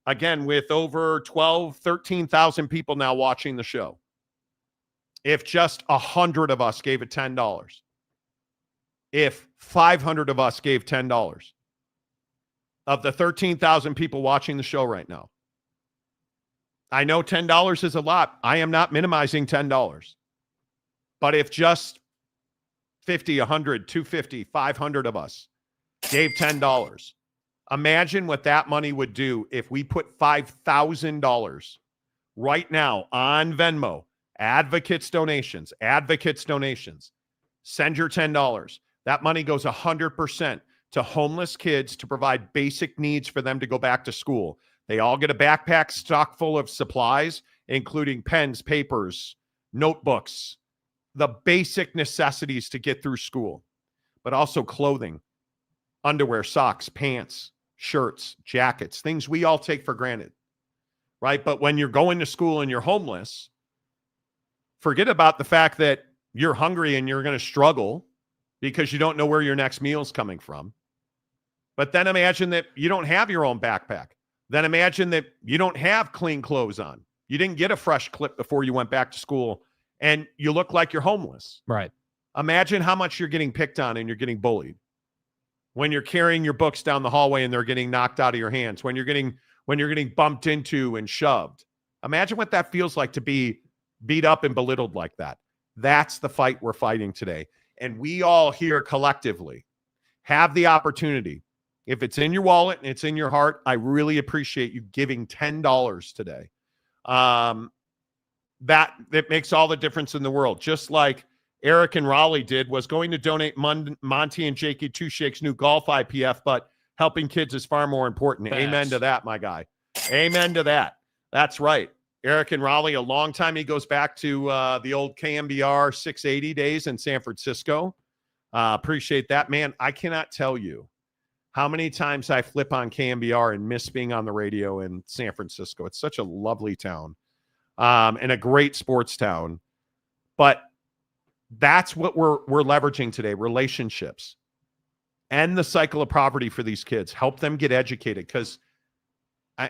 Again, with over 13,000 people now watching the show. If just 100 of us gave it $10, if 500 of us gave $10 of the 13,000 people watching the show right now, I know $10 is a lot. I am not minimizing $10. But if just 50, 100, 250, 500 of us gave $10, imagine what that money would do if we put $5,000 right now on Venmo, Advocates Donations. Send your $10. That money goes 100% to homeless kids to provide basic needs for them to go back to school. They all get a backpack stock full of supplies, including pens, papers, notebooks, the basic necessities to get through school, but also clothing, underwear, socks, pants, shirts, jackets, things we all take for granted, right? But when you're going to school and you're homeless, forget about the fact that you're hungry and you're going to struggle because you don't know where your next meal is coming from. But then imagine that you don't have your own backpack. Then imagine that you don't have clean clothes on. You didn't get a fresh clip before you went back to school and you look like you're homeless. Right. Imagine how much you're getting picked on and you're getting bullied. When you're carrying your books down the hallway and they're getting knocked out of your hands, when you're getting bumped into and shoved. Imagine what that feels like to be beat up and belittled like that. That's the fight we're fighting today. And we all here collectively have the opportunity. If it's in your wallet and it's in your heart, I really appreciate you giving $10 today. That makes all the difference in the world. Just like Eric and Raleigh did, was going to donate Monty and Jakey Two Shake's new golf IPF, but helping kids is far more important. Facts. Amen to that, my guy. Amen to that. That's right. Eric and Raleigh, a long time. He goes back to the old KMBR 680 days in San Francisco. Appreciate that, man. I cannot tell you how many times I flip on KMBR and miss being on the radio in San Francisco. It's such a lovely town and a great sports town. But that's what we're leveraging today, relationships. End the cycle of poverty for these kids. Help them get educated, because,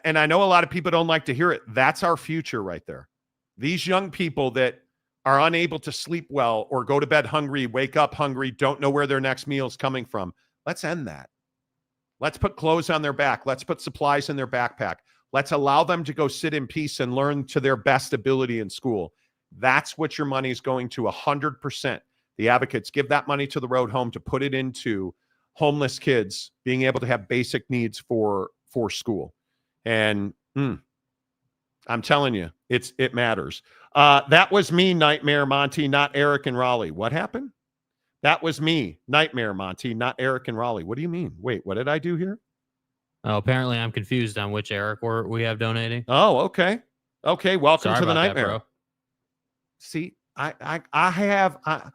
and I know a lot of people don't like to hear it, that's our future right there. These young people that are unable to sleep well or go to bed hungry, wake up hungry, don't know where their next meal is coming from. Let's end that. Let's put clothes on their back. Let's put supplies in their backpack. Let's allow them to go sit in peace and learn to their best ability in school. That's what your money is going to, 100%. The advocates give that money to the road home to put it into homeless kids being able to have basic needs for school. And I'm telling you, it matters. That was me, Nightmare Monty, not Eric and Raleigh. What happened? That was me, Nightmare Monty, not Eric and Raleigh. What do you mean? Wait, what did I do here? Oh, apparently I'm confused on which Eric we have donating. Oh, okay. Okay, welcome Sorry to the about Nightmare. that, bro. See,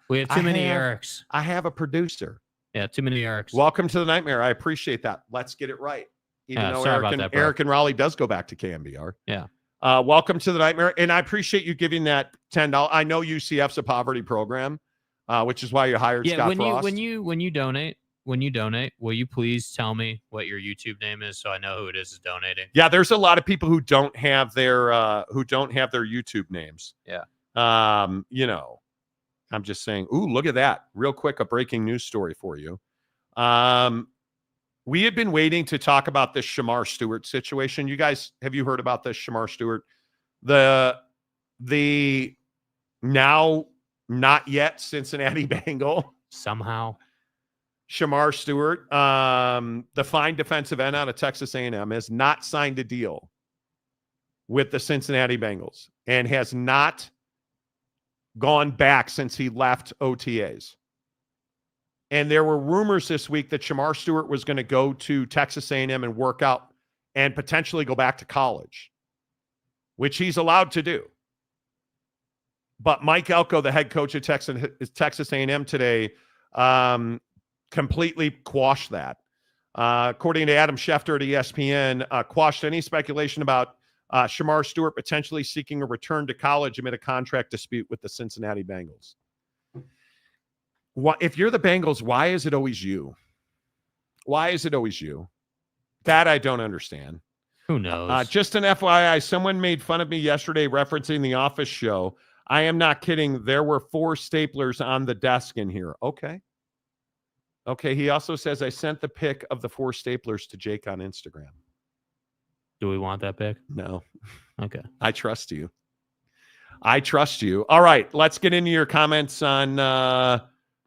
we have too many Erics. I have a producer. Yeah, too many Erics. Welcome to the Nightmare. I appreciate that. Let's get it right. Even though Eric and Raleigh does go back to KMBR. Yeah. Welcome to the Nightmare. And I appreciate you giving that $10. I know UCF's a poverty program, which is why you hired Scott Frost. When you donate, will you please tell me what your YouTube name is so I know who it is donating? Yeah, there's a lot of people who don't have their YouTube names. Yeah. You know, I'm just saying, ooh, look at that. Real quick, a breaking news story for you. We had been waiting to talk about this Shamar Stewart situation. You guys, have you heard about this Shamar Stewart? The now not yet Cincinnati Bengal. Somehow. Shamar Stewart, the fine defensive end out of Texas A&M, has not signed a deal with the Cincinnati Bengals and has not gone back since he left OTAs. And there were rumors this week that Shamar Stewart was going to go to Texas A&M and work out and potentially go back to college, which he's allowed to do. But Mike Elko, the head coach of Texas A&M today, completely quashed that. According to Adam Schefter at ESPN, quashed any speculation about Shamar Stewart potentially seeking a return to college amid a contract dispute with the Cincinnati Bengals. If you're the Bengals, why is it always you? Why is it always you? That I don't understand. Who knows? Just an FYI, someone made fun of me yesterday referencing The Office show. I am not kidding. There were 4 staplers on the desk in here. Okay. He also says, I sent the pic of the 4 staplers to Jake on Instagram. Do we want that pic? No. Okay. I trust you. All right. Let's get into your comments on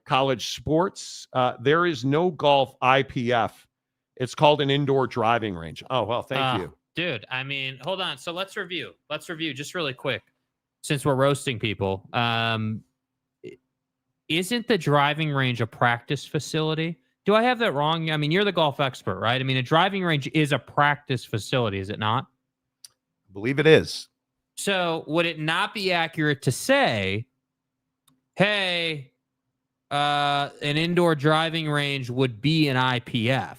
college sports. There is no golf IPF. It's called an indoor driving range. Oh, well, thank you. Dude, I mean, hold on. So let's review just really quick. Since we're roasting people, isn't the driving range a practice facility? Do I have that wrong? I mean, you're the golf expert, right? I mean, a driving range is a practice facility, is it not? I believe it is. So would it not be accurate to say, hey, an indoor driving range would be an IPF,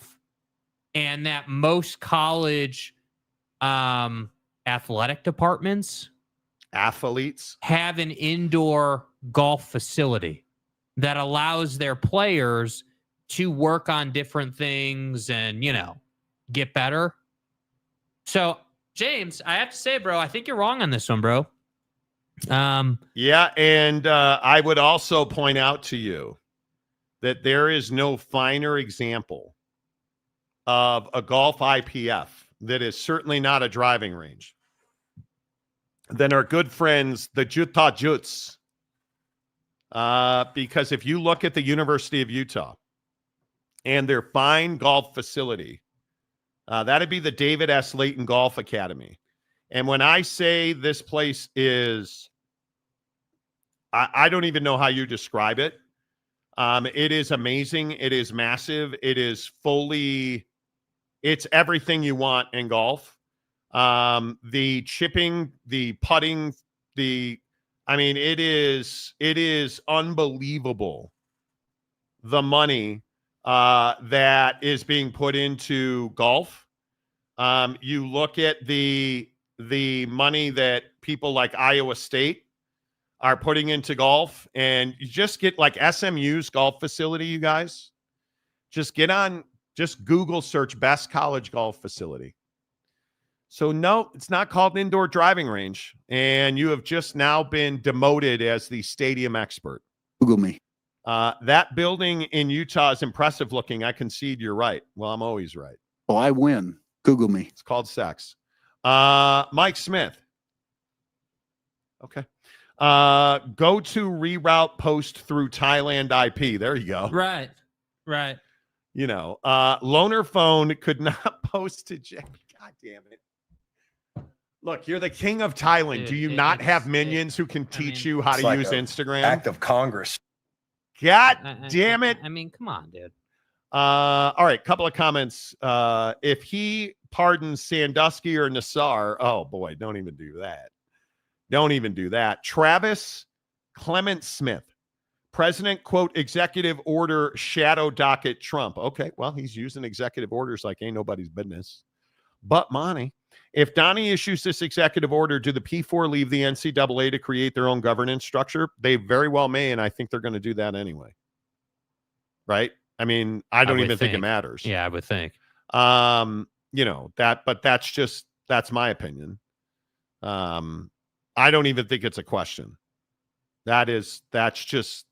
and that most college athletic departments, athletes, have an indoor golf facility that allows their players to work on different things and, get better? So, James, I have to say, bro, I think you're wrong on this one, bro. Yeah, and I would also point out to you that there is no finer example of a golf IPF that is certainly not a driving range than our good friends, the Utah Jutes. Because if you look at the University of Utah and their fine golf facility, that'd be the David S. Layton Golf Academy. And when I say this place is, I don't even know how you describe it. It is amazing. It is massive. It is it's everything you want in golf. The chipping, the putting, it is unbelievable. The money that is being put into golf. You look at the money that people like Iowa State are putting into golf, and you just get like SMU's golf facility, you guys. Just Google search best college golf facility. So no, it's not called an indoor driving range, and you have just now been demoted as the stadium expert. Google me. That building in Utah is impressive looking. I concede you're right. Well, I'm always right. Oh, I win. Google me. It's called sex. Mike Smith. Okay. Go to reroute post through Thailand IP. There you go. Right. Loaner phone could not post to Jack. God damn it. Look, you're the king of Thailand. Do you not have minions who can teach you how to use Instagram? Act of Congress. God damn it. Come on, dude. All right, couple of comments. If he pardons Sandusky or Nassar, oh boy, don't even do that. Don't even do that. Travis Clement Smith, President, quote, executive order shadow docket Trump. Okay, well, he's using executive orders like ain't nobody's business. But Monty, if Donnie issues this executive order, do the P4 leave the NCAA to create their own governance structure? They very well may, and I think they're going to do that anyway. Right? I mean, I don't even think it matters. Yeah, I would think. But that's my opinion. I don't even think it's a question. That's just,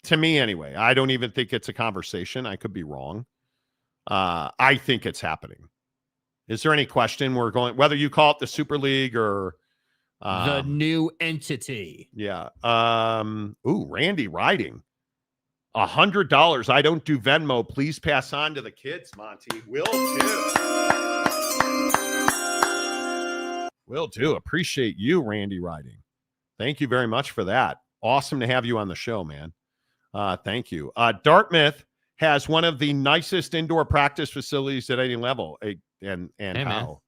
to me anyway, I don't even think it's a conversation. I could be wrong. I think it's happening. Is there any question we're going, whether you call it the Super League or the new entity? Yeah. Randy Riding. $100. I don't do Venmo. Please pass on to the kids, Monty. Will do. Will do. Appreciate you, Randy Riding. Thank you very much for that. Awesome to have you on the show, man. Thank you. Dartmouth has one of the nicest indoor practice facilities at any level. And how?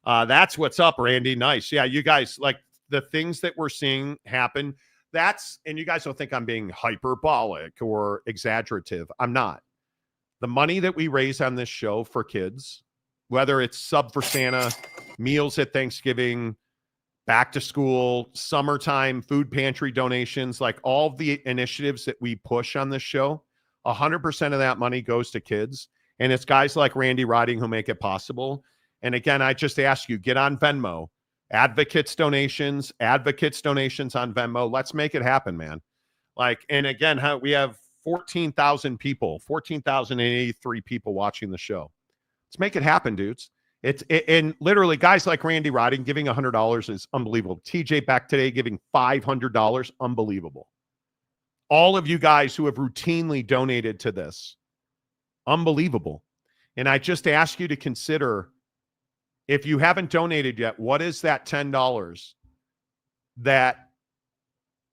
That's what's up, Randy. Nice. Yeah, you guys, like the things that we're seeing happen. And you guys don't think I'm being hyperbolic or exaggerative. I'm not. The money that we raise on this show for kids, whether it's Sub for Santa, meals at Thanksgiving, back to school, summertime, food pantry donations, like all the initiatives that we push on this show, 100% of that money goes to kids. And it's guys like Randy Riding who make it possible. And again, I just ask you, get on Venmo. Advocates donations on Venmo. Let's make it happen, man. And again, we have 14,000 people, 14,083 people watching the show. Let's make it happen, dudes. And literally guys like Randy Riding giving $100 is unbelievable. TJ back today giving $500, unbelievable. All of you guys who have routinely donated to this, unbelievable. And I just ask you to consider, if you haven't donated yet, what is that $10 that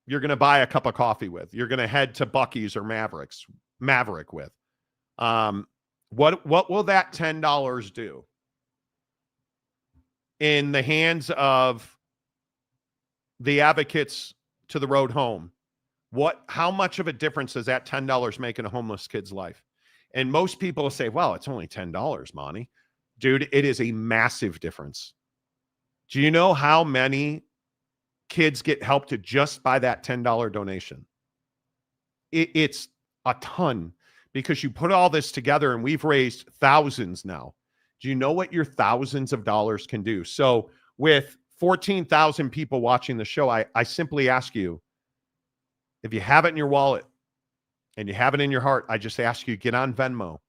you're going to buy a cup of coffee with? You're going to head to Buc-ee's or Maverick with. What will that $10 do in the hands of the advocates to the road home? How much of a difference does that $10 make in a homeless kid's life? And most people say, well, it's only $10, Monty. Dude, it is a massive difference. Do you know how many kids get help to just by that $10 donation? It's a ton, because you put all this together and we've raised thousands now. Do you know what your thousands of dollars can do? So with 14,000 people watching the show, I simply ask you, if you have it in your wallet and you have it in your heart, I just ask you, get on Venmo.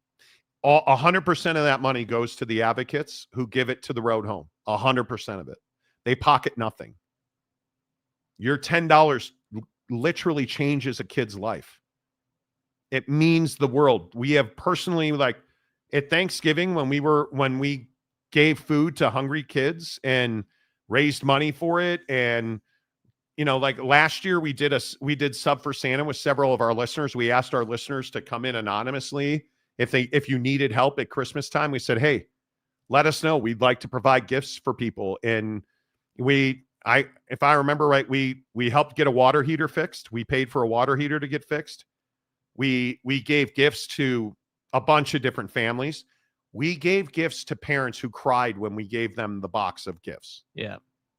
100% of that money goes to the advocates who give it to the road home. 100% of it. They pocket nothing. Your $10 literally changes a kid's life. It means the world. We have personally, like at Thanksgiving, when we gave food to hungry kids and raised money for it. And, like last year we did Sub for Santa with several of our listeners. We asked our listeners to come in anonymously. If you needed help at Christmas time, we said, hey, let us know. We'd like to provide gifts for people. And if I remember right, we helped get a water heater fixed. We paid for a water heater to get fixed. We gave gifts to a bunch of different families. We gave gifts to parents who cried when we gave them the box of gifts. Yeah.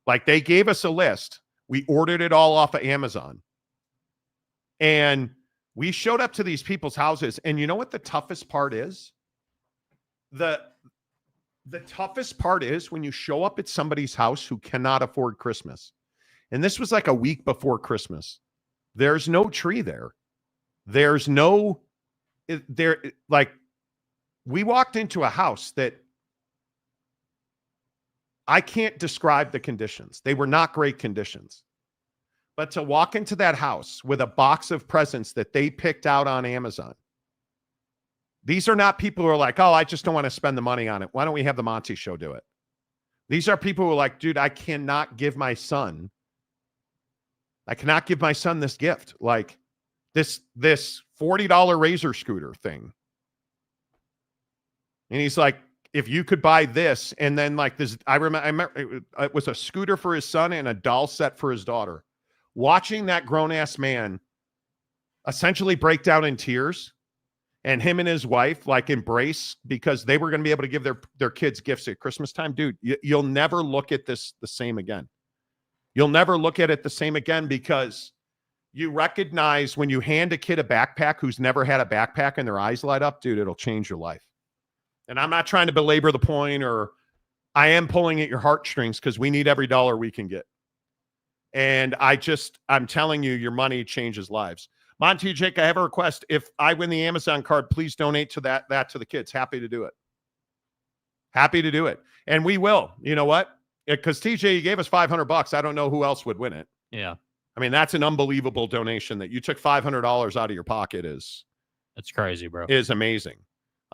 Like they gave us a list. We ordered it all off of Amazon. And we showed up to these people's houses. And you know what the toughest part is? The toughest part is when you show up at somebody's house who cannot afford Christmas. And this was like a week before Christmas. There's no tree there. There's no, we walked into a house that I can't describe the conditions. They were not great conditions. But to walk into that house with a box of presents that they picked out on Amazon, these are not people who are like, oh, I just don't want to spend the money on it. Why don't we have the Monty Show do it? These are people who are like, dude, I cannot give my son this gift. Like this $40 Razor scooter thing. And he's like, if you could buy this, and then like this, I remember it was a scooter for his son and a doll set for his daughter. Watching that grown-ass man essentially break down in tears, and him and his wife like embrace because they were going to be able to give their kids gifts at Christmas time. Dude, you'll never look at this the same again. You'll never look at it the same again because you recognize when you hand a kid a backpack who's never had a backpack and their eyes light up, dude, it'll change your life. And I'm not trying to belabor the point, or I am pulling at your heartstrings because we need every dollar we can get. And I'm telling you, your money changes lives. Monty, Jake, I have a request. If I win the Amazon card, please donate to that to the kids. Happy to do it. Happy to do it. And we will. You know what? Because TJ, you gave us $500. I don't know who else would win it. Yeah. I mean, that's an unbelievable donation that you took $500 out of your pocket that's crazy, bro. Is amazing.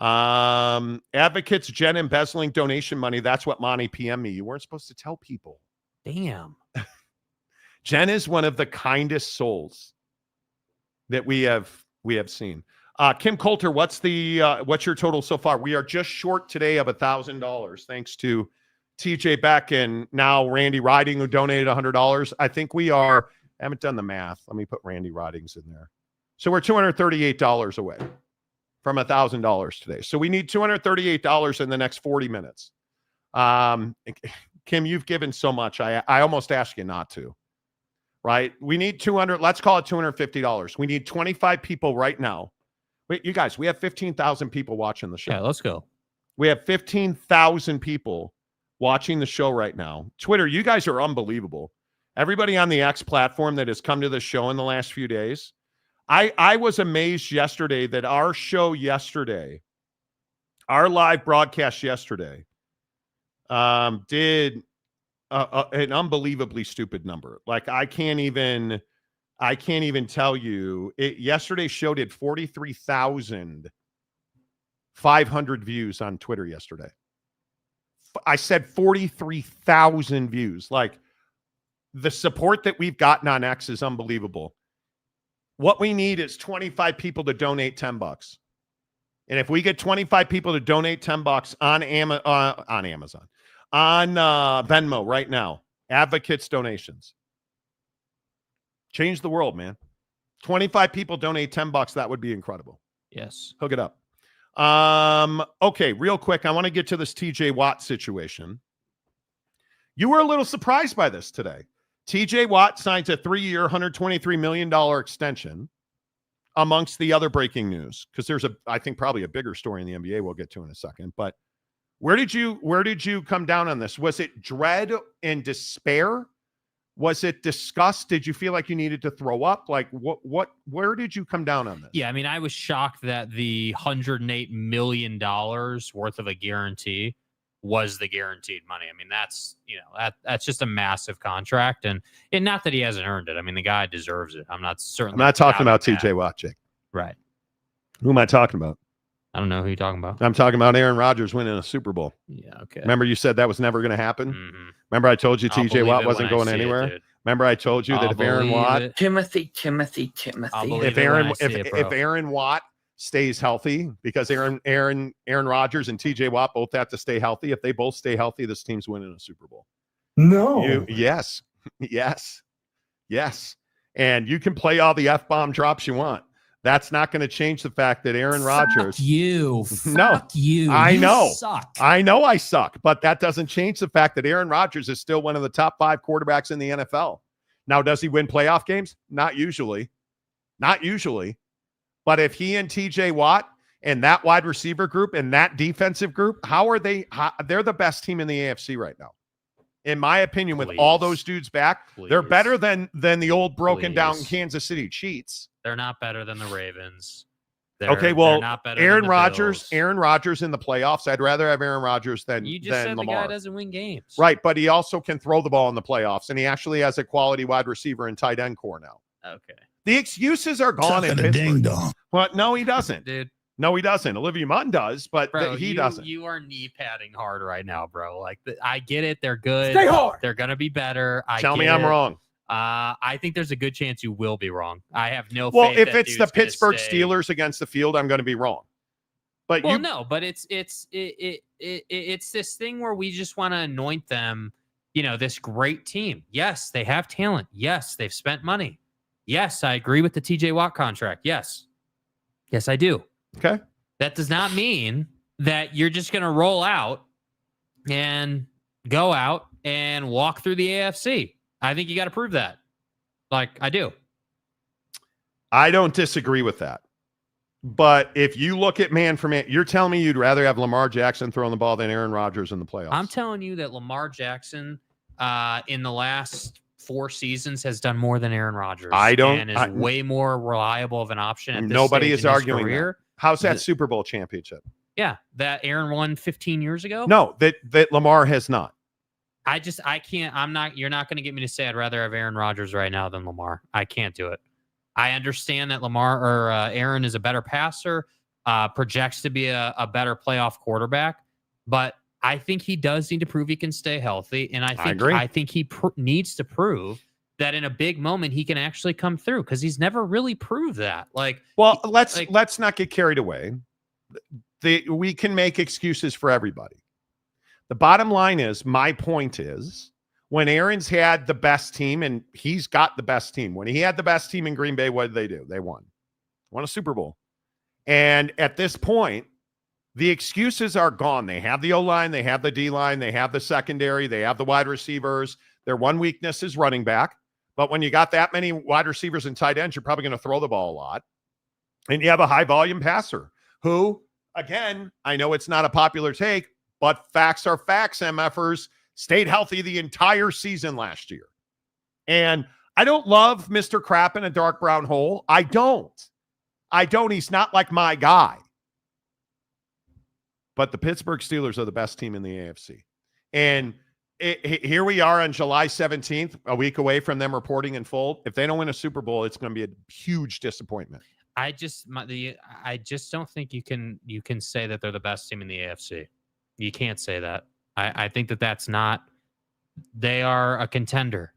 Advocates, Jen embezzling donation money. That's what Monty PM me. You weren't supposed to tell people. Damn. Jen is one of the kindest souls that we have seen. Kim Coulter, what's your total so far? We are just short today of $1,000, thanks to TJ Beck and now Randy Riding, who donated $100. I think I haven't done the math. Let me put Randy Ridings in there. So we're $238 away from $1,000 today. So we need $238 in the next 40 minutes. Kim, you've given so much. I almost ask you not to. Right? We need 200. Let's call it $250. We need 25 people right now. Wait, you guys, we have 15,000 people watching the show. Yeah, let's go. We have 15,000 people watching the show right now. Twitter, you guys are unbelievable. Everybody on the X platform that has come to the show in the last few days. I was amazed yesterday that our show yesterday, our live broadcast yesterday, did an unbelievably stupid number. Like I can't even tell you. Yesterday's show did 43,500 views on Twitter yesterday. I said 43,000 views. Like the support that we've gotten on X is unbelievable. What we need is 25 people to donate $10. And if we get 25 people to donate $10 on Amazon, on Venmo right now, Advocates donations. Change the world, man. 25 people donate $10. That would be incredible. Yes. Hook it up. Okay, real quick. I want to get to this TJ Watt situation. You were a little surprised by this today. TJ Watt signs a 3-year, $123 million extension amongst the other breaking news. Because there's I think probably a bigger story in the NBA we'll get to in a second. But where did you come down on this? Was it dread and despair? Was it disgust? Did you feel like you needed to throw up? Like where did you come down on this? Yeah, I mean, I was shocked that the $108 million worth of a guarantee was the guaranteed money. I mean, that's, that's just a massive contract, and not that he hasn't earned it. I mean, the guy deserves it. I'm not talking about TJ Watt, Jake. Right. Who am I talking about? I don't know who you're talking about. I'm talking about Aaron Rodgers winning a Super Bowl. Yeah, okay. Remember you said that was never going to happen? Mm-hmm. Remember I told you TJ Watt wasn't going anywhere? Remember I told you that if Aaron Watt... Timothy. If Aaron Watt stays healthy, because Aaron Rodgers and TJ Watt both have to stay healthy. If they both stay healthy, this team's winning a Super Bowl. No. Yes. And you can play all the F-bomb drops you want. That's not going to change the fact that Aaron Rodgers. Fuck you. I know. Suck. I know I suck, but that doesn't change the fact that Aaron Rodgers is still one of the top 5 quarterbacks in the NFL. Now, does he win playoff games? Not usually. But if he and TJ Watt and that wide receiver group and that defensive group, they're the best team in the AFC right now. In my opinion, with all those dudes back, they're better than the old broken down Kansas City Chiefs. They're not better than the Ravens. They're not better Aaron Rodgers in the playoffs. I'd rather have Aaron Rodgers than you just said Lamar. The guy doesn't win games. Right, but he also can throw the ball in the playoffs, and he actually has a quality wide receiver and tight end core now. Okay. The excuses are gone in Pittsburgh. Ding dong. Well, no, he doesn't. Dude. No, he doesn't. Olivia Munn does, but bro, he doesn't. You are knee padding hard right now, bro. Like, I get it. They're good. Stay hard. They're going to be better. Tell me I'm wrong. I think there's a good chance you will be wrong. I have no Well, faith if that it's the dude's gonna Pittsburgh stay. Steelers against the field, I'm going to be wrong. But no, but it's this thing where we just want to anoint them, this great team. Yes, they have talent. Yes, they've spent money. Yes, I agree with the TJ Watt contract. Yes, I do. Okay. That does not mean that you're just going to roll out and go out and walk through the AFC. I think you got to prove that. Like, I do. I don't disagree with that. But if you look at man for man, you're telling me you'd rather have Lamar Jackson throwing the ball than Aaron Rodgers in the playoffs. I'm telling you that Lamar Jackson in the last 4 seasons has done more than Aaron Rodgers. And is way more reliable of an option at this nobody stage is in his arguing career. that. How's that Super Bowl championship? Yeah, that Aaron won 15 years ago? No, that Lamar has not. I can't. You're not going to get me to say I'd rather have Aaron Rodgers right now than Lamar. I can't do it. I understand that Aaron is a better passer, projects to be a better playoff quarterback, but I think he does need to prove he can stay healthy. And I think he needs to prove that in a big moment he can actually come through, because he's never really proved that. Let's not get carried away. We can make excuses for everybody. The bottom line is, my point is, when Aaron's had the best team, and he's got the best team, when he had the best team in Green Bay, what did they do? They won a Super Bowl. And at this point, the excuses are gone. They have the O-line, they have the D-line, they have the secondary, they have the wide receivers. Their one weakness is running back. But when you got that many wide receivers and tight ends, you're probably going to throw the ball a lot. And you have a high-volume passer who, again, I know it's not a popular take, but facts are facts, MFers. Stayed healthy the entire season last year. And I don't love Mr. Crap in a dark brown hole. I don't. He's not like my guy. But the Pittsburgh Steelers are the best team in the AFC. And here we are on July 17th, a week away from them reporting in full. If they don't win a Super Bowl, it's going to be a huge disappointment. I just don't think you can say that they're the best team in the AFC. You can't say that. I think that's not. They are a contender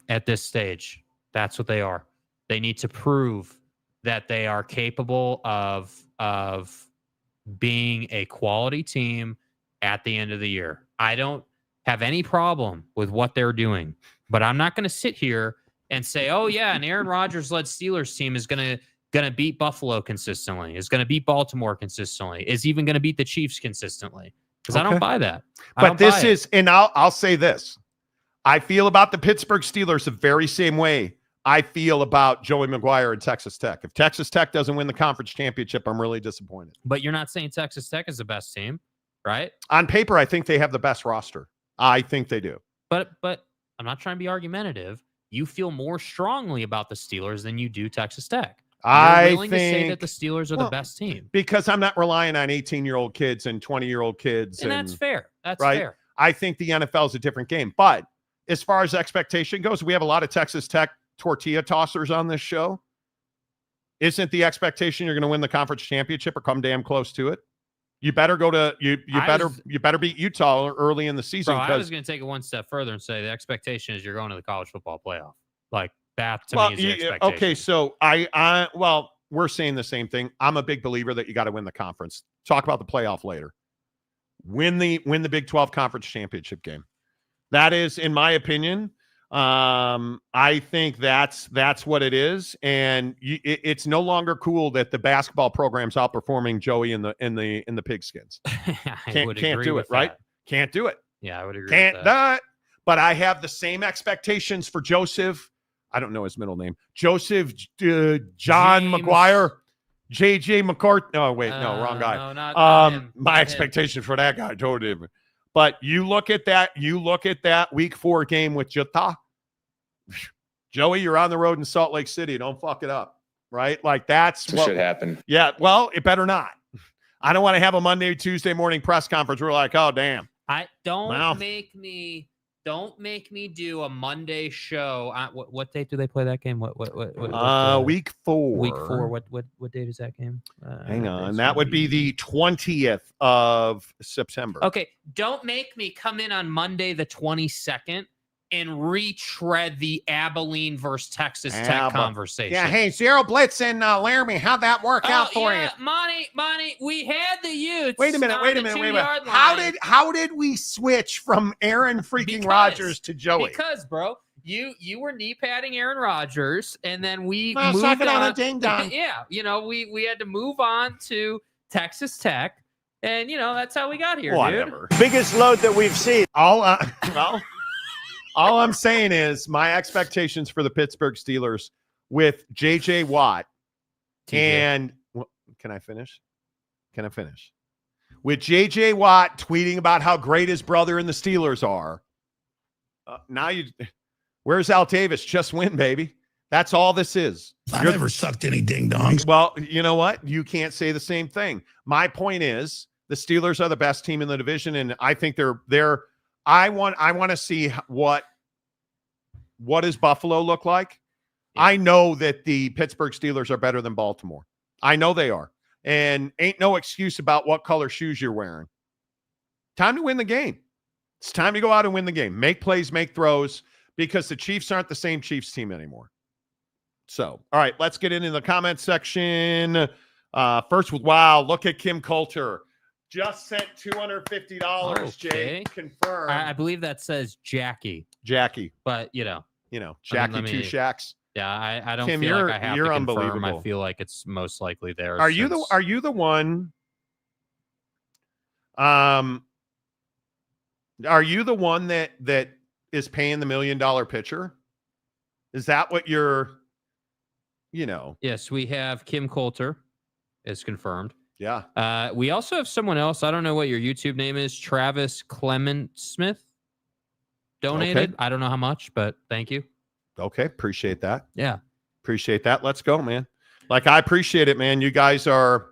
at this stage. That's what they are. They need to prove that they are capable of being a quality team at the end of the year. I don't have any problem with what they're doing, but I'm not going to sit here and say, "Oh yeah, an Aaron Rodgers-led Steelers team is going to beat Buffalo consistently. Is going to beat Baltimore consistently. Is even going to beat the Chiefs consistently." Because I don't buy that. But this is, and I'll say this. I feel about the Pittsburgh Steelers the very same way I feel about Joey Maguire and Texas Tech. If Texas Tech doesn't win the conference championship, I'm really disappointed. But you're not saying Texas Tech is the best team, right? On paper, I think they have the best roster. I think they do. But I'm not trying to be argumentative. You feel more strongly about the Steelers than you do Texas Tech. You're willing to say that the Steelers are the best team. Because I'm not relying on 18-year-old kids and 20-year-old kids. And that's fair. That's right? fair. I think the NFL is a different game. But as far as expectation goes, we have a lot of Texas Tech tortilla tossers on this show. Isn't the expectation you're going to win the conference championship or come damn close to it? You better go to you better beat Utah early in the season. Bro, I was going to take it one step further and say the expectation is you're going to the college football playoff. Like that to me is the expectation. Okay, so well, we're saying the same thing. I'm a big believer that you got to win the conference. Talk about the playoff later. Win the Big 12 conference championship game. That is, in my opinion, I think that's what it is, and it's no longer cool that the basketball program's outperforming Joey in the pigskins. Can't do it, right? Can't do it. Yeah, I would agree. Can't with do that. it. But I have the same expectations for Joseph. I don't know his middle name. Joseph John James. McGuire. JJ McCarthy. No, wait, no, wrong guy. No, not him. My Not expectation for that guy totally different. But you look at that week 4 game with Utah. Joey, you're on the road in Salt Lake City. Don't fuck it up, right? Like that's what should happen. Yeah, well, it better not. I don't want to have a Monday, Tuesday morning press conference. We're like, oh damn. Don't make me do a Monday show. What date do they play that game? What week 4. Week 4. What date is that game? Hang on. That would be the 20th of September. Okay. Don't make me come in on Monday the 22nd and retread the Abilene versus Texas Tech conversation. Yeah, hey, Zero Blitz and Laramie, how'd that work out for you? Monty, we had the Utes. Wait a minute. How did we switch from Aaron freaking Rodgers to Joey? Because, bro, you were knee padding Aaron Rodgers, and then we moved moved on a ding dong. Yeah, we had to move on to Texas Tech, and that's how we got here. Whatever. Dude. Biggest load that we've seen. All I'm saying is my expectations for the Pittsburgh Steelers with J.J. Watt and can I finish? With J.J. Watt tweeting about how great his brother and the Steelers are. Where's Al Davis? Just win, baby. That's all this is. I never sucked any ding dongs. Well, you know what? You can't say the same thing. My point is the Steelers are the best team in the division, and I think they're. I want to see what does Buffalo look like. Yeah. I know that the Pittsburgh Steelers are better than Baltimore. I know they are. And ain't no excuse about what color shoes you're wearing. Time to win the game. It's time to go out and win the game. Make plays, make throws, because the Chiefs aren't the same Chiefs team anymore. So, all right, let's get into the comment section. First with, wow, look at Kim Coulter. Just sent $250, okay. Jake. Confirm. I believe that says Jackie. But Jackie Two Shacks. Yeah, I don't Kim, feel like I have to confirm. Unbelievable. I feel like it's most likely there. Are you the one? Are you the one that is paying the $1 million pitcher? Is that what you're? Yes, we have Kim Coulter. Is confirmed. Yeah. We also have someone else. I don't know what your YouTube name is. Travis Clement Smith donated. Okay. I don't know how much, but thank you. Okay. Appreciate that. Yeah. Appreciate that. Let's go, man. Like, I appreciate it, man. You guys are,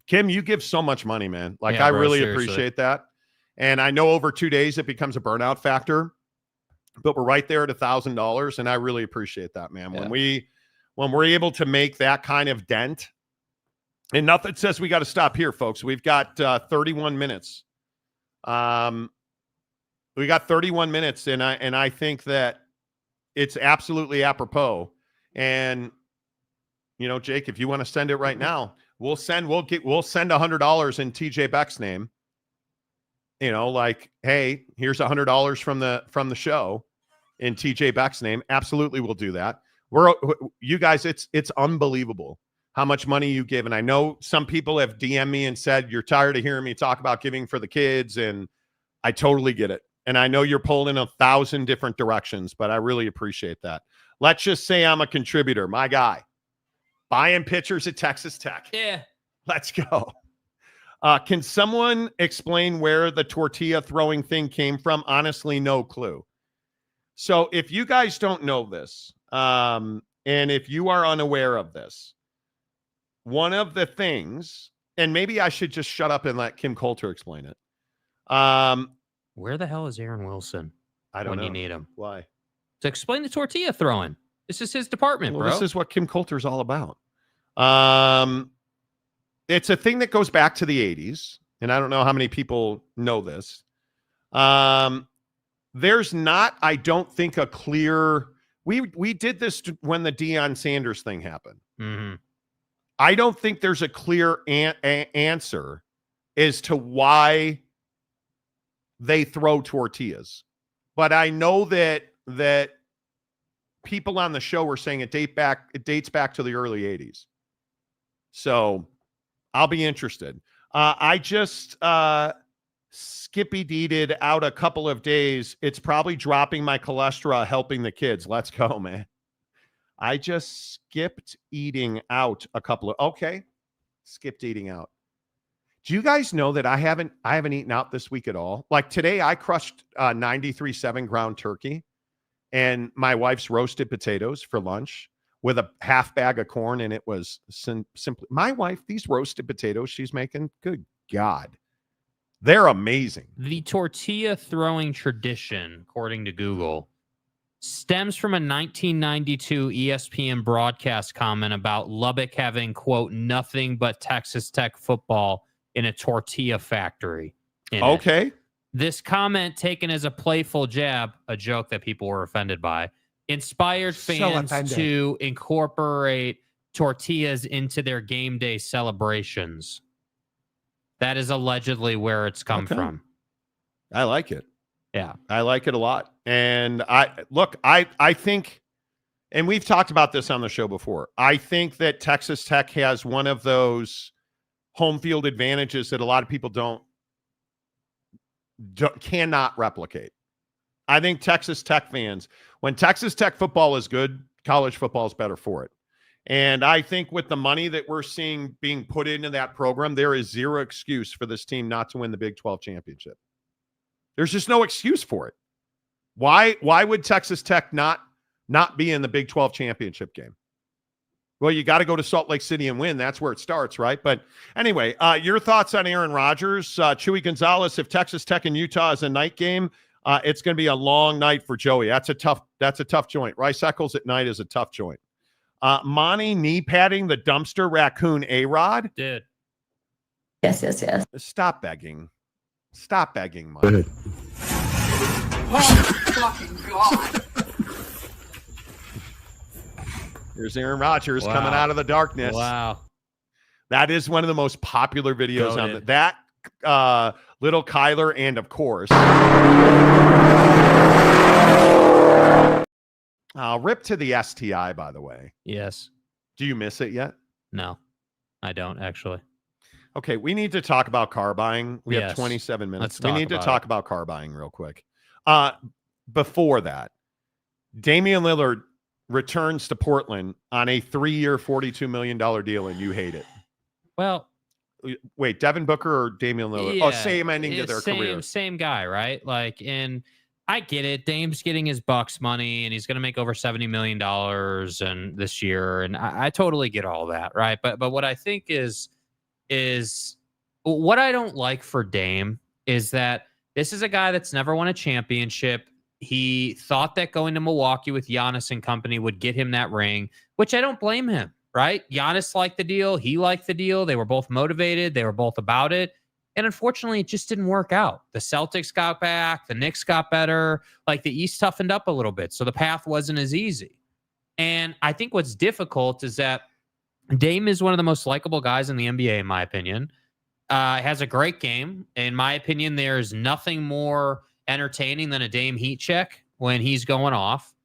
Kim, you give so much money, man. Like, I really appreciate that. And I know over 2 days it becomes a burnout factor, but we're right there at $1,000. And I really appreciate that, man. Yeah. When we're able to make that kind of dent. And nothing says we got to stop here, folks. We've got 31 minutes. We got 31 minutes, and I think that it's absolutely apropos. And Jake, if you want to send it right now, we'll send $100 in TJ Beck's name. Hey, here's $100 from the show in TJ Beck's name. Absolutely, we'll do that. You guys, it's unbelievable how much money you give. And I know some people have DM'd me and said, you're tired of hearing me talk about giving for the kids. And I totally get it. And I know you're pulled in 1,000 different directions, but I really appreciate that. Let's just say I'm a contributor, my guy. Buying pitchers at Texas Tech. Yeah. Let's go. Can someone explain where the tortilla throwing thing came from? Honestly, no clue. So if you guys don't know this, and if you are unaware of this, one of the things, and maybe I should just shut up and let Kim Coulter explain it. Where the hell is Aaron Wilson? I don't when know. you need him. Why? To explain the tortilla throwing. This is his department, bro. This is what Kim Coulter's all about. It's a thing that goes back to the 80s, and I don't know how many people know this. There's not, I don't think, a clear... We did this when the Deion Sanders thing happened. Mm-hmm. I don't think there's a clear answer as to why they throw tortillas. But I know that people on the show were saying it dates back to the early 80s. So I'll be interested. I just Skippy-deeded out a couple of days. It's probably dropping my cholesterol, helping the kids. Let's go, man. I just skipped eating out a couple of... Okay. Skipped eating out. Do you guys know that I haven't eaten out this week at all? Like today, I crushed 93.7 ground turkey and my wife's roasted potatoes for lunch with a half bag of corn, and it was simply... My wife, these roasted potatoes she's making, good God. They're amazing. The tortilla throwing tradition, according to Google, stems from a 1992 ESPN broadcast comment about Lubbock having, quote, nothing but Texas Tech football in a tortilla factory. Okay. This comment, taken as a playful jab, a joke that people were offended by, inspired fans to incorporate tortillas into their game day celebrations. That is allegedly where it's come from. I like it. Yeah. I like it a lot. And I think, and we've talked about this on the show before, I think that Texas Tech has one of those home field advantages that a lot of people cannot replicate. I think Texas Tech fans, when Texas Tech football is good, college football is better for it. And I think with the money that we're seeing being put into that program, there is zero excuse for this team not to win the Big 12 championship. There's just no excuse for it. Why would Texas Tech not be in the Big 12 championship game? Well, you got to go to Salt Lake City and win. That's where it starts, right? But anyway, your thoughts on Aaron Rodgers, Chewy Gonzalez. If Texas Tech and Utah is a night game, it's going to be a long night for Joey. That's a tough joint. Rice Eccles at night is a tough joint. Monty knee padding the dumpster raccoon A-Rod. Did. Yes. Stop begging, Monty. Oh, fucking God. Here's Aaron Rodgers coming out of the darkness. Wow. That is one of the most popular videos on that. Little Kyler, and of course, rip to the STI, by the way. Yes. Do you miss it yet? No, I don't actually. Okay, we need to talk about car buying. We have 27 minutes. We need to talk about car buying real quick. Before that, Damian Lillard returns to Portland on a 3-year, $42 million deal, and you hate it. Well, wait, Devin Booker or Damian Lillard? Yeah, Same ending to their career. Same guy, right? Like, and I get it. Dame's getting his Bucks money, and he's going to make over $70 million and this year, and I totally get all that, right? But what I think is what I don't like for Dame is that this is a guy that's never won a championship. He thought that going to Milwaukee with Giannis and company would get him that ring, which I don't blame him, right? Giannis liked the deal. He liked the deal. They were both motivated. They were both about it. And unfortunately, it just didn't work out. The Celtics got back. The Knicks got better. Like, the East toughened up a little bit. So the path wasn't as easy. And I think what's difficult is that Dame is one of the most likable guys in the NBA, in my opinion. Has a great game. In my opinion, there's nothing more entertaining than a Dame heat check when he's going off.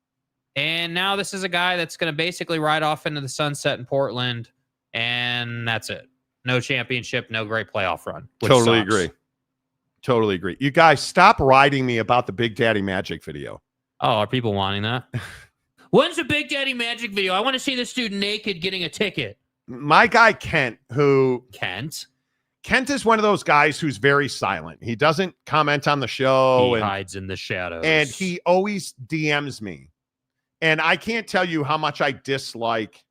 And now this is a guy that's going to basically ride off into the sunset in Portland, and that's it. No championship, no great playoff run. Totally agree. You guys, stop riding me about the Big Daddy Magic video. Oh, are people wanting that? When's the Big Daddy Magic video? I want to see this dude naked getting a ticket. My guy Kent, Kent is one of those guys who's very silent. He doesn't comment on the show. He hides in the shadows. And he always DMs me. And I can't tell you how much I dislike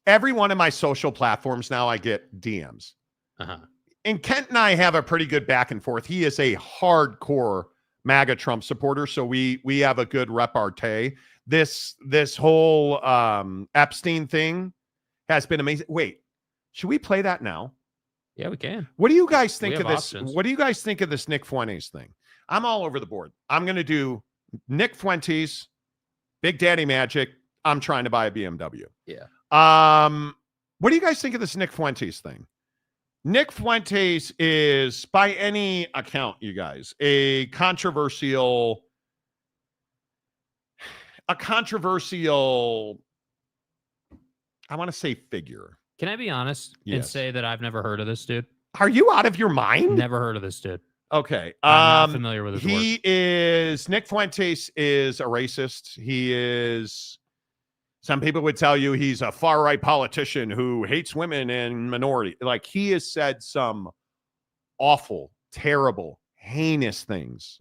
every one of my social platforms now. I get DMs. and Kent and I have a pretty good back and forth. He is a hardcore MAGA Trump supporter, so we have a good repartee. This whole Epstein thing has been amazing. Wait, should we play that now? Yeah, we can. What do you guys think of this? Options. What do you guys think of this Nick Fuentes thing? I'm all over the board. I'm going to do Nick Fuentes, Big Daddy Magic. I'm trying to buy a BMW. Yeah. What do you guys think of this Nick Fuentes thing? Nick Fuentes is, by any account, you guys, a controversial, I want to say figure. Can I be honest and Yes. say that I've never heard of this dude? Are you out of your mind? Never heard of this dude. Okay. I'm not familiar with his work. Nick Fuentes is a racist. He is, some people would tell you he's a far-right politician who hates women and minority. Like, he has said some awful, terrible, heinous things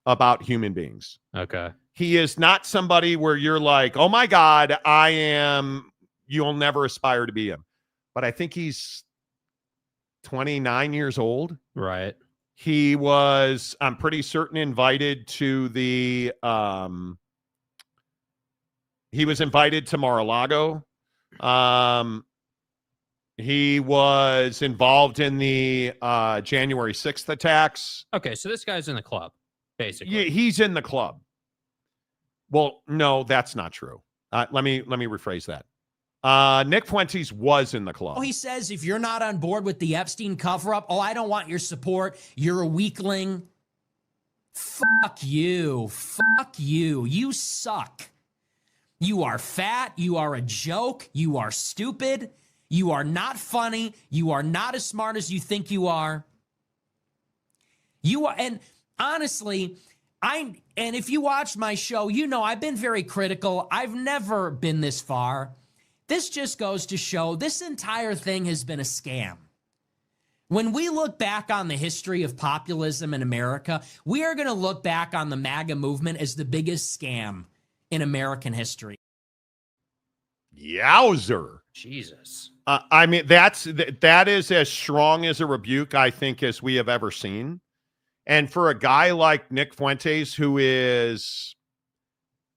about human beings. Okay. He is not somebody where you're like, oh my God, you'll never aspire to be him. But I think he's 29 years old. Right. He was, I'm pretty certain, invited to the, he was invited to Mar-a-Lago. He was involved in the January 6th attacks. Okay, so this guy's in the club, basically. Yeah, he's in the club. Well, no, that's not true. Let me rephrase that. Nick Fuentes was in the club. Oh, he says if you're not on board with the Epstein cover-up, I don't want your support. You're a weakling. Fuck you. Fuck you. You suck. You are fat. You are a joke. You are stupid. You are not funny. You are not as smart as you think you are. You are, and honestly, and if you watch my show, you know I've been very critical. I've never been this far. This just goes to show this entire thing has been a scam. When we look back on the history of populism in America, we are going to look back on the MAGA movement as the biggest scam in American history. Yowzer. Jesus. I mean, that is as strong as a rebuke, I think, as we have ever seen. And for a guy like Nick Fuentes, who is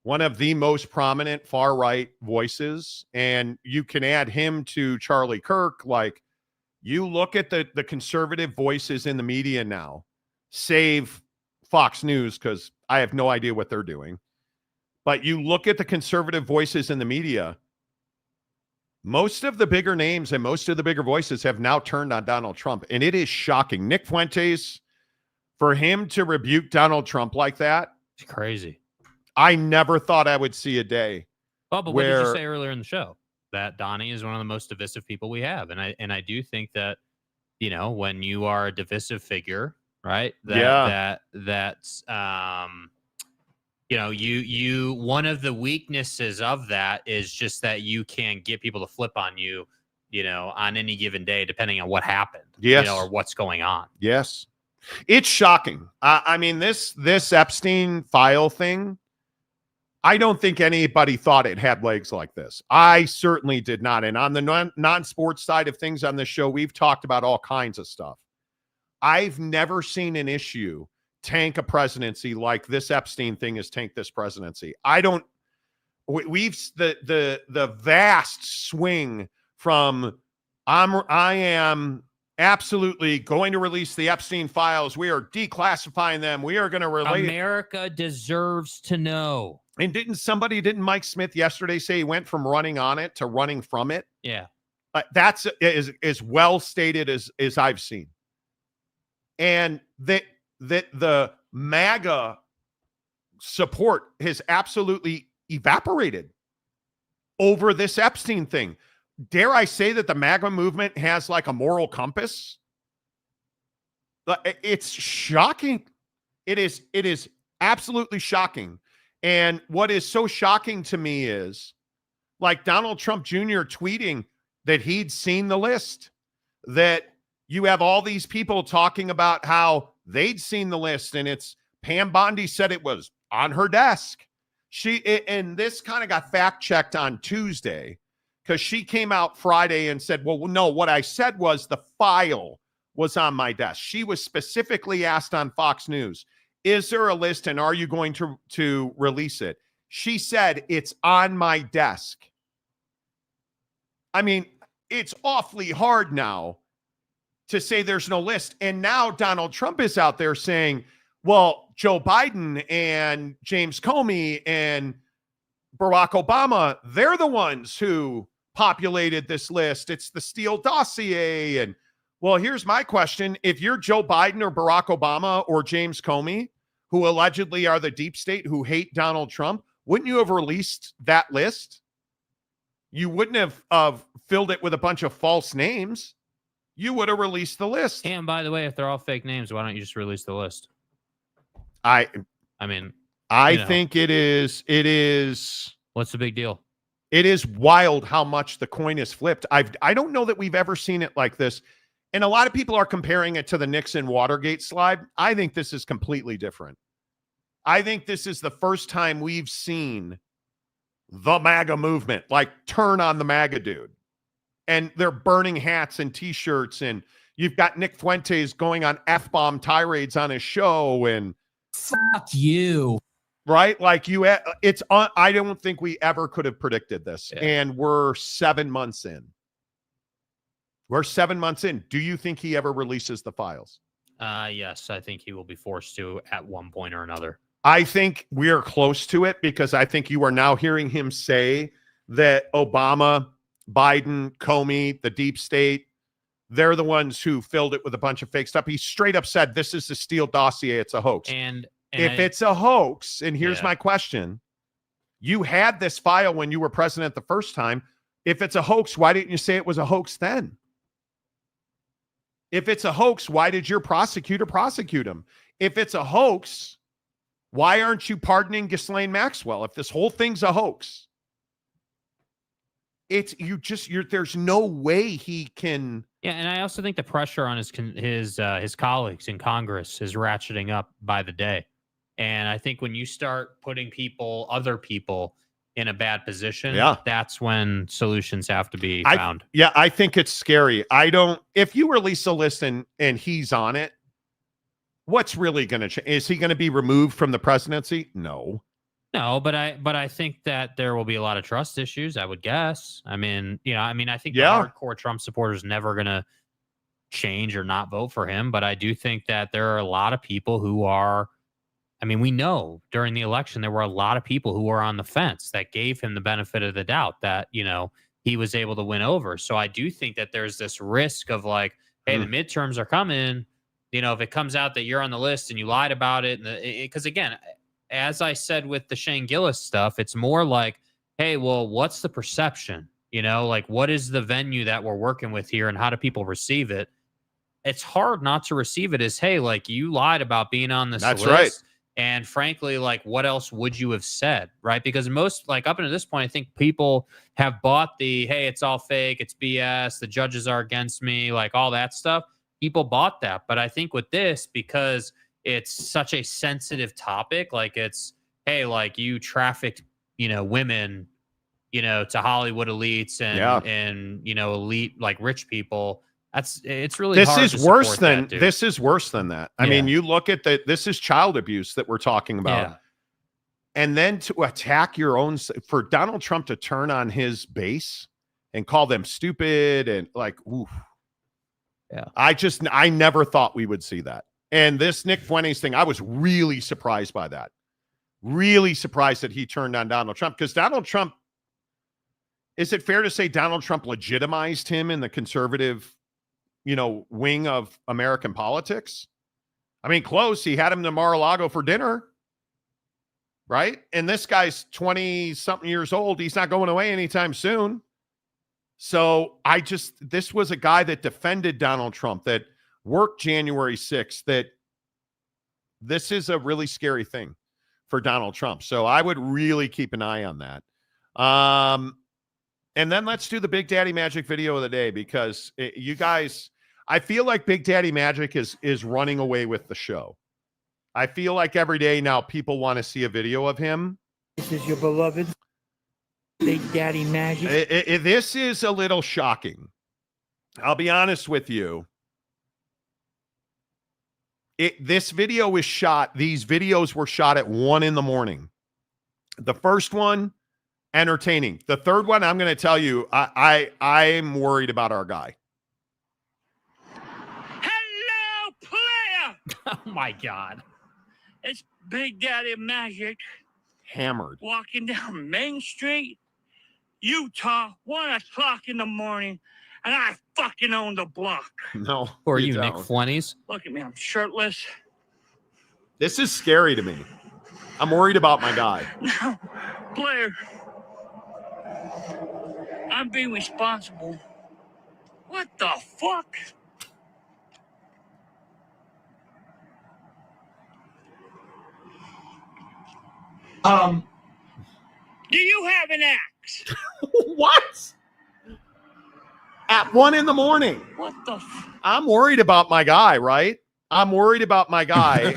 one of the most prominent far-right voices, and you can add him to Charlie Kirk, like, you look at the conservative voices in the media now, save Fox News, because I have no idea what they're doing. But you look at the conservative voices in the media, most of the bigger names and most of the bigger voices have now turned on Donald Trump, and it is shocking. Nick Fuentes, for him to rebuke Donald Trump like that, it's crazy. I never thought I would see a day. Well, but what did you say earlier in the show? That Donnie is one of the most divisive people we have. And I do think that, you know, when you are a divisive figure, right? That's you know, you one of the weaknesses of that is just that you can get people to flip on you, you know, on any given day, depending on what happened, yes, you know, or what's going on. Yes. It's shocking. I mean, this Epstein file thing, I don't think anybody thought it had legs like this. I certainly did not. And on the non-sports side of things on this show, we've talked about all kinds of stuff. I've never seen an issue tank a presidency like this Epstein thing has tanked this presidency. The vast swing from I am absolutely going to release the Epstein files. We are declassifying them. We are going to relate. America deserves to know. And didn't Mike Smith yesterday say he went from running on it to running from it? Yeah. That's as well stated as I've seen. And that the MAGA support has absolutely evaporated over this Epstein thing. Dare I say that the MAGA movement has like a moral compass? It's shocking. It is absolutely shocking. And what is so shocking to me is like Donald Trump Jr. tweeting that he'd seen the list, that you have all these people talking about how they'd seen the list, and it's Pam Bondi said it was on her desk. And this kind of got fact checked on Tuesday because she came out Friday and said, well, no, what I said was the file was on my desk. She was specifically asked on Fox News, is there a list and are you going to release it? She said, it's on my desk. I mean, it's awfully hard now to say there's no list. And now Donald Trump is out there saying, well, Joe Biden and James Comey and Barack Obama, they're the ones who populated this list. It's the Steele dossier. And well, here's my question. If you're Joe Biden or Barack Obama or James Comey, who allegedly are the deep state who hate Donald Trump, wouldn't you have released that list? You wouldn't have filled it with a bunch of false names. You would have released the list. And by the way, if they're all fake names, why don't you just release the list? I mean, think it is. What's the big deal? It is wild how much the coin is flipped. I don't know that we've ever seen it like this. And a lot of people are comparing it to the Nixon Watergate slide. I think this is completely different. I think this is the first time we've seen the MAGA movement, like turn on the MAGA dude. And they're burning hats and T-shirts. And you've got Nick Fuentes going on F-bomb tirades on his show. And fuck you. Right? Like I don't think we ever could have predicted this. Yeah. And we're 7 months in. We're 7 months in. Do you think he ever releases the files? Yes, I think he will be forced to at one point or another. I think we are close to it because I think you are now hearing him say that Obama, Biden, Comey, the deep state, they're the ones who filled it with a bunch of fake stuff. He straight up said, this is the Steele dossier. It's a hoax. And if it's a hoax, and here's my question, you had this file when you were president the first time. If it's a hoax, why didn't you say it was a hoax then? If it's a hoax, why did your prosecutor prosecute him? If it's a hoax, why aren't you pardoning Ghislaine Maxwell? If this whole thing's a hoax, there's no way he can. Yeah, and I also think the pressure on his colleagues in Congress is ratcheting up by the day. And I think when you start putting other people in a bad position, that's when solutions have to be found. I think it's scary. If you release a list and he's on it, what's really going to change? Is he going to be removed from the presidency? No, but I think that there will be a lot of trust issues, I would guess. I think the hardcore Trump supporters never going to change or not vote for him. But I do think that there are a lot of people who are, we know during the election, there were a lot of people who were on the fence that gave him the benefit of the doubt that, he was able to win over. So I do think that there's this risk of like, hey, the midterms are coming. If it comes out that you're on the list and you lied about it, because again, as I said with the Shane Gillis stuff, it's more like, hey, well, what's the perception? What is the venue that we're working with here and how do people receive it? It's hard not to receive it as, hey, like you lied about being on this list. That's right. And frankly, like what else would you have said? Right. Because most up until this point, I think people have bought the, hey, it's all fake. It's BS. The judges are against me, like all that stuff. People bought that. But I think with this, because it's such a sensitive topic, like it's, hey, like you trafficked, women, to Hollywood elites and elite, like rich people. It's really this hard is to worse support than that, dude. This is worse than that. I mean, you look at this is child abuse that we're talking about. And then to attack your own, for Donald Trump to turn on his base and call them stupid and like, oof. Yeah. I never thought we would see that. And this Nick Fuentes thing, I was really surprised by that. Really surprised that he turned on Donald Trump, because Donald Trump, is it fair to say Donald Trump legitimized him in the conservative, wing of American politics? I mean, close. He had him to Mar-a-Lago for dinner, right? And this guy's 20-something years old. He's not going away anytime soon. So this was a guy that defended Donald Trump, that worked January 6th, that this is a really scary thing for Donald Trump. So I would really keep an eye on that. And then let's do the Big Daddy Magic video of the day, because you guys, I feel like Big Daddy Magic is running away with the show. I feel like every day now people want to see a video of him. This is your beloved Big Daddy Magic. This is a little shocking. I'll be honest with you. This video was shot. These videos were shot at 1 a.m. The first one, entertaining. The third one, I'm going to tell you, I'm worried about our guy. Hello, player. Oh my God. It's Big Daddy Magic Hammered. walking down Main Street, Utah, 1 o'clock in the morning, and I fucking own the block. No. Who are you, don't. Nick Flennies? Look at me, I'm shirtless. This is scary to me. I'm worried about my guy. No, Blair, I'm being responsible. What the fuck? Do you have an axe? What? At 1 a.m. What the I'm worried about my guy, right? I'm worried about my guy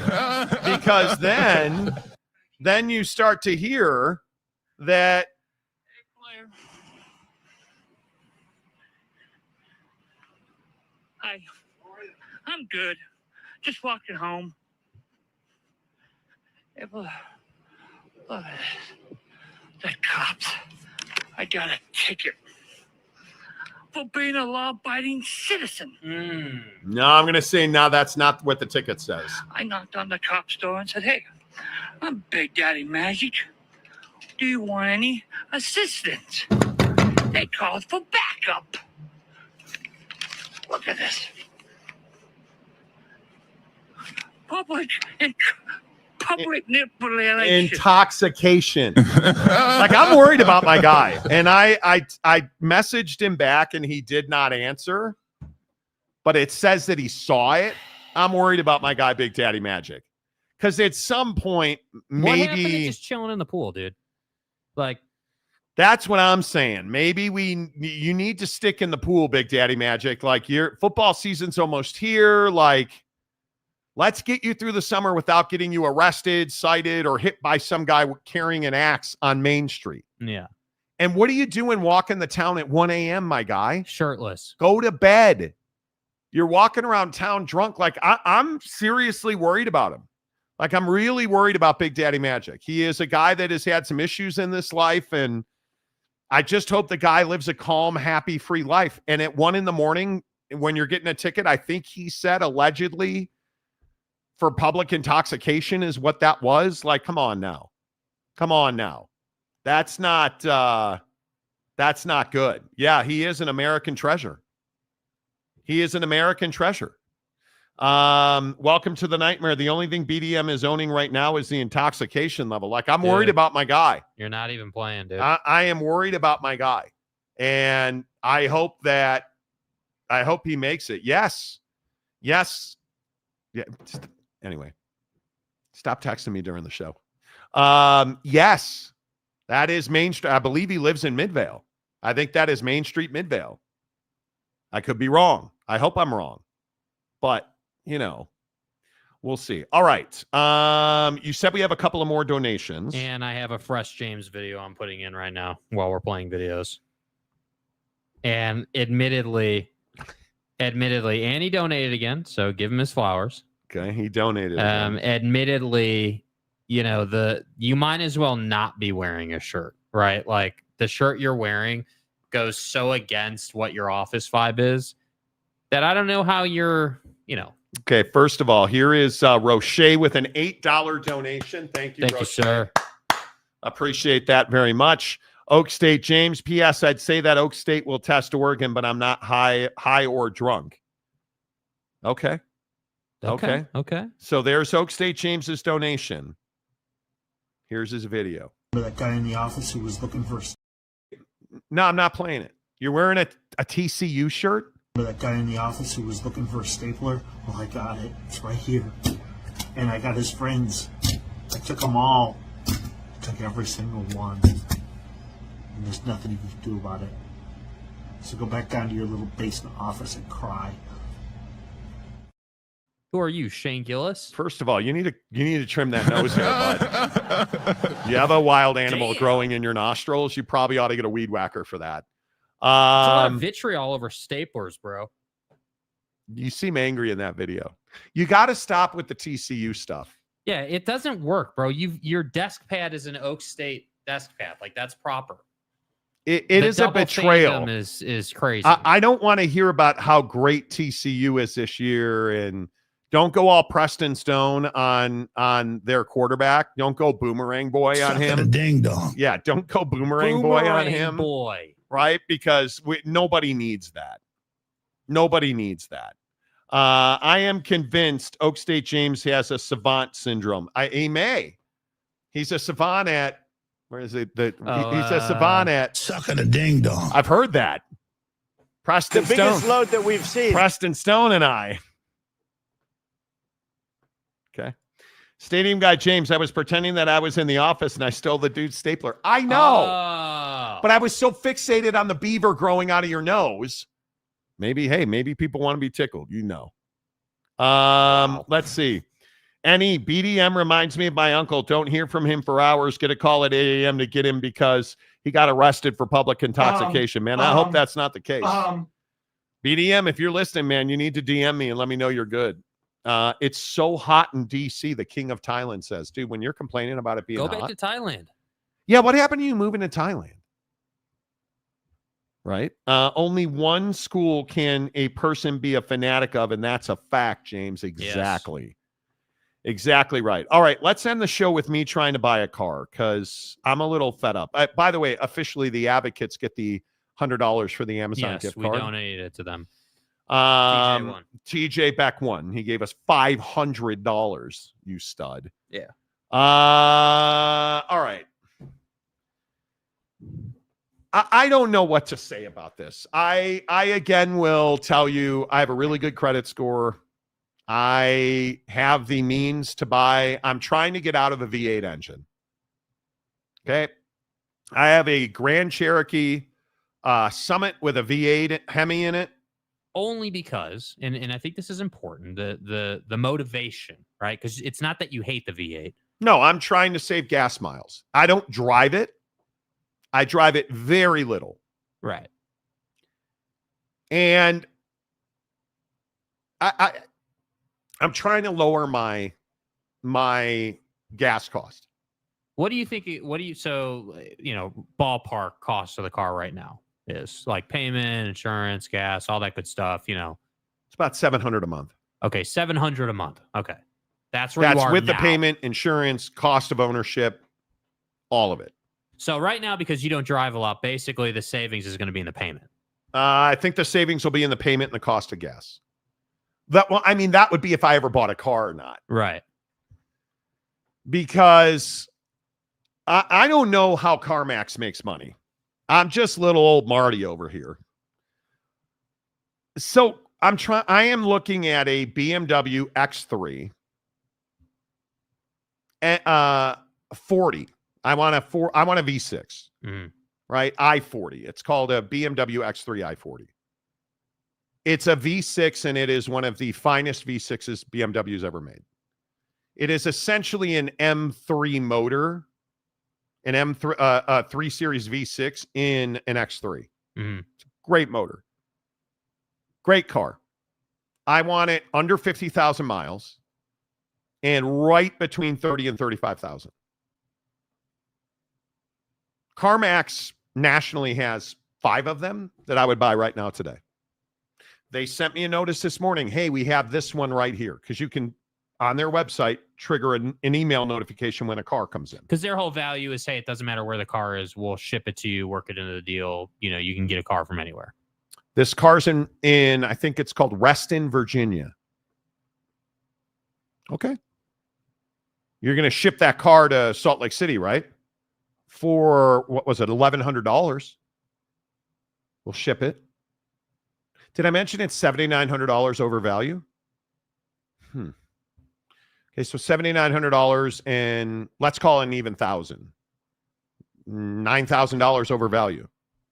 because then you start to hear that Blair. I'm good. Just walking home. Look at this. The cops. I got a ticket for being a law-abiding citizen. no, I'm going to say, no, that's not what the ticket says. I knocked on the cop's door and said, hey, I'm Big Daddy Magic. Do you want any assistance? They called for backup. Look at this. Public manipulation. Intoxication. Like, I'm worried about my guy. And I messaged him back and he did not answer, but it says that he saw it. I'm worried about my guy, Big Daddy Magic. Because at some point, What happened to maybe just chilling in the pool, dude? Like, that's what I'm saying. Maybe you need to stick in the pool, Big Daddy Magic. Like, your football season's almost here. Like, let's get you through the summer without getting you arrested, cited, or hit by some guy carrying an axe on Main Street. yeah, And what are you doing walking the town at 1 a.m., my guy? shirtless. Go to bed. You're walking around town drunk. Like, I'm seriously worried about him. Like, I'm really worried about Big Daddy Magic. He is a guy that has had some issues in this life, and I just hope the guy lives a calm, happy, free life. And at 1 a.m, when you're getting a ticket, I think he said allegedly for public intoxication is what that was. Like, come on now. Come on now. That's not good. Yeah, he is an American treasure. He is an American treasure. Welcome to the nightmare. The only thing BDM is owning right now is the intoxication level. Like, I'm worried about my guy. You're not even playing, dude. I am worried about my guy. And I hope he makes it. Yes. Yes. Yeah. Anyway, stop texting me during the show. Yes, that is Main Street. I believe he lives in Midvale. I think that is Main Street, Midvale. I could be wrong. I hope I'm wrong. But, you know, we'll see. All right. You said we have a couple of more donations. And I have a Fresh James video I'm putting in right now while we're playing videos. And admittedly, and he donated again, so give him his flowers. Okay, he donated. Admittedly, you know, you might as well not be wearing a shirt, right? Like, the shirt you're wearing goes so against what your office vibe is that I don't know how you're, you know. Okay, first of all, here is Roche with an $8 donation. Thank you, Thank Roche. you, sir. Appreciate that very much. Oak State James, P.S. I'd say that Oak State will test Oregon, but I'm not high or drunk. Okay. So there's Oak State James's donation. Here's his video. Remember that guy in the office who was looking for... No, I'm not playing it. You're wearing a TCU shirt? Remember that guy in the office who was looking for a stapler? Well, I got it. It's right here. And I got his friends. I took them all. I took every single one. And there's nothing you can do about it. So go back down to your little basement office and cry. Who are you, Shane Gillis? First of all, you need to trim that nose hair, bud. You have a wild animal growing in your nostrils. You probably ought to get a weed whacker for that. It's a lot of vitriol over staplers, bro. You seem angry in that video. You got to stop with the TCU stuff. Yeah, it doesn't work, bro. Your desk pad is an Oak State desk pad. Like, that's proper. It is a betrayal. Is crazy. I don't want to hear about how great TCU is this year, and don't go all Preston Stone on their quarterback. Don't go boomerang boy on him. A ding dong. Yeah, don't go boomerang boy on him. Boy. Right? Because nobody needs that. Nobody needs that. I am convinced Oak State James has a savant syndrome. He may. He's a savant at, where is it? He's a savant at sucking a ding dong. I've heard that. Preston Stone. Biggest load that we've seen. Preston Stone and I. Okay. Stadium guy James, I was pretending that I was in the office and I stole the dude's stapler. I know. But I was so fixated on the beaver growing out of your nose. Maybe people want to be tickled, Wow. Let's see. Any BDM reminds me of my uncle. Don't hear from him for hours. Get a call at 8 a.m. to get him because he got arrested for public intoxication. Man, I hope that's not the case. BDM, if you're listening, man, you need to DM me and let me know you're good. It's so hot in D.C., the king of Thailand says. Dude, when you're complaining about it being hot. Go back to Thailand. Yeah, what happened to you moving to Thailand? Right? Only one school can a person be a fanatic of, and that's a fact, James. Exactly. Yes. Exactly right. All right, let's end the show with me trying to buy a car because I'm a little fed up. By the way, officially, the advocates get the $100 for the Amazon gift card. Yes, we donated it to them. TJ Beck won. He gave us $500, you stud. Yeah. All right. I don't know what to say about this. I again will tell you I have a really good credit score. I have the means to buy. I'm trying to get out of a V8 engine. Okay. I have a Grand Cherokee Summit with a V8 Hemi in it. Only because, and I think this is important, the motivation, right? Because it's not that you hate the V8. No, I'm trying to save gas miles. I don't drive it. I drive it very little. Right. And I'm trying to lower my gas cost. What do you think? Ballpark cost of the car right now is like payment, insurance, gas, all that good stuff. It's about $700 a month. Okay, $700 a month. Okay, that's where you are with now. The payment, insurance, cost of ownership, all of it. So right now, because you don't drive a lot, basically the savings is going to be in the payment. I think the savings will be in the payment and the cost of gas. That would be if I ever bought a car or not. Right. Because I don't know how CarMax makes money. I'm just little old Marty over here. So I am looking at a BMW X3 40. I want a V6, right? I-40. It's called a BMW X3 I-40. It's a V6, and it is one of the finest V6s BMW's ever made. It is essentially an M3 motor, an M3 3 Series V6 in an X3. It's a great motor. Great car. I want it under 50,000 miles and right between 30 and 35,000. CarMax nationally has 5 of them that I would buy right now today. They sent me a notice this morning. Hey, we have this one right here. Because you can, on their website, trigger an email notification when a car comes in. Because their whole value is, hey, it doesn't matter where the car is. We'll ship it to you, work it into the deal. You can get a car from anywhere. This car's in I think it's called Reston, Virginia. Okay. You're going to ship that car to Salt Lake City, right? For, what was it, $1,100. We'll ship it. Did I mention it's $7,900 over value? Okay, so $7,900 and let's call it an even $1,000. $9,000 over value.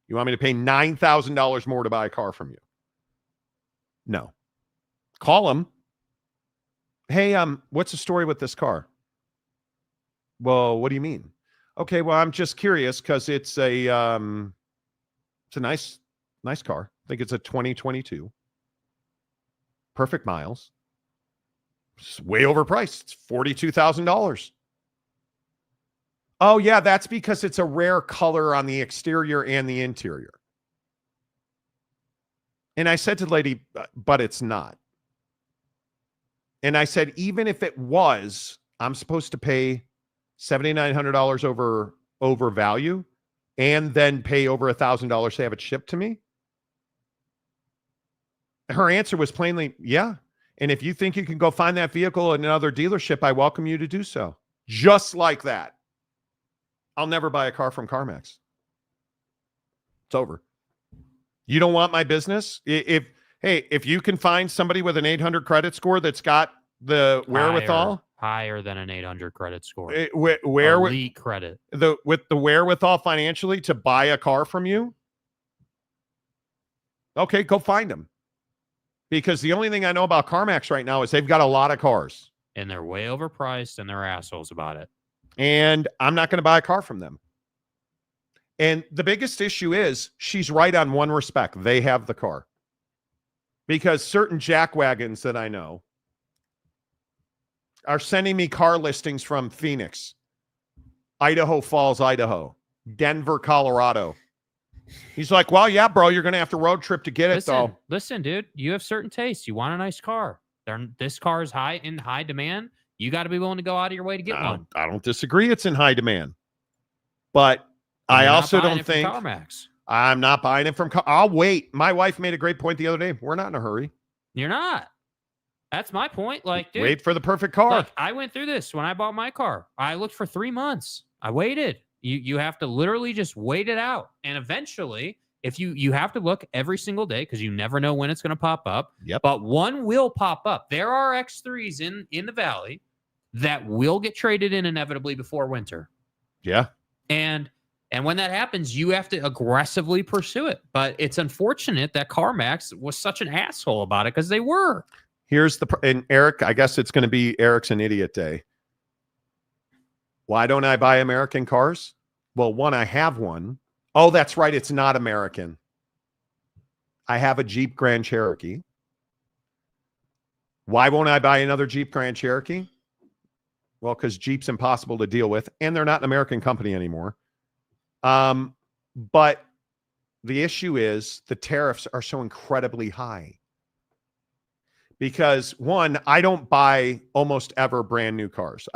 You want me to pay $9,000 more to buy a car from you? No. Call them. Hey, what's the story with this car? Well, what do you mean? Okay, well, I'm just curious because it's a nice car. I think it's a 2022. perfect miles. It's way overpriced. It's $42,000. Oh, yeah, that's because it's a rare color on the exterior and the interior. And I said to the lady, but it's not. And I said, even if it was, I'm supposed to pay $7,900 over value and then pay over $1,000 to have it shipped to me? Her answer was plainly, yeah. And if you think you can go find that vehicle in another dealership, I welcome you to do so. Just like that. I'll never buy a car from CarMax. It's over. You don't want my business? If you can find somebody with an 800 credit score that's got the wherewithal, higher than an 800 credit score, elite credit, with the wherewithal financially to buy a car from you, okay, go find them. Because the only thing I know about CarMax right now is they've got a lot of cars. And they're way overpriced and they're assholes about it. And I'm not going to buy a car from them. And the biggest issue is she's right on one respect. They have the car. Because certain jackwagons that I know are sending me car listings from Phoenix, Idaho Falls, Idaho, Denver, Colorado. He's like, well, yeah, bro, you're going to have to road trip to get it, though. Listen, dude, you have certain tastes. You want a nice car. This car is in high demand. You got to be willing to go out of your way to get one. I don't disagree. It's in high demand. But I also don't think CarMax. I'm not buying it from I'll wait. My wife made a great point the other day. We're not in a hurry. You're not. That's my point. Like, dude, wait for the perfect car. Like, I went through this when I bought my car. I looked for 3 months. I waited. You have to literally just wait it out. And eventually, if you have to look every single day because you never know when it's going to pop up. Yep. But one will pop up. There are X3s in the Valley that will get traded in inevitably before winter. Yeah. And when that happens, you have to aggressively pursue it. But it's unfortunate that CarMax was such an asshole about it because they were. And Eric, I guess it's going to be Eric's an idiot day. Why don't I buy American cars? Well, one, I have one. Oh, that's right. It's not American. I have a Jeep Grand Cherokee. Why won't I buy another Jeep Grand Cherokee? Well, because Jeep's impossible to deal with, and they're not an American company anymore. But the issue is the tariffs are so incredibly high. Because one, I don't buy almost ever brand new cars.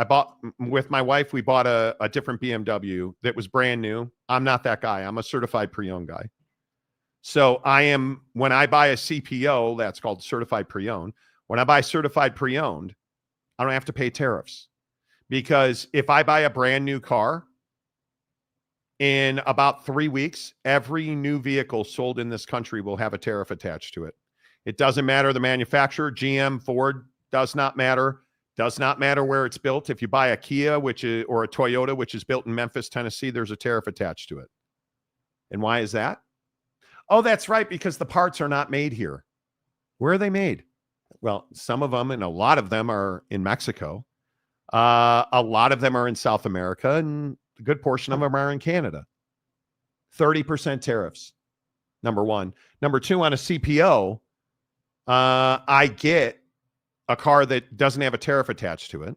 With my wife, we bought a different BMW that was brand new. I'm not that guy. I'm a certified pre-owned guy. So when I buy a CPO, that's called certified pre-owned. When I buy certified pre-owned, I don't have to pay tariffs. Because if I buy a brand new car, in about 3 weeks, every new vehicle sold in this country will have a tariff attached to it. It doesn't matter the manufacturer, GM, Ford, does not matter. Does not matter where it's built. If you buy a Kia, or a Toyota, which is built in Memphis, Tennessee, there's a tariff attached to it. And why is that? Oh, that's right, because the parts are not made here. Where are they made? Well, some of them and a lot of them are in Mexico. A lot of them are in South America, and a good portion of them are in Canada. 30% tariffs, number one. Number two, on a CPO, I get a car that doesn't have a tariff attached to it.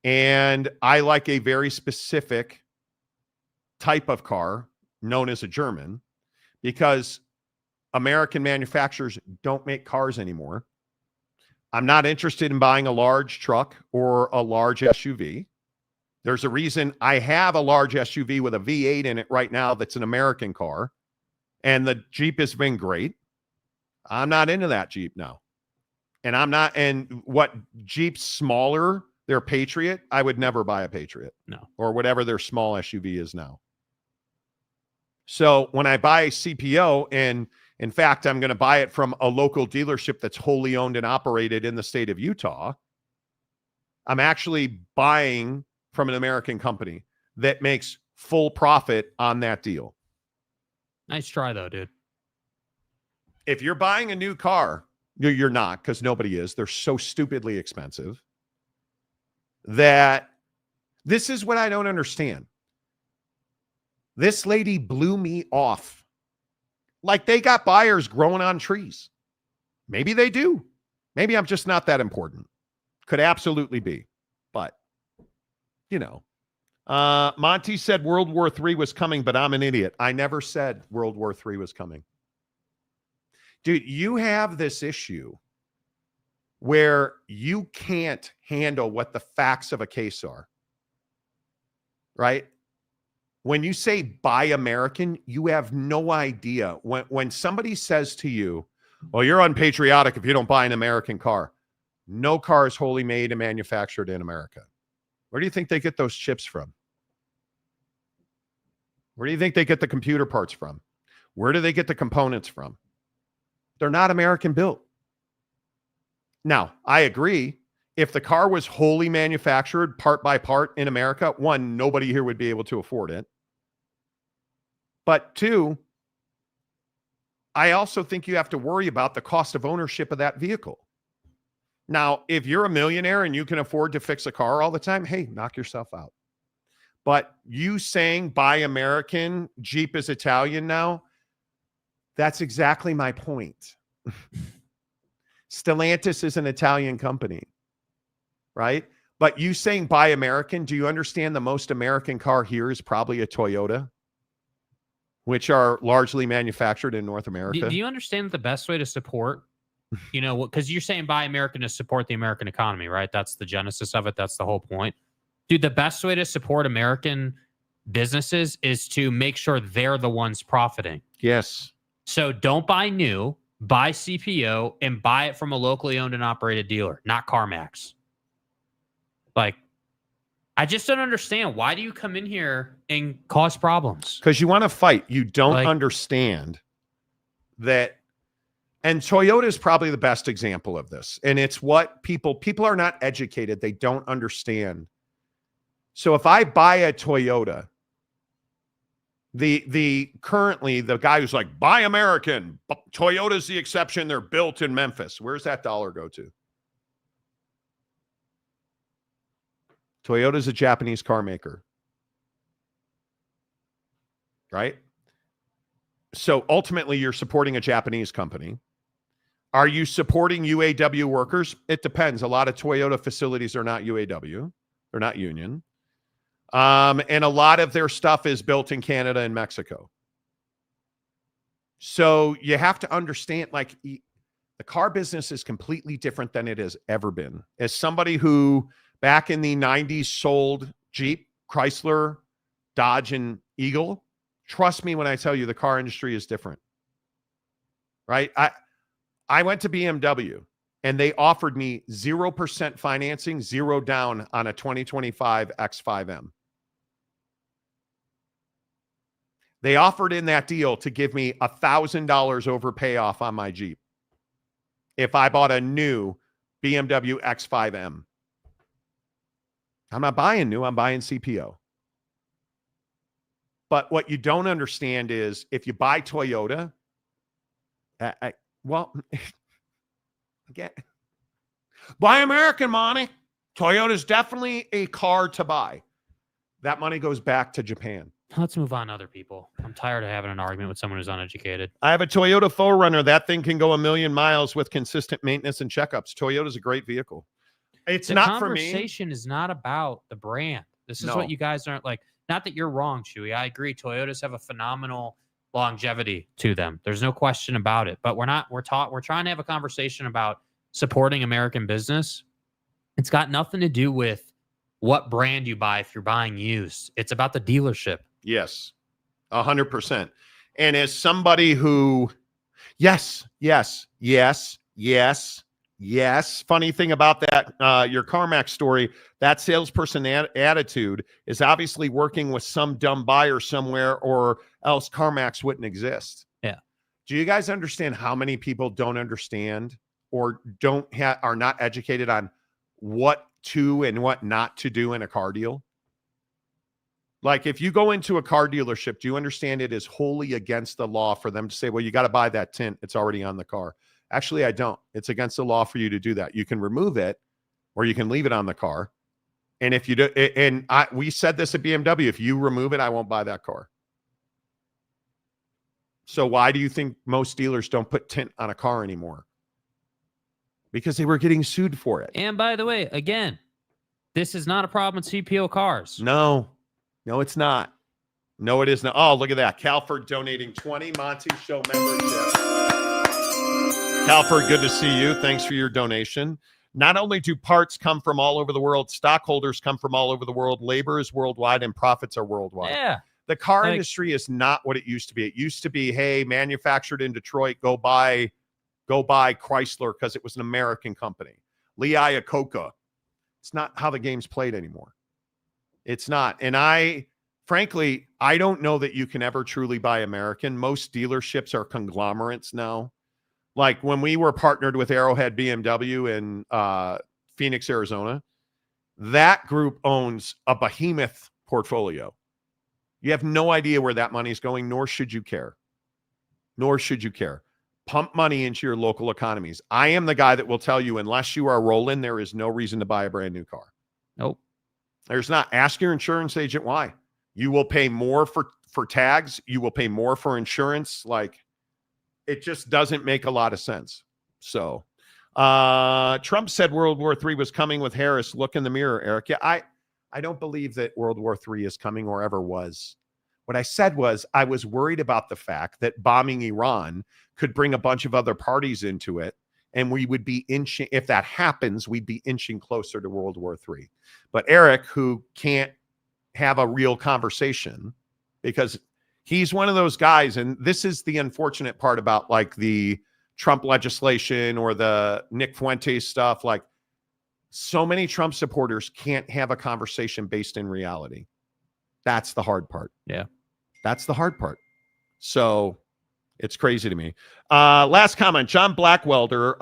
And I like a very specific type of car known as a German because American manufacturers don't make cars anymore. I'm not interested in buying a large truck or a large SUV. There's a reason I have a large SUV with a V8 in it right now that's an American car. And the Jeep has been great. I'm not into that Jeep now. And what Jeep's smaller, their Patriot, I would never buy a Patriot. No. Or whatever their small SUV is now. So when I buy a CPO, and in fact, I'm going to buy it from a local dealership that's wholly owned and operated in the state of Utah, I'm actually buying from an American company that makes full profit on that deal. Nice try, though, dude. If you're buying a new car, you're not, because nobody is. They're so stupidly expensive that this is what I don't understand. This lady blew me off. Like they got buyers growing on trees. Maybe they do. Maybe I'm just not that important. Could absolutely be. But, you know. Monty said World War III was coming, but I'm an idiot. I never said World War III was coming. Dude, you have this issue where you can't handle what the facts of a case are. Right? When you say buy American, you have no idea. When somebody says to you, well, you're unpatriotic if you don't buy an American car. No car is wholly made and manufactured in America. Where do you think they get those chips from? Where do you think they get the computer parts from? Where do they get the components from? They're not American built. Now, I agree. If the car was wholly manufactured part by part in America, one, nobody here would be able to afford it. But two, I also think you have to worry about the cost of ownership of that vehicle. Now, if you're a millionaire and you can afford to fix a car all the time, hey, knock yourself out. But you saying buy American, Jeep is Italian now, that's exactly my point. Stellantis is an Italian company, right? But you saying buy American, do you understand the most American car here is probably a Toyota, which are largely manufactured in North America? Do you understand that the best way to support, you know, because you're saying buy American to support the American economy, right? That's the genesis of it. That's the whole point. Dude, the best way to support American businesses is to make sure they're the ones profiting. Yes. So don't buy new, buy CPO, and buy it from a locally owned and operated dealer, not CarMax. Like, I just don't understand. Why do you come in here and cause problems? Because you want to fight. You don't understand that. And Toyota is probably the best example of this. And it's what people are not educated. They don't understand. So if I buy a Toyota, currently the guy who's like, buy American, Toyota's the exception. They're built in Memphis. Where's that dollar go to? Toyota's a Japanese car maker. Right? So ultimately you're supporting a Japanese company. Are you supporting UAW workers? It depends. A lot of Toyota facilities are not UAW. They're not union. And a lot of their stuff is built in Canada and Mexico. So you have to understand, like, the car business is completely different than it has ever been. As somebody who back in the 90s sold Jeep, Chrysler, Dodge, and Eagle, trust me when I tell you the car industry is different. Right? I went to BMW and they offered me 0% financing, 0 down on a 2025 X5M. They offered in that deal to give me $1,000 over payoff on my Jeep if I bought a new BMW X5M. I'm not buying new, I'm buying CPO. But what you don't understand is if you buy Toyota, again, buy American, money. Toyota's definitely a car to buy. That money goes back to Japan. Let's move on to other people. I'm tired of having an argument with someone who's uneducated. I have a Toyota 4Runner. That thing can go 1,000,000 miles with consistent maintenance and checkups. Toyota's a great vehicle. It's not for me. The conversation is not about the brand. This is what you guys aren't like. Not that you're wrong, Chewy. I agree. Toyotas have a phenomenal longevity to them. There's no question about it. But we're trying to have a conversation about supporting American business. It's got nothing to do with what brand you buy if you're buying used. It's about the dealership. Yes, 100%. And as somebody who, yes. Funny thing about that, your CarMax story, that salesperson attitude is obviously working with some dumb buyer somewhere, or else CarMax wouldn't exist. Yeah. Do you guys understand how many people don't understand or are not educated on what to and what not to do in a car deal? Like, if you go into a car dealership, do you understand it is wholly against the law for them to say, well, you got to buy that tint. It's already on the car. Actually, I don't. It's against the law for you to do that. You can remove it or you can leave it on the car. And if you do, we said this at BMW, if you remove it, I won't buy that car. So why do you think most dealers don't put tint on a car anymore? because they were getting sued for it. And by the way, again, this is not a problem with CPO cars. No, it's not. No, it is not. Oh, look at that. Calford donating 20 Monty Show memberships. Calford, good to see you. Thanks for your donation. Not only do parts come from all over the world, stockholders come from all over the world, labor is worldwide, and profits are worldwide. Yeah. The car industry is not what it used to be. It used to be, hey, manufactured in Detroit, go buy Chrysler because it was an American company. Lee Iacocca. It's not how the game's played anymore. It's not. And frankly, I don't know that you can ever truly buy American. Most dealerships are conglomerates now. Like when we were partnered with Arrowhead BMW in Phoenix, Arizona, that group owns a behemoth portfolio. You have no idea where that money is going, nor should you care. Pump money into your local economies. I am the guy that will tell you, unless you are rolling, there is no reason to buy a brand new car. Nope. There's not. Ask your insurance agent why. You will pay more for tags. You will pay more for insurance. Like, it just doesn't make a lot of sense. So Trump said World War III was coming with Harris. Look in the mirror, Eric. Yeah, I don't believe that World War III is coming or ever was. What I said was I was worried about the fact that bombing Iran could bring a bunch of other parties into it, and we would be inching, if that happens, we'd be inching closer to World War III. But Eric, who can't have a real conversation because he's one of those guys, and this is the unfortunate part about like the Trump legislation or the Nick Fuentes stuff. Like, so many Trump supporters can't have a conversation based in reality. That's the hard part. Yeah. That's the hard part. So it's crazy to me. Last comment, John Blackwelder.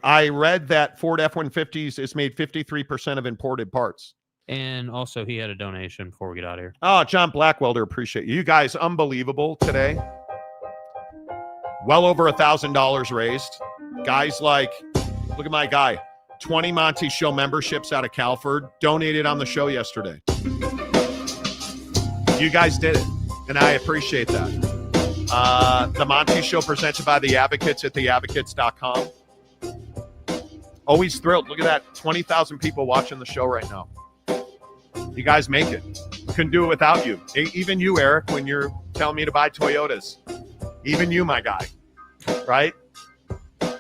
I read that Ford F-150s is made 53% of imported parts. And also he had a donation before we get out of here. Oh, John Blackwelder, appreciate you. You guys, unbelievable today. Well over $1,000 raised. Guys like, look at my guy. 20 Monty Show memberships out of Calford, donated on the show yesterday. You guys did it, and I appreciate that. The Monty Show presented by The Advocates at theadvocates.com. Always thrilled. Look at that, 20,000 people watching the show right now. You guys make it. Couldn't do it without you. Even you, Eric, when you're telling me to buy Toyotas. Even you, my guy, right?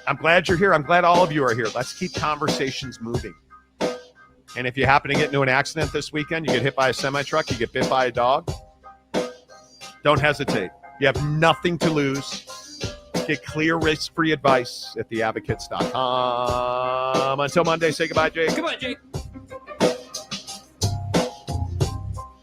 I'm glad you're here. I'm glad all of you are here. Let's keep conversations moving. And if you happen to get into an accident this weekend, you get hit by a semi-truck, you get bit by a dog, don't hesitate. You have nothing to lose. Get clear, risk-free advice at theadvocates.com. Until Monday, say goodbye, Jake. Goodbye, Jake.